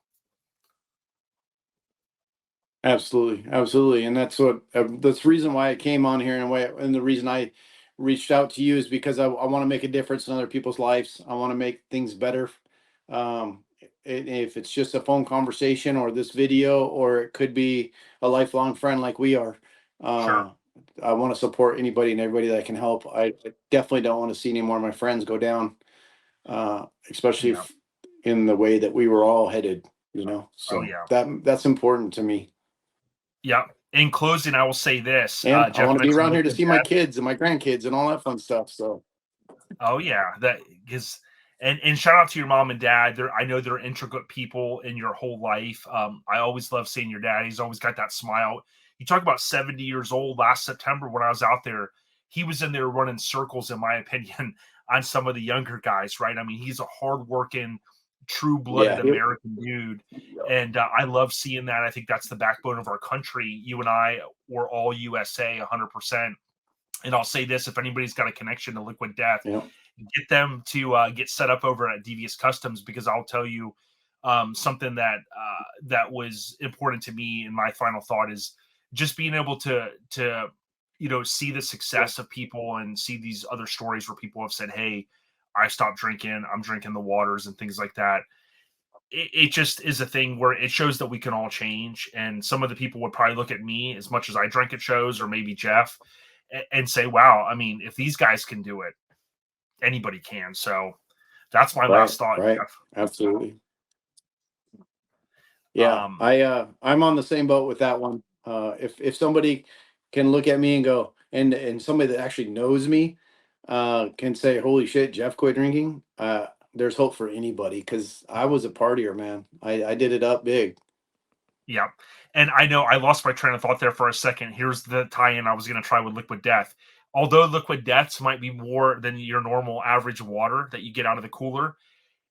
Absolutely. And that's the reason why I came on here, and the reason I reached out to you is because I want to make a difference in other people's lives. I want to make things better. If it's just a phone conversation or this video, or it could be a lifelong friend like we are.
Sure.
I want to support anybody and everybody that can help. I definitely don't want to see any more of my friends go down, especially in the way that we were all headed, so that's important to me.
Yeah. In closing, I will say this.
And
Jeff,
I want to be around here to see my kids and my grandkids and all that fun stuff. So,
oh yeah, that is, and shout out to your mom and dad. I know they're intricate people in your whole life. I always love seeing your dad. He's always got that smile. You talk about 70 years old. Last September when I was out there, he was in there running circles, in my opinion, on some of the younger guys. Right? I mean, he's a hardworking, true-blooded American dude, and I love seeing that. I think that's the backbone of our country. You and I were all USA 100%. And I'll say this: if anybody's got a connection to Liquid Death, get them to get set up over at Devious Customs, because I'll tell you something that was important to me. And my final thought is just being able to see the success of people and see these other stories where people have said, "Hey, I stopped drinking. I'm drinking the waters," and things like that. It just is a thing where it shows that we can all change. And some of the people would probably look at me, as much as I drink at shows, or maybe Jeff, and say, wow, I mean, if these guys can do it, anybody can. So that's my last thought.
Right.
Jeff.
Absolutely. Yeah. I'm on the same boat with that one. If somebody can look at me and go, and somebody that actually knows me can say, holy shit, Jeff quit drinking. There's hope for anybody, because I was a partier, man. I did it up big.
Yeah. And I know I lost my train of thought there for a second. Here's the tie-in I was going to try with Liquid Death. Although Liquid Deaths might be more than your normal average water that you get out of the cooler,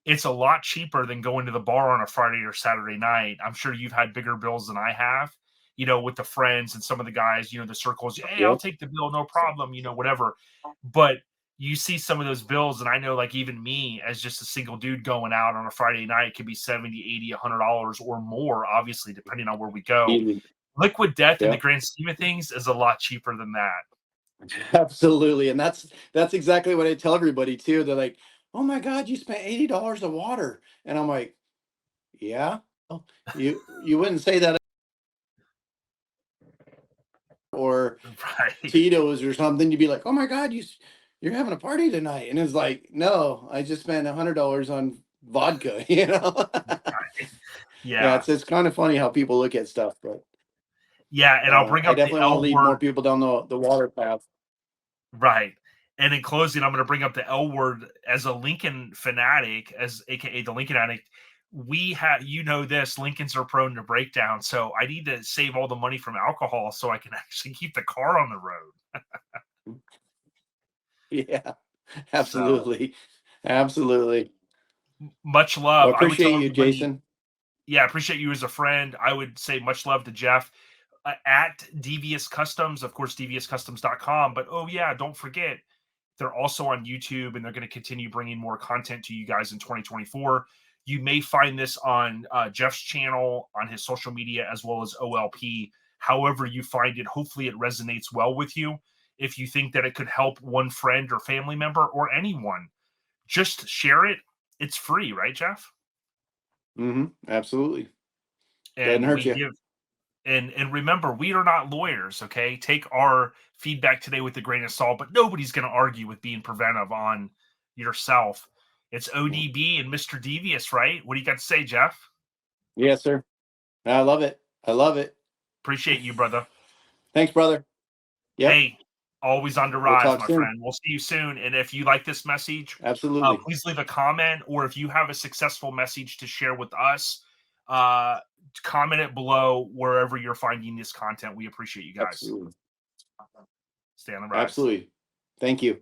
it's a lot cheaper than going to the bar on a Friday or Saturday night. I'm sure you've had bigger bills than I have, with the friends and some of the guys, the circles. Hey, I'll take the bill, no problem, whatever. But you see some of those bills, and I know, like, even me as just a single dude going out on a Friday night could be $70, $80, $100 or more, obviously, depending on where we go. Liquid Death in the grand scheme of things is a lot cheaper than that.
Absolutely. And that's exactly what I tell everybody too. They're like, oh my God, you spent $80 of water. And I'm like, yeah, you wouldn't say that. Or Tito's or something. You'd be like, oh my God, you're having a party tonight. And it's like, no, I just spent $100 on vodka,
Yeah.
It's kind of funny how people look at stuff, but
and I'll bring up
I definitely want to lead more people down the water path.
Right. And in closing, I'm going to bring up the L word. As a Lincoln fanatic, as AKA the Lincoln addict, we have, this, Lincolns are prone to breakdown. So I need to save all the money from alcohol so I can actually keep the car on the road.
Yeah, absolutely. Absolutely.
Much love.
Well, I appreciate you, Jason.
Yeah, I appreciate you as a friend. I would say much love to Jeff at Devious Customs, of course, deviouscustoms.com. But don't forget, they're also on YouTube, and they're going to continue bringing more content to you guys in 2024. You may find this on Jeff's channel, on his social media, as well as OLP. However you find it, hopefully it resonates well with you. If you think that it could help one friend or family member or anyone, just share it. It's free, right, Jeff?
Absolutely.
And
doesn't hurt you.
And remember, we are not lawyers, okay? Take our feedback today with a grain of salt, but nobody's going to argue with being preventive on yourself. It's ODB and Mr. Devious, right? What do you got to say, Jeff?
Yes, sir. I love it.
Appreciate you, brother.
Thanks, brother. Yep.
Hey, always on the rise, my friend. We'll see you soon. And if you like this message,
absolutely,
please leave a comment, or if you have a successful message to share with us, comment it below wherever you're finding this content. We appreciate you guys.
Absolutely.
Stay on the rise.
Absolutely. Thank you.